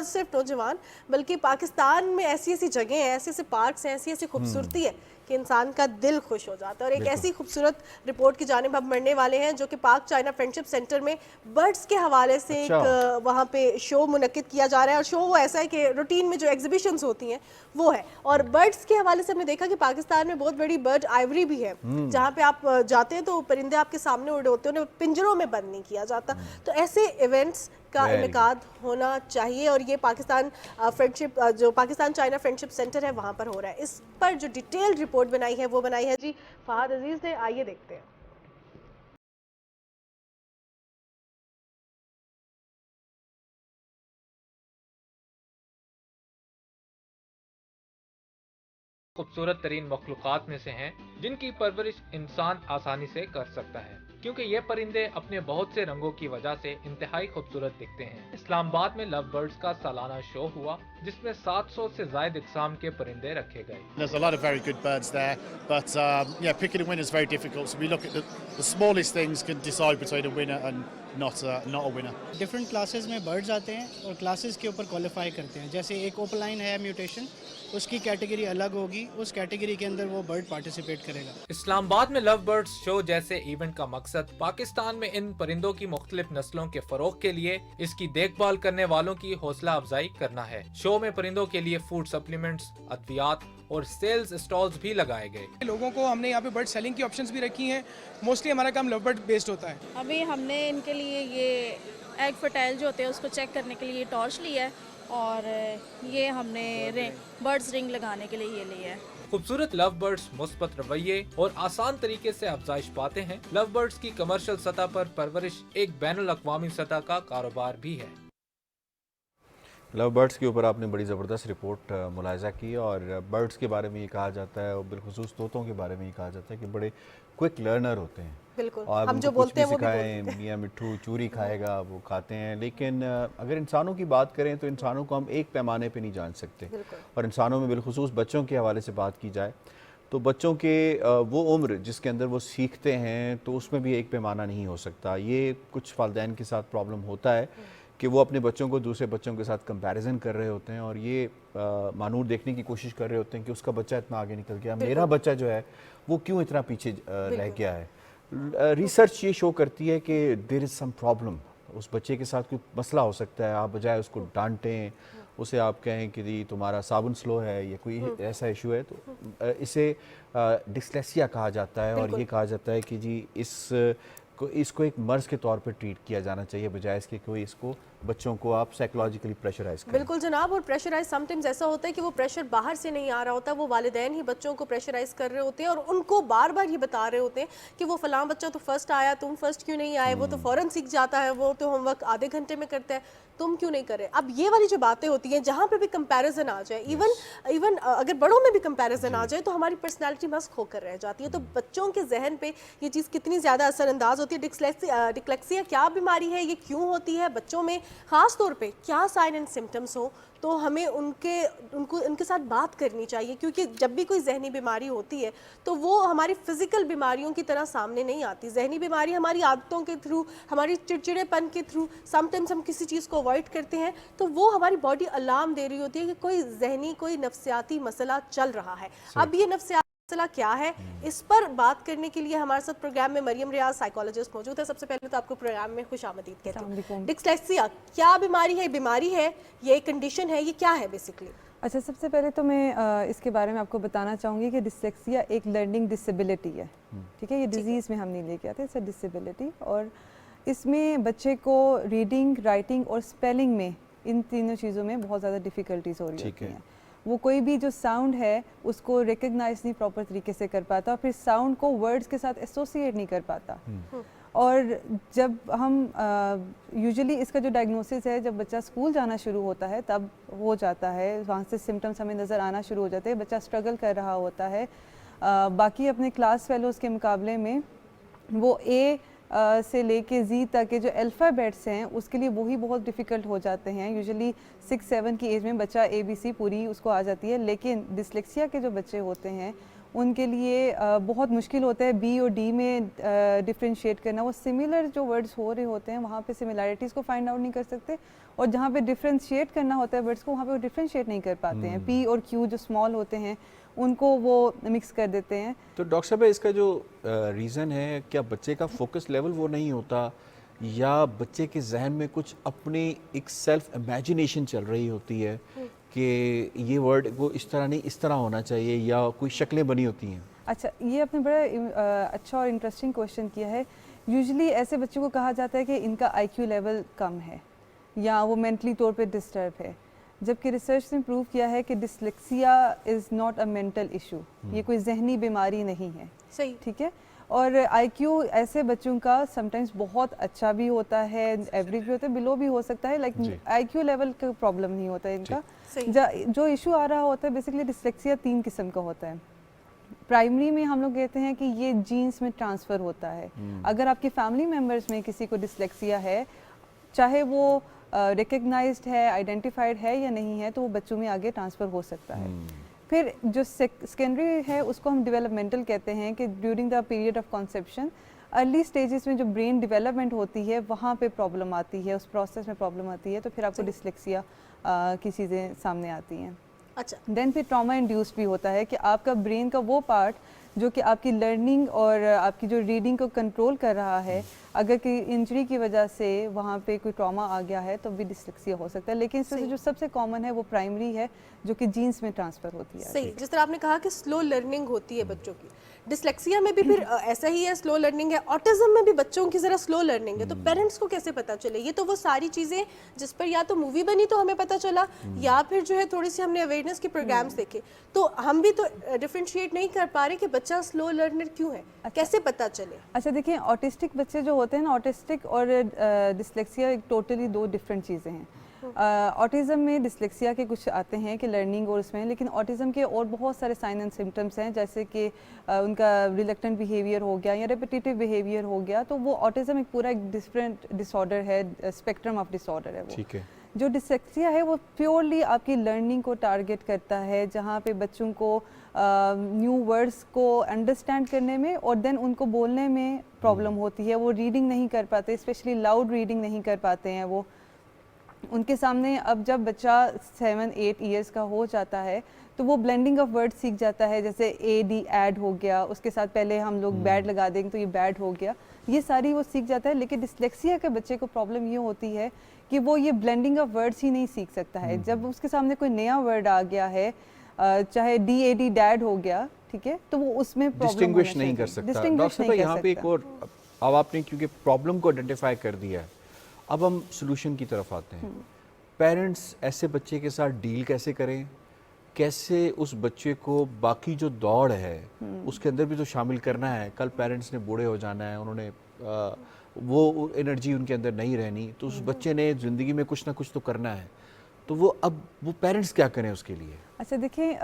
[SPEAKER 2] सिर्फ नौजवान, बल्कि पाकिस्तान में ऐसी ऐसी जगह हैं, ऐसे ऐसे पार्क्स हैं, ऐसी ऐसी खूबसूरती है कि इंसान का दिल खुश हो जाता है। और एक ऐसी खूबसूरत रिपोर्ट की जानिब हम बढ़ने वाले हैं, जो कि पाक चाइना फ्रेंडशिप सेंटर में बर्ड्स के हवाले से एक वहाँ पे शो मुनक्किद किया जा रहा है। और शो वो ऐसा है कि रूटीन में जो एग्जीबिशंस होती हैं वो है, और बर्ड्स के हवाले से हमने देखा कि पाकिस्तान में बहुत बड़ी बर्ड आइवरी भी है, जहाँ पे आप जाते हैं तो परिंदे आपके सामने उड़े होते हैं, उन्हें पिंजरों में बंद नहीं किया जाता। तो ऐसे इवेंट्स का इनेकाद होना चाहिए, और ये पाकिस्तान फ्रेंडशिप जो पाकिस्तान चाइना फ्रेंडशिप सेंटर है वहाँ पर हो रहा है। इस पर जो डिटेल्ड रिपोर्ट बनाई है वो बनाई है जी फहद अजीज ने। आइए देखते हैं।
[SPEAKER 12] खूबसूरत तरीन मखलूक़ात में से हैं जिनकी परवरिश इंसान आसानी से कर सकता है, क्योंकि ये परिंदे अपने बहुत से रंगों की वजह से इंतहाई खूबसूरत दिखते हैं। इस्लामाबाद में लव बर्ड्स का सालाना शो हुआ, जिसमें 700 से ज़ायद इक़साम के परिंदे रखे गए।
[SPEAKER 13] There's a lot of very good birds there, but yeah, picking a winner is very difficult. So we look at the smallest things can decide between a winner and not a winner.
[SPEAKER 14] Different classes में birds आते हैं और classes के ऊपर qualify करते हैं। जैसे एक ओपलाइन है म्यूटेशन, उसकी कैटेगरी अलग होगी, उस कैटेगरी के अंदर वो बर्ड पार्टिसिपेट करेगा।
[SPEAKER 12] इस्लामाबाद में लव बर्ड्स शो जैसे इवेंट का मकसद पाकिस्तान में इन परिंदों की मुख्तलिफ नस्लों के फरोग के लिए इसकी देखभाल करने वालों की हौसला अफजाई करना है। शो में परिंदों के लिए फूड सप्लीमेंट्स, अद्वियात और सेल्स स्टॉल्स भी लगाए गए।
[SPEAKER 15] लोगों को हमने यहाँ पे बर्ड सेलिंग की ऑप्शंस भी रखी हैं। मोस्टली हमारा काम लव बर्ड बेस्ड होता है।
[SPEAKER 16] अभी हमने इनके लिए ये एग फर्टाइल जो होते हैं उसको चेक करने के लिए टॉर्च लिया है, और ये हमने बर्ड्स रिंग लगाने के लिए ये लिया है।
[SPEAKER 12] खूबसूरत लव बर्ड्स मुस्बत रवैये और आसान तरीके से अफजाइश पाते हैं। लव बर्ड्स की कमर्शियल सतह पर परवरिश एक बैनुल अक़वामी सतह का कारोबार भी है।
[SPEAKER 2] लव बर्ड्स के ऊपर आपने बड़ी ज़बरदस्त रिपोर्ट मुलाहिज़ा की, और बर्ड्स के बारे में ये कहा जाता है, और बिलखुसूस तोतों के बारे में ये कहा जाता है कि बड़े क्विक लर्नर होते हैं।
[SPEAKER 1] बिल्कुल,
[SPEAKER 2] और
[SPEAKER 1] हम जो बोलते हैं वो भी
[SPEAKER 2] सिखाएं, मियाँ मिट्ठू चूरी खाएगा, वो खाते हैं। लेकिन अगर इंसानों की बात करें तो इंसानों को हम एक पैमाने पे नहीं जान सकते, और इंसानों में बिलखुसूस बच्चों के हवाले से बात की जाए तो बच्चों के वो उम्र जिसके अंदर वो सीखते हैं, तो उसमें भी एक पैमाना नहीं हो सकता। ये कुछ वालिदैन के साथ प्रॉब्लम होता है कि वो अपने बच्चों को दूसरे बच्चों के साथ कंपैरिजन कर रहे होते हैं और ये मानूर देखने की कोशिश कर रहे होते हैं कि उसका बच्चा इतना आगे निकल गया, मेरा बच्चा जो है वो क्यों इतना पीछे रह गया है। रिसर्च ये शो करती है कि देयर इज़ सम प्रॉब्लम, उस बच्चे के साथ कोई मसला हो सकता है। आप बजाय उसको डांटें, उसे आप कहें कि जी तुम्हारा साबुन स्लो है या कोई ऐसा इशू है, तो इसे डिस्लेक्सिया कहा जाता है और ये कहा जाता है कि जी इसको एक मर्ज़ के तौर पर ट्रीट किया जाना चाहिए, बजाय इसके कोई इसको बच्चों को आप साइकोलॉजिकली प्रेशराइज करें।
[SPEAKER 1] बिल्कुल जनाब, और प्रेशराइज समटाइम्स ऐसा होता है कि वो प्रेशर बाहर से नहीं आ रहा होता, वो वालिदैन ही बच्चों को प्रेशराइज कर रहे होते हैं और उनको बार बार ये बता रहे होते हैं कि वो फलां बच्चा तो फर्स्ट आया, तुम फर्स्ट क्यों नहीं आए, वो तो फ़ौरन सीख जाता है, वो तो होमवर्क आधे घंटे में करता है, तुम क्यों नहीं कर रहे। अब ये वाली जो बातें होती हैं जहाँ पे भी कंपैरिजन आ जाए, इवन अगर बड़ों में भी कंपैरिजन आ जाए तो हमारी पर्सनालिटी मस्क होकर रह जाती है। तो बच्चों के जहन पे ये चीज़ कितनी ज़्यादा असरअंदाज होती है। डिस्लेक्सिया क्या बीमारी है, ये क्यों होती है, बच्चों में ख़ास तौर पे क्या साइन एंड सिम्टम्स हो, तो हमें उनके साथ बात करनी चाहिए, क्योंकि जब भी कोई जहनी बीमारी होती है तो वो हमारी फिजिकल बीमारियों की तरह सामने नहीं आती। जहनी बीमारी हमारी आदतों के थ्रू, हमारी चिड़चिड़ेपन के थ्रू, समटाइम्स हम किसी चीज़ को अवॉइड करते हैं तो वो हमारी बॉडी अलार्म दे रही होती है कि कोई जहनी, कोई नफ्सियाती मसला चल रहा है। अब ये नफ्सियाती मसला क्या है, इस पर बात करने के लिए हमारे साथ प्रोग्राम में मरियम रियाज साइकोलॉजिस्ट मौजूद है। सबसे पहले तो आपको प्रोग्राम में खुशामदीद कहती हूँ। डिस्लेक्सिया क्या बीमारी है, बीमारी है, ये कंडीशन है, ये क्या है बेसिकली?
[SPEAKER 17] अच्छा, सबसे पहले तो मैं इसके बारे में आपको बताना चाहूँगी कि डिस्लेक्सिया एक लर्निंग डिसेबिलिटी है, ठीक है। ये डिजीज़ में हम नहीं लेके आते, इट्स अ डिसेबिलिटी, और इसमें बच्चे को रीडिंग, राइटिंग और स्पेलिंग में, इन तीनों चीज़ों में बहुत ज़्यादा डिफ़िकल्टीज हो रही होती हैं। वो कोई भी जो साउंड है उसको रिकग्नाइज नहीं प्रॉपर तरीके से कर पाता, फिर साउंड को वर्ड्स के साथ एसोसिएट नहीं कर पाता। और जब हम यूजुअली इसका जो डायग्नोसिस है, जब बच्चा स्कूल जाना शुरू होता है तब हो जाता है, वहाँ से सिम्टम्स हमें नज़र आना शुरू हो जाते हैं, बच्चा स्ट्रगल कर रहा होता है। बाकी अपने क्लास फेलोज़ के मुकाबले में वो ए से लेके जी तक के जो अल्फ़ाबेट्स हैं उसके लिए वही बहुत डिफ़िकल्ट हो जाते हैं। यूजुअली 6-7 की एज में बच्चा ABC पूरी उसको आ जाती है, लेकिन डिस्लेक्सिया के जो बच्चे होते हैं उनके लिए बहुत मुश्किल होता है बी और डी में डिफ्रेंशिएट करना। वो सिमिलर जो वर्ड्स हो रहे होते हैं वहाँ पे सिमिलैरिटीज़ को फाइंड आउट नहीं कर सकते, और जहाँ पे डिफ्रेंशिएट करना होता है वर्ड्स को वहाँ पे वो डिफ्रेंशिएट नहीं कर पाते हैं। पी और क्यू जो स्मॉल होते हैं उनको वो मिक्स कर देते हैं।
[SPEAKER 2] तो डॉक्टर साहब, इसका जो रीज़न है, क्या बच्चे का फोकस लेवल वो नहीं होता, या बच्चे के जहन में कुछ अपनी एक सेल्फ इमेजिनेशन चल रही होती है कि ये वर्ड वो इस तरह नहीं इस तरह होना चाहिए, या कोई शक्लें बनी होती हैं?
[SPEAKER 17] अच्छा, ये आपने बड़ा अच्छा और इंटरेस्टिंग क्वेश्चन किया है। यूजुअली ऐसे बच्चों को कहा जाता है कि इनका IQ लेवल कम है या वो मेंटली तौर पे डिस्टर्ब है, जबकि रिसर्च ने प्रूव किया है कि dyslexia is not a mental issue, ये कोई जहनी बीमारी नहीं है।
[SPEAKER 1] सही,
[SPEAKER 17] ठीक है। और IQ ऐसे बच्चों का समटाइम्स बहुत अच्छा भी होता है, एवरेज भी होता है, बिलो भी हो सकता है, लाइक IQ लेवल का प्रॉब्लम नहीं होता है इनका। जो इशू आ रहा होता है बेसिकली डिस्लेक्सिया 3 किस्म का होता है। प्राइमरी में हम लोग कहते हैं कि ये जीन्स में ट्रांसफ़र होता है। अगर आपके फैमिली मेम्बर्स में किसी को डिस्लेक्सिया है, चाहे वो रिकग्नाइज्ड है, आइडेंटिफाइड है या नहीं है, तो वो बच्चों में आगे ट्रांसफ़र हो सकता है। फिर जो सेकेंडरी है उसको हम डेवलपमेंटल कहते हैं, कि during the period of conception, early stages में जो ब्रेन डेवलपमेंट होती है वहाँ पे प्रॉब्लम आती है, उस प्रोसेस में प्रॉब्लम आती है, तो फिर आपको डिस्लेक्सिया की चीज़ें सामने आती हैं।
[SPEAKER 1] अच्छा,
[SPEAKER 17] देन फिर ट्रॉमा इंड्यूस्ड भी होता है कि आपका ब्रेन का वो पार्ट जो कि आपकी लर्निंग और आपकी जो रीडिंग को कंट्रोल कर रहा है, अगर कि इंजरी की वजह से वहाँ पे कोई ट्रॉमा आ गया है तो भी डिस्लेक्सिया हो सकता है। लेकिन इसमें जो सबसे कॉमन है वो प्राइमरी है, जो कि जीन्स में ट्रांसफ़र होती है।
[SPEAKER 1] सही, जिस तरह आपने कहा कि स्लो लर्निंग होती है बच्चों की, डिस्लेक्सिया में भी फिर ऐसा ही है, स्लो लर्निंग है। ऑटिज्म में भी बच्चों की ज़रा स्लो लर्निंग है, तो पेरेंट्स को कैसे पता चले? ये तो वो सारी चीज़ें जिस पर या तो मूवी बनी तो हमें पता चला, या फिर जो है थोड़ी सी हमने अवेयरनेस के प्रोग्राम्स देखे, तो हम भी तो डिफ्रेंशिएट नहीं कर पा रहे कि बच्चा स्लो लर्नर क्यों है। कैसे पता चले?
[SPEAKER 17] अच्छा, देखिए, ऑटिस्टिक बच्चे जो होते हैं ना, ऑटिस्टिक और डिस्लेक्सिया एक टोटली 2 डिफरेंट चीज़ें हैं। ऑटिज़म में डिस्लेक्सिया के कुछ आते हैं कि लर्निंग और उसमें, लेकिन ऑटिज़म के और बहुत सारे साइन एंड सिम्टम्स हैं, जैसे कि उनका रिलक्टेंट बिहेवियर हो गया या रिपीटेटिव बिहेवियर हो गया, तो वो ऑटिज़म एक पूरा एक डिफरेंट डिसऑर्डर है, स्पेक्ट्रम ऑफ डिसऑर्डर है वो।
[SPEAKER 2] ठीक है।
[SPEAKER 17] जो डिस्लेक्सिया है वो प्योरली आपकी लर्निंग को टारगेट करता है, जहाँ पे बच्चों को न्यू वर्ड्स को अंडरस्टैंड करने में और देन उनको बोलने में प्रॉब्लम होती है। वो रीडिंग नहीं कर पाते, स्पेशली लाउड रीडिंग नहीं कर पाते हैं वो। उनके सामने अब जब बच्चा 7-8 ईयर्स का हो जाता है तो वो ब्लेंडिंग ऑफ वर्ड सीख जाता है, जैसे ए डी ऐड हो गया, उसके साथ पहले हम लोग बैड लगा देंगे तो ये बैड हो गया, ये सारी वो सीख जाता है। लेकिन डिस्लेक्सिया के बच्चे को प्रॉब्लम ये होती है कि वो ये ब्लेंडिंग ऑफ वर्ड्स ही नहीं सीख सकता है। जब उसके सामने कोई नया वर्ड आ गया है, चाहे डी ए डी डैड हो गया, ठीक है, तो वो उसमें
[SPEAKER 2] डिस्टिंग्विश नहीं कर सकता। डॉक्टर साहब यहाँ पे एक और, अब आपने क्योंकि प्रॉब्लम को आइडेंटिफाई कर दिया है, अब हम सोल्यूशन की तरफ आते हैं। पेरेंट्स ऐसे बच्चे के साथ डील कैसे करें, कैसे उस बच्चे को बाकी जो दौड़ है उसके अंदर भी तो शामिल करना है। कल पेरेंट्स ने बूढ़े हो जाना है, उन्होंने वो एनर्जी उनके अंदर नहीं रहनी, तो उस बच्चे ने ज़िंदगी में कुछ ना कुछ तो करना है, तो वो अब वो पेरेंट्स क्या करें उसके लिए?
[SPEAKER 17] अच्छा देखिए,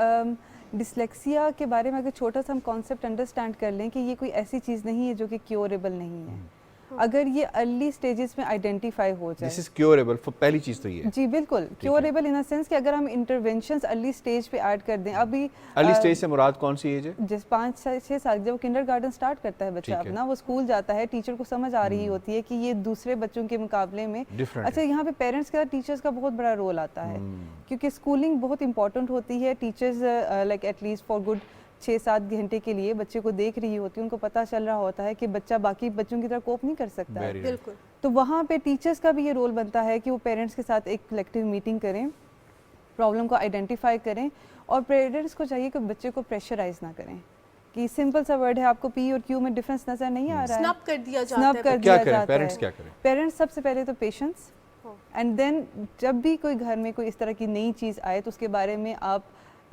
[SPEAKER 17] डिस्लेक्सिया के बारे में अगर छोटा सा हम कॉन्सेप्ट अंडरस्टैंड कर लें कि ये कोई ऐसी चीज़ नहीं है जो कि क्योरेबल नहीं है। अगर ये अर्ली स्टेजेस में आइडेंटिफाई हो जाए,
[SPEAKER 2] दिस इज क्योरेबल, पहली चीज तो ये
[SPEAKER 17] जी बिल्कुल क्योरेबल इन अ सेंस कि अगर हम इंटरवेंशंस अर्ली स्टेज पे ऐड कर दें। अभी
[SPEAKER 2] अर्ली स्टेज से मुराद कौन सी एज है?
[SPEAKER 17] जिस 5-6 साल जब वो किंडरगार्टन स्टार्ट करता है बच्चा अपना, वो स्कूल जाता है, टीचर को समझ आ रही होती है कि ये दूसरे बच्चों के मुकाबले में अच्छा। यहाँ पे पेरेंट्स का टीचर्स का बहुत बड़ा रोल आता है, क्योंकि स्कूलिंग बहुत इंपॉर्टेंट होती है। Teachers like at least for good 6-7 घंटे के लिए बच्चे को देख रही होती है, उनको पता चल रहा होता है कि बच्चा बाकी बच्चों की तरह कोप नहीं कर सकता है।
[SPEAKER 1] बिल्कुल।
[SPEAKER 17] तो वहाँ पे टीचर्स का भी ये रोल बनता है कि वो पेरेंट्स के साथ एक कलेक्टिव मीटिंग करें, प्रॉब्लम को आइडेंटिफाई करें, और पेरेंट्स को चाहिए कि बच्चे को प्रेशराइज ना करें कि सिंपल सा वर्ड है, आपको पी और क्यू में डिफरेंस नजर नहीं आ रहा है,
[SPEAKER 1] स्नप कर दिया जाता है।
[SPEAKER 2] पेरेंट्स क्या करें?
[SPEAKER 17] पेरेंट्स सबसे पहले तो पेशेंस, एंड देन जब भी कोई घर में कोई इस तरह की नई चीज़ आए तो उसके बारे में आप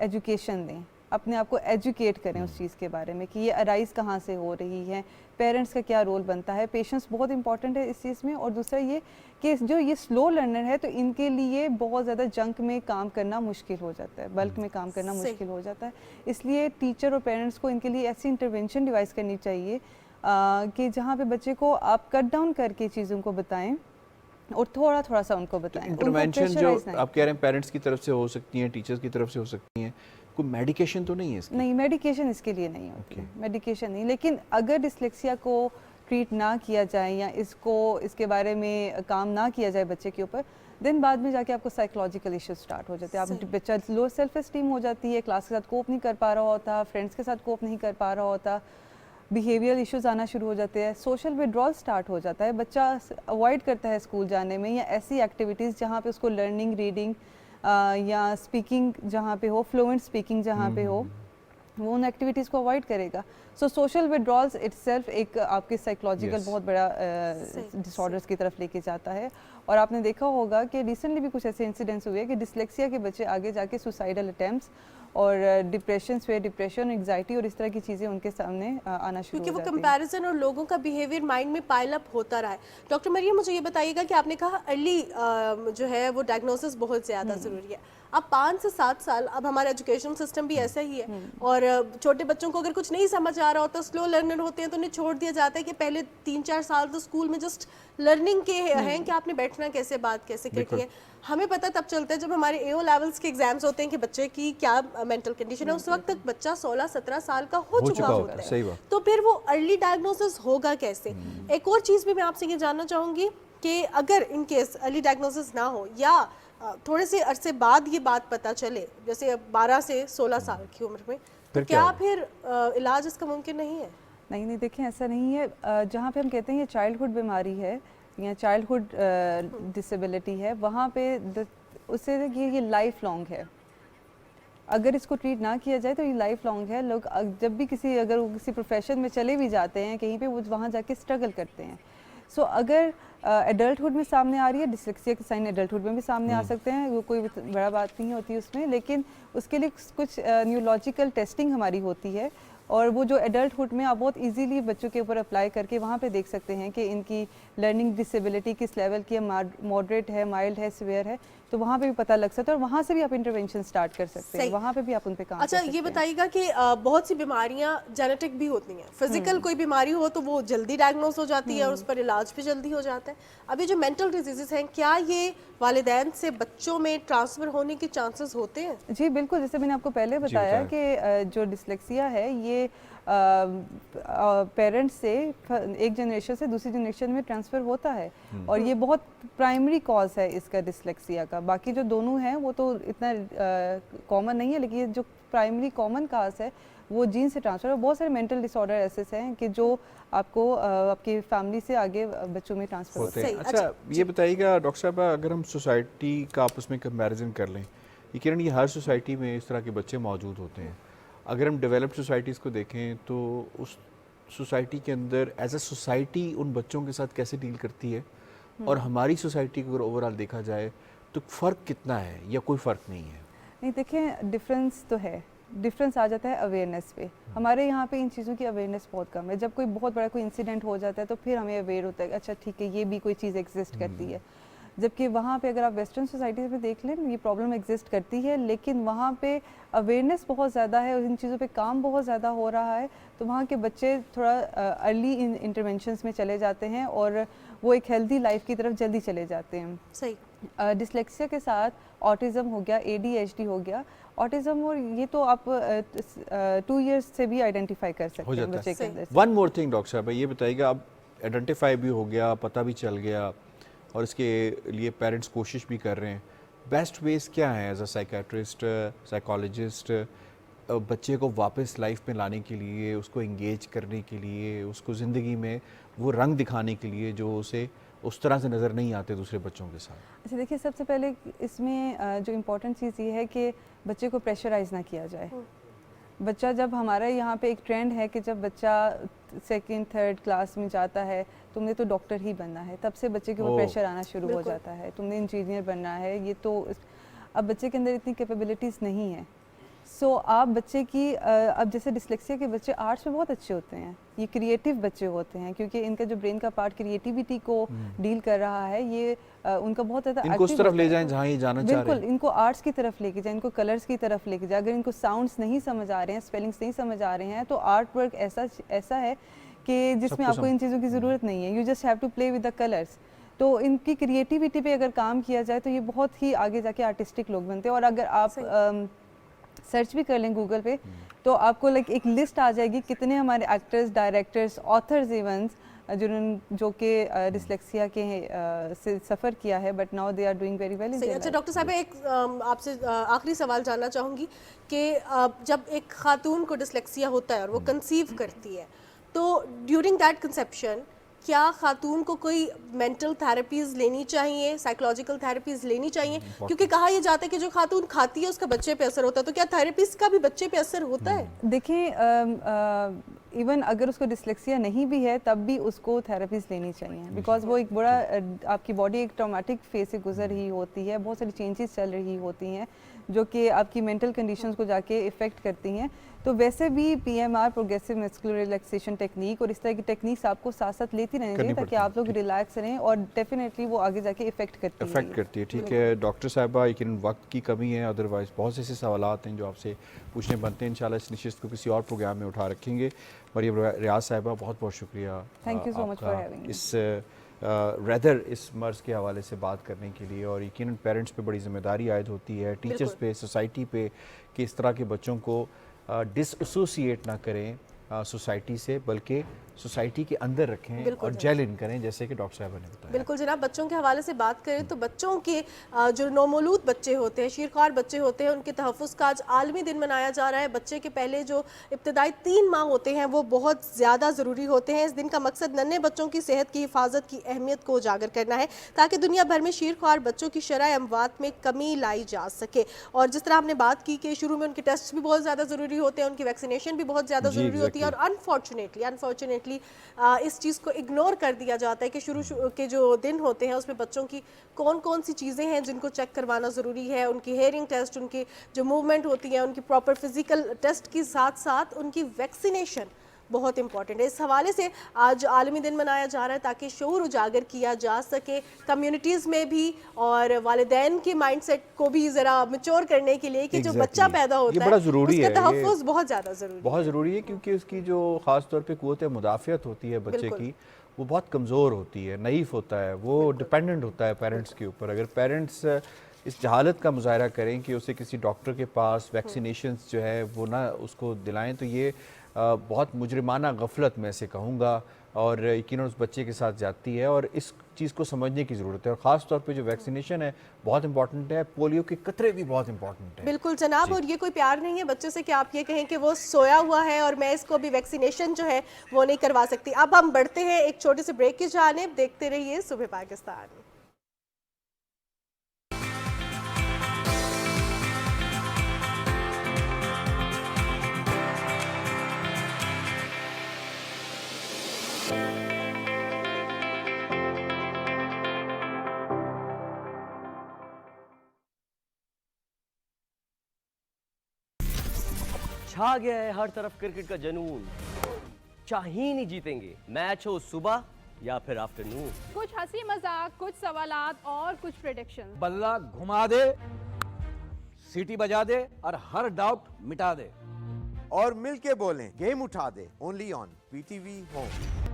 [SPEAKER 17] एजुकेशन दें, अपने आप को एजुकेट करें उस चीज़ के बारे में कि ये अराइज कहाँ से हो रही है, पेरेंट्स का क्या रोल बनता है। पेशेंस बहुत इंपॉर्टेंट है इस चीज़ में। और दूसरा ये कि जो ये स्लो लर्नर है तो इनके लिए बहुत ज़्यादा जंक में काम करना मुश्किल हो जाता है, बल्क में काम करना मुश्किल हो जाता है। इसलिए टीचर और पेरेंट्स को इनके लिए ऐसी इंटरवेंशन डिवाइस करनी चाहिए कि जहाँ पे बच्चे को आप कट डाउन करके चीज़ों को बताएं और थोड़ा थोड़ा सा उनको बताएं।
[SPEAKER 2] इंटरवेंशन जो आप कह रहे हैं पेरेंट्स की तरफ से हो सकती हैं, टीचर्स की तरफ से हो सकती हैं, कोई मेडिकेशन तो नहीं है इसकी?
[SPEAKER 17] नहीं, मेडिकेशन इसके लिए नहीं होती, मेडिकेशन नहीं। लेकिन अगर डिस्लेक्सिया को ट्रीट ना किया जाए या इसके बारे में काम ना किया जाए बच्चे के ऊपर, देन बाद में जाके आपको साइकोलॉजिकल इश्यूज स्टार्ट हो जाते हैं। आप बच्चा लो सेल्फ एस्टीम हो जाती है, क्लास के साथ कोप नहीं कर पा रहा होता, फ्रेंड्स के साथ कोप नहीं कर पा रहा होता, बिहेवियरल इश्यूज आना शुरू हो जाते हैं, सोशल विड्रॉल स्टार्ट हो जाता है, बच्चा अवॉइड करता है स्कूल जाने में या ऐसी एक्टिविटीज़ जहाँ पे उसको लर्निंग, रीडिंग या स्पीकिंग जहाँ पे हो, फ्लुएंट स्पीकिंग जहाँ पे हो, वो उन एक्टिविटीज़ को अवॉइड करेगा। सो सोशल विड्रॉल्स इटसेल्फ एक आपके साइकोलॉजिकल बहुत बड़ा डिसऑर्डर्स की तरफ लेके जाता है। और आपने देखा होगा कि रिसेंटली भी कुछ ऐसे इंसिडेंट्स हुए कि डिस्लेक्सिया के बच्चे आगे जाके सुसाइडल अटेम्प्ट्स और डिप्रेशन, एंग्जाइटी और इस तरह की चीज़ें उनके सामने आना शुरू हो जाती हैं,
[SPEAKER 1] क्योंकि वो कंपैरिजन और लोगों का बिहेवियर माइंड में पाइल अप होता रहा है। डॉक्टर मरियम, मुझे ये बताइएगा कि आपने कहा अर्ली जो है वो डायग्नोसिस बहुत ज़्यादा ज़रूरी है। अब 5 से 7 साल, अब हमारा एजुकेशन सिस्टम भी ऐसा ही है, और छोटे बच्चों को अगर कुछ नहीं समझ आ रहा होता, स्लो लर्नर होते हैं, तो उन्हें छोड़ दिया जाता है कि पहले 3-4 साल तो स्कूल में जस्ट लर्निंग के हैं कि आपने बैठना कैसे, बात कैसे करनी है। हमें पता तब चलता है जब हमारे एओ लेवल्स के एग्जाम्स होते हैं कि बच्चे की क्या मेंटल कंडीशन है। उस वक्त तक बच्चा 16-17 साल का हो चुका होता है, तो फिर वो अर्ली डायग्नोसिस होगा कैसे? एक और चीज़ भी मैं आपसे ये जानना चाहूँगी कि अगर इन केस अर्ली डायग्नोसिस ना हो या थोड़े से अरसे बाद ये बात पता चले, जैसे 12 से 16 साल की उम्र में, तो क्या फिर इलाज इसका मुमकिन नहीं है?
[SPEAKER 17] नहीं, देखें ऐसा नहीं है। जहाँ पे हम कहते हैं ये चाइल्डहुड बीमारी है या चाइल्डहुड डिसेबिलिटी है, वहाँ पे उससे ये लाइफ लॉन्ग है। अगर इसको ट्रीट ना किया जाए तो ये लाइफ लॉन्ग है। लोग जब भी अगर वो किसी प्रोफेशन में चले भी जाते हैं कहीं पे, वो वहाँ जाके स्ट्रगल करते हैं। सो अगर एडल्टहुड में सामने आ रही है, डिस्लेक्सिया के साइन एडल्टहुड में भी सामने आ सकते हैं, वो कोई बड़ा बात नहीं होती उसमें, लेकिन उसके लिए कुछ न्यूरोलॉजिकल टेस्टिंग हमारी होती है, और वो जो एडल्टहुड में आप बहुत इजीली बच्चों के ऊपर अप्लाई करके वहाँ पे देख सकते हैं कि इनकी लर्निंग डिसेबिलिटी किस लेवल की है, मॉडरेट है, माइल्ड है, सीवियर है, तो वहाँ पे भी पता लग सकता है और वहाँ से भी आप इंटरवेंशन स्टार्ट कर सकते हैं, वहाँ पे भी आप उन पे काम कर सकते हैं।
[SPEAKER 1] ये बताइएगा कि बहुत सी बीमारियाँ जेनेटिक भी होती हैं, फिजिकल कोई बीमारी हो तो वो जल्दी डायग्नोस हो जाती है और उस पर इलाज भी जल्दी हो जाता है। अभी जो मेंटल डिजीजेस हैं, क्या ये वालिदैन से बच्चों में ट्रांसफर होने के चांसेस होते हैं?
[SPEAKER 17] जी बिल्कुल, जैसे मैंने आपको पहले बताया कि जो डिस्लेक्सिया है ये पेरेंट्स से एक जनरेशन से दूसरी जनरेशन में ट्रांसफ़र होता है और ये बहुत प्राइमरी कॉज है इसका डिसलेक्सिया का। बाकी जो दोनों हैं वो तो इतना कॉमन नहीं है, लेकिन ये जो प्राइमरी कॉमन काज है वो जीन से ट्रांसफर। और बहुत सारे मेंटल डिसऑर्डर ऐसे हैं कि जो आपको आपकी फैमिली से आगे बच्चों में ट्रांसफर होते हैं।
[SPEAKER 2] अच्छा ये बताइएगा डॉक्टर साहब, अगर हम सोसाइटी का आपस में कंपैरिजन कर लें, ये किरण ये हर सोसाइटी में इस तरह के बच्चे मौजूद होते हैं। अगर हम डेवलप्ड सोसाइटीज़ को देखें तो उस सोसाइटी के अंदर एज अ सोसाइटी उन बच्चों के साथ कैसे डील करती है, और हमारी सोसाइटी को अगर ओवरऑल देखा जाए तो फ़र्क कितना है या कोई फ़र्क नहीं है?
[SPEAKER 17] नहीं, देखें डिफरेंस तो है। डिफरेंस आ जाता है अवेयरनेस पे। हमारे यहाँ पे इन चीज़ों की अवेयरनेस बहुत कम है। जब कोई बहुत बड़ा कोई इंसिडेंट हो जाता है तो फिर हमें अवेयर होता है, अच्छा ठीक है ये भी कोई चीज़ एग्जिस्ट करती है। जबकि वहाँ पे अगर आप वेस्टर्न सोसाइटी में देख लें ये प्रॉब्लम एग्जिस्ट करती है, लेकिन वहाँ पे अवेयरनेस बहुत ज़्यादा है और इन चीज़ों पे काम बहुत ज़्यादा हो रहा है, तो वहाँ के बच्चे थोड़ा अर्ली इंटरवेंशंस में चले जाते हैं और वो एक हेल्दी लाइफ की तरफ जल्दी चले जाते हैं।
[SPEAKER 1] सही।
[SPEAKER 17] डिसलेक्सिया के साथ ऑटिज़म हो गया, ADHD हो गया। ऑटिज़म और ये तो आप 2 इयर्स से भी आइडेंटिफाई कर सकते हैं बच्चे के अंदर।
[SPEAKER 2] वन मोर थिंग डॉक्टर साहब, ये बताइएगा, अब आइडेंटिफाई भी हो गया, पता भी चल गया और इसके लिए पेरेंट्स कोशिश भी कर रहे हैं, बेस्ट वेज क्या है एज अ साइकेट्रिस्ट, साइकोलॉजिस्ट बच्चे को वापस लाइफ में लाने के लिए, उसको इंगेज करने के लिए, उसको ज़िंदगी में वो रंग दिखाने के लिए जो उसे उस तरह से नज़र नहीं आते दूसरे बच्चों के साथ?
[SPEAKER 17] अच्छा देखिए, सबसे पहले इसमें जो इम्पोर्टेंट चीज़ ये है कि बच्चे को प्रेशराइज ना किया जाए। बच्चा जब हमारे यहाँ पे एक ट्रेंड है कि जब बच्चा 2nd 3rd क्लास में जाता है तुमने तो डॉक्टर ही बनना है, तब से बच्चे के ऊपर प्रेशर आना शुरू हो जाता है, तुमने इंजीनियर बनना है। ये तो अब बच्चे के अंदर इतनी कैपेबिलिटीज़ नहीं है। सो आप बच्चे की अब जैसे डिसलेक्सिया के बच्चे आर्ट्स में बहुत अच्छे होते हैं, ये क्रिएटिव बच्चे होते हैं क्योंकि इनका जो ब्रेन का पार्ट क्रिएटिविटी को डील कर रहा है, ये उनका बहुत ज़्यादा
[SPEAKER 2] इनको उस तरफ ले जाएं जहाँ ये जाना चाह रहे हैं।
[SPEAKER 17] बिल्कुल, इनको आर्ट्स की तरफ लेके जाएं, इनको कलर्स की तरफ लेके जाएं। अगर इनको साउंड्स नहीं समझ आ रहे हैं, स्पेलिंग्स नहीं समझ आ रहे हैं, तो आर्ट वर्क ऐसा है कि जिसमें आपको इन चीज़ों की ज़रूरत नहीं है। You just have to play with the colours. तो इनकी क्रिएटिविटी पे अगर काम किया जाए तो ये बहुत ही आगे जाके आर्टिस्टिक लोग बनते हैं। और अगर आप सर्च भी कर लें गूगल पे तो आपको लाइक एक लिस्ट आ जाएगी कितने हमारे एक्टर्स, डायरेक्टर्स, ऑथर्स इवन जो कि डिसलेक्सिया के से सफ़र किया है, but now they are doing very well in their life.
[SPEAKER 1] अच्छा डॉक्टर साहब, एक आपसे आखिरी सवाल जानना चाहूँगी कि जब एक खातून को डिसलेक्सिया होता है और वो कंसीव करती है, तो ड्यूरिंग दैट कंसेप्शन क्या खातून को कोई मेंटल थेरेपीज लेनी चाहिए, साइकोलॉजिकल थेरेपीज लेनी चाहिए? क्योंकि कहा यह जाता है कि जो खातून खाती है उसका बच्चे पे असर होता है, तो क्या थेरेपीज का भी बच्चे पे असर होता है?
[SPEAKER 17] देखिए इवन अगर उसको डिसलेक्सिया नहीं भी है तब भी उसको थेरेपीज लेनी चाहिए, बिकॉज वो एक बड़ा आपकी बॉडी एक ट्रॉमेटिक फेज से गुजर रही होती है, बहुत सारी चेंजेस चल रही होती हैं जो कि आपकी मेंटल कंडीशंस को जाके इफ़ेक्ट करती हैं। तो वैसे भी PMR progressive muscular relaxation technique और इस तरह की टेक्निक्स आपको साथ साथ लेती रहनी चाहिए ताकि आप लोग रिलैक्स रहें और डेफिनेटली वो आगे जाके इफ़ेक्ट करती है। ठीक है
[SPEAKER 2] डॉक्टर साहबा, लेकिन वक्त की कमी है, अदरवाइज़ बहुत से ऐसे सवालात हैं जो आपसे पूछने बनते हैं। इंशाल्लाह इस नशिस्त को किसी और प्रोग्राम में उठा रखेंगे। मरियम रियाज साहबा, बहुत बहुत शुक्रिया,
[SPEAKER 17] thank you so much for having me.
[SPEAKER 2] इस रेदर इस मर्ज़ के हवाले से बात करने के लिए। और यकीनन पेरेंट्स पे बड़ी जिम्मेदारी आयद होती है, टीचर्स पे, सोसाइटी पे, कि इस तरह के बच्चों को डिसएसोसिएट ना करें सोसाइटी से, बल्कि सोसाइटी के अंदर रखें और जेल इन करें, जैसे कि डॉक्टर साहब ने बताया।
[SPEAKER 1] बिल्कुल जनाब, बच्चों के हवाले से बात करें तो बच्चों के जो नौमौलूद बच्चे होते हैं, शीरख्वार बच्चे होते हैं, उनके तहफ़्फ़ुज़ का आज आलमी दिन मनाया जा रहा है। बच्चे के पहले जो इब्तदाई 3 माह होते हैं वो बहुत ज़्यादा ज़रूरी होते हैं। इस दिन का मकसद नन्हे बच्चों की सेहत की हिफाजत की अहमियत को उजागर करना है ताकि दुनिया भर में शीरख्वार बच्चों की शरह अमवात में कमी लाई जा सके। और जिस तरह आपने बात की कि शुरू में उनके टेस्ट भी बहुत ज़्यादा ज़रूरी होते हैं, उनकी वैक्सीनेशन भी बहुत ज़्यादा ज़रूरी होती है, और अनफॉर्चुनेटली इस चीज़ को इग्नोर कर दिया जाता है कि शुरू के जो दिन होते हैं उसमें बच्चों की कौन कौन सी चीज़ें हैं जिनको चेक करवाना ज़रूरी है। उनकी हेयरिंग टेस्ट, उनकी जो मूवमेंट होती है, उनकी प्रॉपर फिजिकल टेस्ट के साथ साथ उनकी वैक्सीनेशन बहुत इंपॉर्टेंट है। इस हवाले से आज आलमी दिन मनाया जा रहा है ताकि शऊर उजागर किया जा सके कम्युनिटीज़ में भी और वालिदैन के माइंडसेट को भी ज़रा मैच्योर करने के लिए कि जो बच्चा पैदा होता है उसका तहफ़्फ़ुज़ बहुत ज़्यादा ज़रूरी है, क्योंकि
[SPEAKER 2] उसकी जो ख़ास तौर पे क़ुव्वत मुदाफ़ियत होती है बच्चे की, वो बहुत कमज़ोर होती है, नईफ़ होता है, वो डिपेंडेंट होता है पेरेंट्स के ऊपर। अगर पेरेंट्स इस जहालत का मुजाहरा करें कि उसे किसी डॉक्टर के पास वैक्सीनेशंस जो है वो ना उसको दिलाएं, तो ये बहुत मुजरिमाना गफलत मैं इसे कहूँगा, और यकीनन उस बच्चे के साथ जाती है, और इस चीज़ को समझने की ज़रूरत है। और ख़ास तौर पे जो वैक्सीनेशन है बहुत इंपॉर्टेंट है, पोलियो के कतरे भी बहुत इंपॉर्टेंट है।
[SPEAKER 1] बिल्कुल जनाब, और ये कोई प्यार नहीं है बच्चे से कि आप ये कहें कि वो सोया हुआ है और मैं इसको अभी वैक्सीनेशन जो है वो नहीं करवा सकती। अब हम बढ़ते हैं एक छोटे से ब्रेक की जानिब, देखते रहिए सुबह पाकिस्तान।
[SPEAKER 18] छा गया है हर तरफ क्रिकेट का जनून, शाहीन ही जीतेंगे, मैच हो सुबह या फिर आफ्टरनून।
[SPEAKER 19] कुछ हंसी मजाक, कुछ सवालात और कुछ प्रेडिक्शन।
[SPEAKER 20] बल्ला घुमा दे, सीटी बजा दे और हर डाउट मिटा दे,
[SPEAKER 21] और मिलके बोलें गेम उठा दे, ओनली ऑन पीटीवी होम।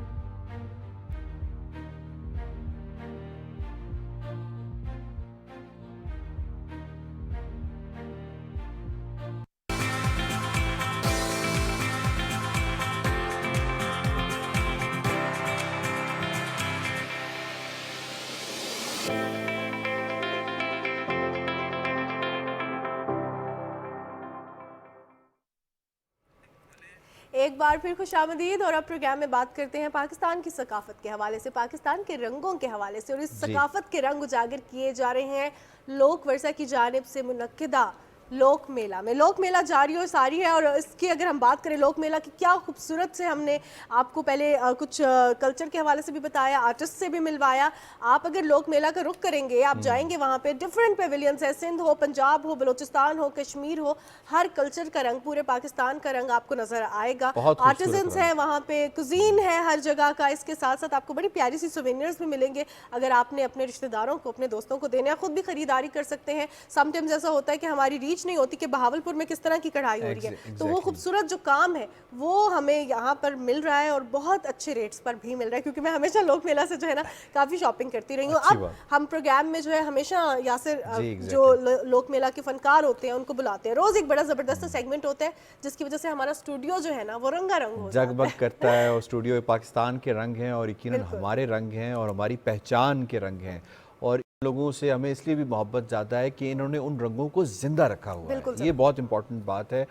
[SPEAKER 1] एक बार फिर खुशामदीद, और अब प्रोग्राम में बात करते हैं पाकिस्तान की सकाफत के हवाले से, पाकिस्तान के रंगों के हवाले से, और इस सकाफत के रंग उजागर किए जा रहे हैं लोक वर्षा की जानिब से मुनक्किदा लोक मेला में। लोक मेला जारी और सारी है, और इसकी अगर हम बात करें लोक मेला की, क्या खूबसूरत से हमने आपको पहले कुछ कल्चर के हवाले से भी बताया, आर्टिस्ट से भी मिलवाया। आप अगर लोक मेला का रुख करेंगे, आप जाएंगे वहाँ पे डिफरेंट पेविलियंस है, सिंध हो, पंजाब हो, बलोचिस्तान हो, कश्मीर हो, हर कल्चर का रंग, पूरे पाकिस्तान का रंग आपको नजर आएगा। आर्टिजन्स है वहाँ पे, कुजीन है हर जगह का, इसके साथ साथ आपको बड़ी प्यारी सी सोवेनियर्स भी मिलेंगे अगर आपने अपने रिश्तेदारों को, अपने दोस्तों को देने, खुद भी खरीदारी कर सकते हैं। समटाइम्स ऐसा होता है कि हमारी रीच नहीं होती कि बहावलपुर में किस तरह की कढ़ाई हो रही है, तो वो खूबसूरत जो काम है वो हमें यहाँ पर मिल रहा है, और बहुत अच्छे रेट्स पर भी मिल रहा है, क्योंकि मैं हमेशा लोक मेला से जो है ना काफ़ी शॉपिंग करती रही हूँ। अब हम प्रोग्राम में जो है हमेशा यासिर जो लोक मेला के फनकार होते हैं उनको बुलाते हैं, रोज़ एक बड़ा ज़बरदस्त सेगमेंट होता है जिसकी वजह से हमारा स्टूडियो जो है ना वो रंगारंग हो
[SPEAKER 2] जगमग करता है, और स्टूडियो पाकिस्तान के रंग हैं, और यकीनन हमारे रंग हैं, और हमारी पहचान के रंग हैं, और लोगों से हमें इसलिए भी मोहब्बत ज़्यादा है कि इन्होंने उन रंगों को ज़िंदा रखा हुआ है। ये बहुत इंपॉर्टेंट बात है।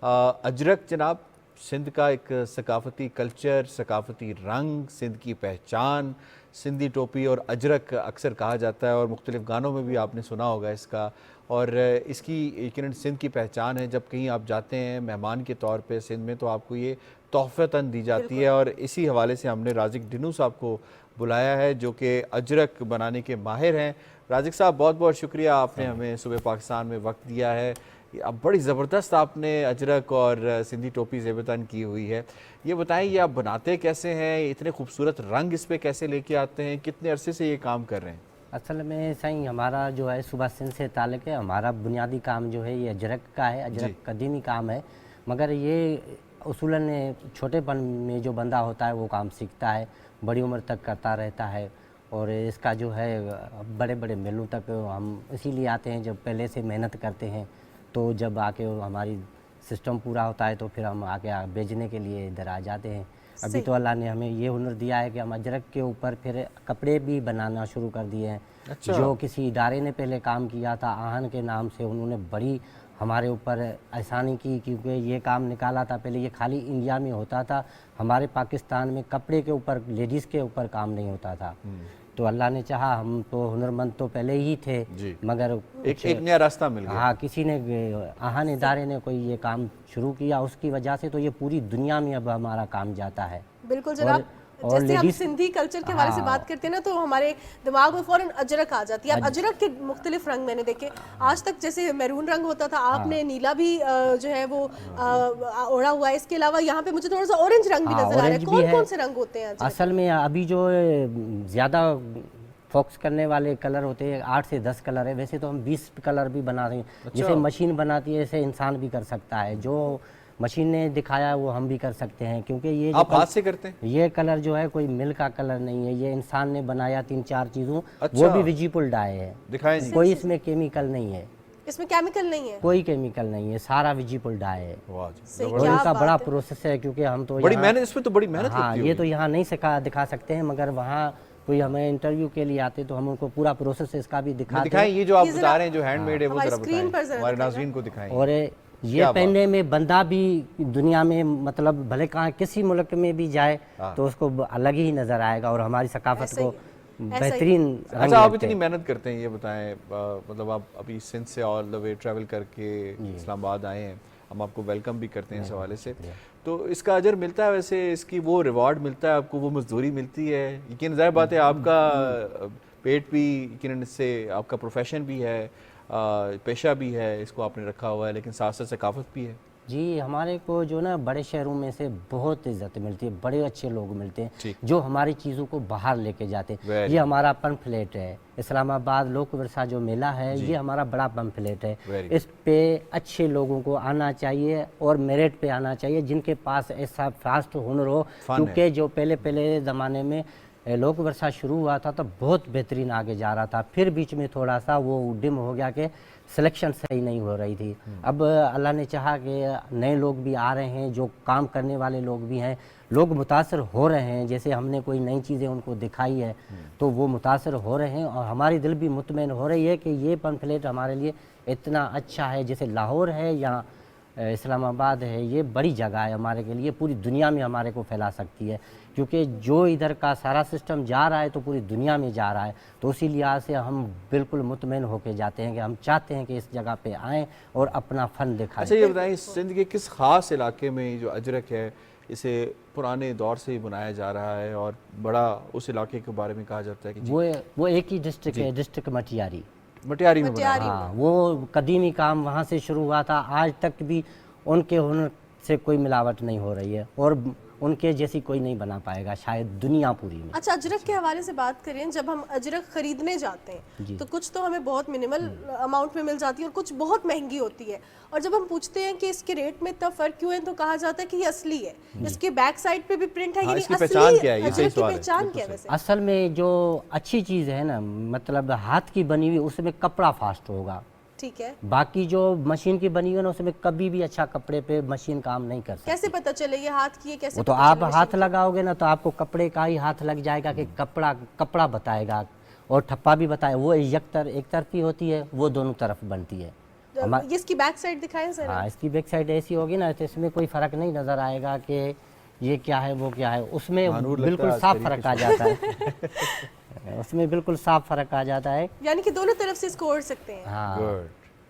[SPEAKER 2] अजरक जनाब सिंध का एक सकाफती कल्चर, सकाफती रंग, सिंध की पहचान, सिंधी टोपी और अजरक अक्सर कहा जाता है, और मुख्तलिफ गानों में भी आपने सुना होगा इसका, और इसकी यकीनन सिंध की पहचान है। जब कहीं आप जाते हैं मेहमान के तौर पे सिंध में, तो आपको ये तोहफ़तन दी जाती है, और इसी हवाले से हमने राजिक डिनू साहब को बुलाया है जो कि अजरक बनाने के माहिर हैं। राजिक साहब बहुत बहुत शुक्रिया, आपने हमें सुबह पाकिस्तान में वक्त दिया है। अब बड़ी ज़बरदस्त आपने अजरक और सिंधी टोपी ज़ेबतन की हुई है। ये बताएं, ये आप बनाते कैसे हैं, इतने खूबसूरत रंग इस पे कैसे लेके आते हैं, कितने अरसे से ये काम कर रहे हैं?
[SPEAKER 22] असल में साईं हमारा जो है सुबह सिंध से ताल्लुक़ है। हमारा बुनियादी काम जो है ये अजरक का है, अजरक कदीमी काम है, मगर ये उसूलन छोटेपन में जो बंदा होता है वो काम सीखता है, बड़ी उम्र तक करता रहता है, और इसका जो है बड़े बड़े मेलों तक हम इसीलिए आते हैं जब पहले से मेहनत करते हैं, तो जब आके हमारी सिस्टम पूरा होता है तो फिर हम आके बेचने के लिए इधर आ जाते हैं। अभी तो अल्लाह ने हमें ये हुनर दिया है कि हम अजरक के ऊपर फिर कपड़े भी बनाना शुरू कर दिए हैं।
[SPEAKER 2] अच्छा।
[SPEAKER 22] जो किसी इदारे ने पहले काम किया था आहन के नाम से, उन्होंने बड़ी हमारे ऊपर आसानी की, क्योंकि ये काम निकाला था पहले ये खाली इंडिया में होता था, हमारे पाकिस्तान में कपड़े के ऊपर, लेडीज़ के ऊपर काम नहीं होता था। तो अल्लाह ने चाहा, हम तो हुनरमंद तो पहले ही थे, मगर
[SPEAKER 2] एक नया रास्ता मिल गया।
[SPEAKER 22] हाँ, किसी ने आहन इदारे ने कोई ये काम शुरू किया, उसकी वजह से तो ये पूरी दुनिया में अब हमारा काम जाता है।
[SPEAKER 1] बिल्कुल जनाब, जैसे हम सिंधी कल्चर के हवाले से बात करते हैं ना, तो हमारे दिमाग में फ़ौरन अजरक आ जाती है। अब अजरक के मुख्तलिफ रंग मैंने देखे आज तक, जैसे मैरून रंग होता था, आपने नीला भी जो है वो ओढ़ा हुआ है, इसके अलावा यहाँ पे मुझे थोड़ा सा ऑरेंज रंग भी नजर आ रहा है। कौन कौन से रंग होते हैं
[SPEAKER 22] असल में? अभी जो ज़्यादा फोकस करने वाले कलर होते हैं 8 से 10 कलर है, वैसे तो हम 20 कलर भी बना रहे हैं। जैसे मशीन बनाती है ऐसे इंसान भी कर सकता है, जो मशीन ने दिखाया वो हम भी कर सकते हैं, क्योंकि ये
[SPEAKER 2] आप हाथ से करते हैं?
[SPEAKER 22] ये कलर जो है कोई मिल का कलर नहीं है, ये इंसान ने बनाया 3-4 चीज़ों। वो भी विजिबल डाई है,
[SPEAKER 2] दिखाएं जी।
[SPEAKER 22] कोई इसमें केमिकल नहीं है।
[SPEAKER 1] इसमें केमिकल नहीं है?
[SPEAKER 22] कोई केमिकल नहीं है, सारा वेजिटेबल डाई है।
[SPEAKER 1] सही,
[SPEAKER 22] और
[SPEAKER 1] क्या
[SPEAKER 22] इनका
[SPEAKER 1] बात
[SPEAKER 22] बड़ा
[SPEAKER 1] है।
[SPEAKER 22] प्रोसेस है, क्योंकि हम तो
[SPEAKER 2] बड़ी
[SPEAKER 22] यहाँ-
[SPEAKER 2] मेहनत, इसमें तो बड़ी मेहनत
[SPEAKER 22] हाँ,
[SPEAKER 2] लगती
[SPEAKER 22] ये तो यहाँ नहीं दिखा सकते हैं, मगर वहाँ कोई हमें इंटरव्यू के लिए आते तो हम उनको पूरा प्रोसेस इसका भी
[SPEAKER 2] दिखाएं। ये जो आप बता रहे हैं जो हैंडमेड है वो
[SPEAKER 1] हमारी
[SPEAKER 2] जरा
[SPEAKER 1] स्क्रीन पर
[SPEAKER 2] बताएं,
[SPEAKER 1] जरा
[SPEAKER 2] हमारे
[SPEAKER 1] दिखाएं।
[SPEAKER 2] नाज़रीन को दिखाएं।
[SPEAKER 22] और ये
[SPEAKER 2] क्या बात।
[SPEAKER 22] पहनने में बंदा भी दुनिया में मतलब भले कहाँ किसी मुल्क में भी जाए तो उसको अलग ही नजर आएगा और हमारी सकाफत को बेहतरीन रंग
[SPEAKER 2] अच्छा, आप
[SPEAKER 22] लगते
[SPEAKER 2] इतनी
[SPEAKER 22] हैं।
[SPEAKER 2] मेहनत करते हैं, ये बताएं मतलब आप अभी सिंध से ऑल द वे ट्रैवल करके इस्लामाबाद आए हैं, हम आपको वेलकम भी करते हैं इस हवाले से। तो इसका अजर मिलता है वैसे, इसकी वो रिवॉर्ड मिलता है आपको, वो मजदूरी मिलती है? यकीन ज़ाहिर बात है आपका पेट भी यकीन इससे, आपका प्रोफेशन भी है, पेशा भी है, इसको आपने रखा हुआ है, लेकिन साथ साथ सकाफत भी है।
[SPEAKER 22] जी, हमारे को जो ना बड़े शहरों में से बहुत इज्जत मिलती है, बड़े अच्छे लोग मिलते हैं जो हमारी चीज़ों को बाहर लेके जाते हैं। ये हमारा पम्फलेट है, इस्लामाबाद लोक विरसा जो मेला है, ये हमारा बड़ा पम्फलेट है। इस पे अच्छे लोगों को आना चाहिए और मेरिट पे आना चाहिए, जिनके पास ऐसा फास्ट हुनर हो, क्योंकि जो पहले ज़माने में लोक वर्षा शुरू हुआ था तो बहुत बेहतरीन आगे जा रहा था, फिर बीच में थोड़ा सा वो डिम हो गया कि सिलेक्शन सही नहीं हो रही थी। अब अल्लाह ने चाहा कि नए लोग भी आ रहे हैं, जो काम करने वाले लोग भी हैं, लोग मुतासर हो रहे हैं, जैसे हमने कोई नई चीज़ें उनको दिखाई है तो वो मुतासर हो रहे हैं और हमारी दिल भी मुतमईन हो रही है कि ये पम्फलेट हमारे लिए इतना अच्छा है। जैसे लाहौर है या इस्लामाबाद है, ये बड़ी जगह है हमारे के लिए, पूरी दुनिया में हमारे को फैला सकती है, क्योंकि जो इधर का सारा सिस्टम जा रहा है तो पूरी दुनिया में जा रहा है। तो उसी लिहाज से हम बिल्कुल मुतमईन होकर जाते हैं कि हम चाहते हैं कि इस जगह पे आएँ और अपना फ़न दिखाएं।
[SPEAKER 2] अच्छा, ये बताएं, सिंध के किस ख़ास इलाके में जो अजरक है, इसे पुराने दौर से ही बनाया जा रहा है और बड़ा उस इलाके के बारे में कहा जाता है कि
[SPEAKER 22] वो एक ही डिस्ट्रिक्ट है, डिस्ट्रिक्ट
[SPEAKER 2] मटियारी में बना।
[SPEAKER 22] हाँ, वो कदीमी काम वहाँ से शुरू हुआ था, आज तक भी उनके हुनर से कोई मिलावट नहीं हो रही है और उनके जैसी कोई नहीं बना पाएगा शायद दुनिया पूरी में।
[SPEAKER 1] अच्छा, अजरक के हवाले से बात करें, जब हम अजरक खरीदने जाते हैं तो कुछ तो हमें बहुत मिनिमल अमाउंट में मिल जाती है और कुछ बहुत महंगी होती है, और जब हम पूछते हैं कि इसके रेट में इतना फ़र्क क्यों है तो कहा जाता है कि ये असली है, इसके बैक साइड पे भी प्रिंट है।
[SPEAKER 2] हाँ,
[SPEAKER 1] इसकी
[SPEAKER 2] पहचान क्या है? ये
[SPEAKER 1] अजरक की पहचान क्या है वैसे?
[SPEAKER 22] असल में जो अच्छी चीज़ है ना, मतलब हाथ की बनी हुई, उसमें कपड़ा फास्ट होगा,
[SPEAKER 1] ठीक है।
[SPEAKER 22] बाकी जो मशीन की बनी हुई है ना, उसमें कभी भी अच्छा कपड़े पे मशीन काम नहीं कर सकती।
[SPEAKER 1] कैसे पता चले ये हाथ की है? कैसे
[SPEAKER 22] वो तो आप हाथ लगाओगे ना तो आपको कपड़े का ही हाथ लग जाएगा कि कपड़ा बताएगा और ठप्पा भी बताएगा। वो एक तरफी होती है, वो दोनों तरफ बनती है।
[SPEAKER 1] ये इसकी बैक साइड दिखाएं सर।
[SPEAKER 22] हाँ, इसकी बैक साइड ऐसी होगी ना तो इसमें कोई फ़र्क नहीं नज़र आएगा कि ये क्या है वो क्या है, उसमें बिल्कुल साफ फ़र्क आ जाता है। उसमें बिल्कुल साफ फ़र्क आ जाता है,
[SPEAKER 1] यानी कि दोनों तरफ से इसको ओढ़ सकते हैं।
[SPEAKER 22] हाँ,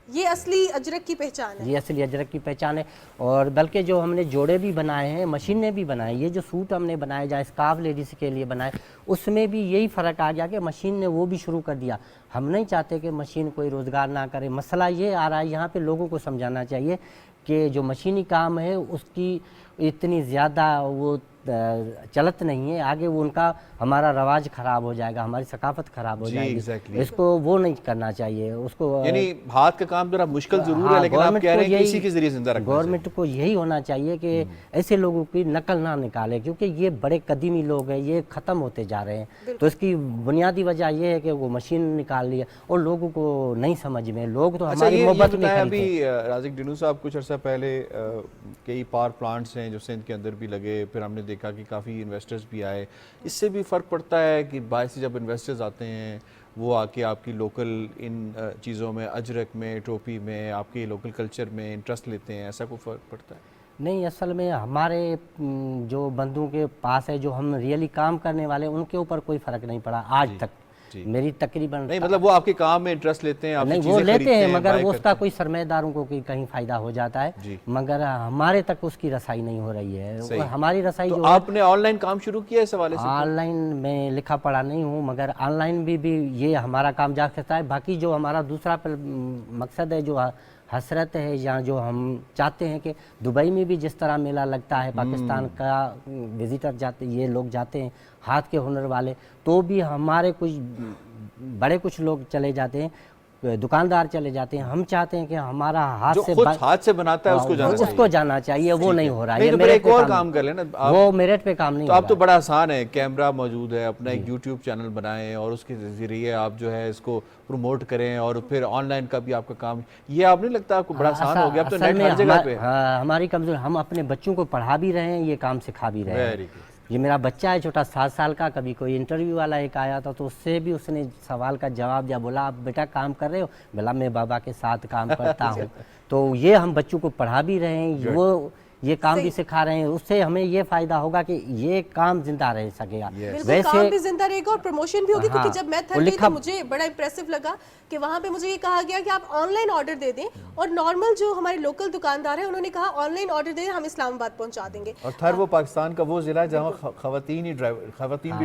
[SPEAKER 1] ये असली अजरक की पहचान है।
[SPEAKER 22] ये असली अजरक की पहचान है। और बल्कि जो हमने जोड़े भी बनाए हैं, मशीन ने भी बनाए, ये जो सूट हमने बनाए जहाँ स्कार्फ लेडीज़ के लिए बनाए, उसमें भी यही फ़र्क आ गया कि मशीन ने वो भी शुरू कर दिया। हम नहीं चाहते कि मशीन कोई रोज़गार ना करे। मसला ये आ रहा है, यहाँ पे लोगों को समझाना चाहिए कि जो मशीनी काम है उसकी इतनी ज़्यादा वो चलत नहीं है, आगे वो उनका हमारा रवाज ख़राब हो जाएगा, हमारी सकाफत ख़राब हो जाएगी। इसको वो नहीं करना चाहिए, उसको
[SPEAKER 2] यानी हाथ का काम जरा मुश्किल ज़रूर है, लेकिन आप कह रहे हैं कि इसी के ज़रिए जिंदा रखना चाहिए।
[SPEAKER 22] गवर्नमेंट को यही होना चाहिए कि ऐसे लोगों की नकल ना निकाले, क्योंकि ये बड़े कदीमी लोग हैं, ये ख़त्म होते जा रहे हैं। तो इसकी बुनियादी वजह ये है कि वो मशीन निकाल ली है और लोगों को नहीं समझ में, लोग तो हमारी मोहब्बत में
[SPEAKER 2] अभी राज़िक डिनू साहब कुछ अर्सा पहले कई पावर प्लांट्स हैं जो सिंध के अंदर भी लगे, फिर हमने देखा कि काफ़ी इन्वेस्टर्स भी आए। इससे भी फ़र्क पड़ता है कि बाहर से जब इन्वेस्टर्स आते हैं वो आके आपकी लोकल इन चीज़ों में, अजरक में, टोपी में, आपके लोकल कल्चर में इंटरेस्ट लेते हैं, ऐसा कोई फ़र्क पड़ता है?
[SPEAKER 22] नहीं, असल में हमारे जो बंधुओं के पास है, जो हम रियली काम करने वाले, उनके ऊपर कोई फ़र्क नहीं पड़ा आज तक। मेरी तकरीबन
[SPEAKER 2] नहीं, मतलब वो आपके काम में इंटरेस्ट लेते हैं,
[SPEAKER 22] नहीं वो लेते हैं, मगर वो उसका कोई सरमाएदारों को कहीं फ़ायदा हो जाता है, मगर हमारे तक उसकी रसाई नहीं हो रही है। हमारी रसाई
[SPEAKER 2] तो
[SPEAKER 22] जो
[SPEAKER 2] आपने ऑनलाइन काम शुरू किया इस हवाले से?
[SPEAKER 22] ऑनलाइन में लिखा पढ़ा नहीं हूँ, मगर ऑनलाइन भी ये हमारा काम जा सकता है। बाकी जो हमारा दूसरा मकसद है, जो हसरत है, या जो हम चाहते हैं कि दुबई में भी जिस तरह मेला लगता है, पाकिस्तान का विजिटर जाते, ये लोग जाते हैं हाथ के हुनर वाले, तो भी हमारे कुछ लोग चले जाते हैं दुकानदार चले जाते हैं। हम चाहते हैं कि हमारा हाथ
[SPEAKER 2] जो
[SPEAKER 22] से
[SPEAKER 2] खुद हाथ से बनाता है उसको जाना चाहिए।
[SPEAKER 22] उसको जाना चाहिए, वो नहीं हो रहा है।
[SPEAKER 2] नहीं तो फिर एक और काम कर लेना,
[SPEAKER 22] वो मेरिट पे काम नहीं
[SPEAKER 2] तो
[SPEAKER 22] हो
[SPEAKER 2] आप तो
[SPEAKER 22] रहा
[SPEAKER 2] बड़ा आसान है, कैमरा मौजूद है, अपना एक यूट्यूब चैनल बनाएं और उसके जरिए आप जो है इसको प्रमोट करें और फिर ऑनलाइन का भी आपका काम, ये आप नहीं लगता आपको बड़ा आसान हो गया? अब तो नेट हर जगह पे है।
[SPEAKER 22] हमारी कमजोर, हम अपने बच्चों को पढ़ा भी रहे हैं, ये काम सिखा भी रहे हैं। ये मेरा बच्चा है छोटा 7 साल का, कभी कोई इंटरव्यू वाला एक आया था तो उससे भी उसने सवाल का जवाब दिया, बोला आप बेटा काम कर रहे हो? बोला मैं बाबा के साथ काम करता हूँ। तो ये हम बच्चों को पढ़ा भी रहे हैं, वो ये काम भी सिखा रहे हैं, उससे हमें ये फायदा होगा कि ये काम जिंदा रह सकेगा।
[SPEAKER 1] वैसे काम भी जिंदा रहेगा और प्रमोशन भी होगी। क्योंकि जब मैं थक गई तो मुझे बड़ा इंप्रेसिव लगा कि वहाँ पे मुझे ये कहा गया कि आप ऑनलाइन ऑर्डर दे दें, और नॉर्मल जो हमारे लोकल दुकानदार है उन्होंने कहा ऑनलाइन ऑर्डर दें, हम इस्लामाबाद पहुँचा देंगे।
[SPEAKER 2] और थर वो पाकिस्तान का वो जिला है जहाँ खवातीन भी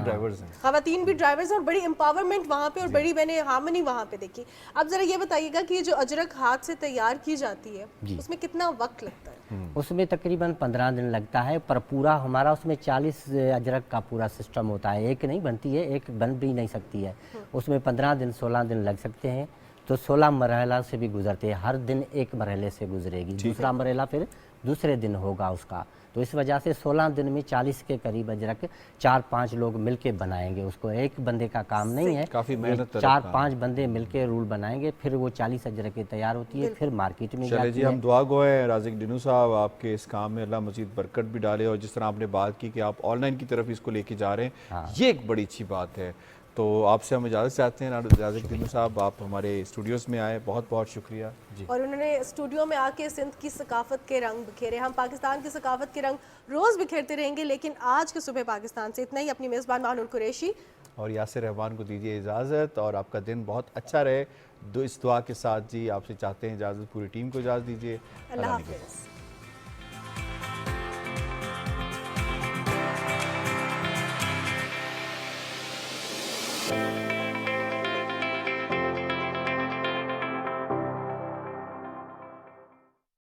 [SPEAKER 2] ड्राइवर्स हैं,
[SPEAKER 1] खवातीन भी ड्राइवर्स, और बड़ी एम्पावरमेंट वहाँ पे और बड़ी मैंने हार्मनी वहाँ पे देखी। अब जरा ये बताइएगा कि ये जो अजरक हाथ से तैयार की जाती है उसमें कितना वक्त लगता है?
[SPEAKER 22] उसमें तकरीबन 15 दिन लगता है, पर पूरा हमारा उसमें 40 अजरक का पूरा सिस्टम होता है। एक नहीं बनती है, एक बन भी नहीं सकती है, उसमें 15 दिन 16 दिन लग सकते हैं। तो 16 मरहला से भी गुजरते हैं, हर दिन एक मरहले से गुजरेगी, दूसरा मरहला फिर दूसरे दिन होगा उसका। तो इस वजह से 16 दिन में 40 के करीब अजरक 4-5 लोग मिलके बनाएंगे उसको, एक बंदे का काम नहीं है,
[SPEAKER 2] काफी मेहनत
[SPEAKER 22] 4-5 बंदे मिलके रूल बनाएंगे, फिर वो 40 अजरक तैयार होती है, फिर मार्केट में जाती
[SPEAKER 2] जी
[SPEAKER 22] है।
[SPEAKER 2] हम दुआ गो हैं राज़िक डिनू साहब आपके इस काम में, अल्लाह मजीद बरकत भी डाले, और जिस तरह आपने बात की कि आप ऑनलाइन की तरफ इसको लेके जा रहे हैं, ये एक बड़ी अच्छी बात है। तो आपसे हम इजाज़त चाहते हैं राज़िक डिनू साहब, आप हमारे स्टूडियोज़ में आए, बहुत बहुत शुक्रिया जी।
[SPEAKER 1] और उन्होंने स्टूडियो में आके सिंध की सकाफत के रंग बिखेरे। हम पाकिस्तान की सकाफत के रंग रोज़ बिखेरते रहेंगे, लेकिन आज के सुबह पाकिस्तान से इतना ही। अपनी मेज़बान मानुल कुरैशी और
[SPEAKER 2] यासिर रहमान को दीजिए इजाज़त, और आपका दिन बहुत अच्छा रहे इस दुआ के साथ जी। आपसे चाहते हैं इजाज़त, पूरी टीम को इजाज़त दीजिए।
[SPEAKER 1] अल्लाह हाफ़िज़।
[SPEAKER 2] Thank you.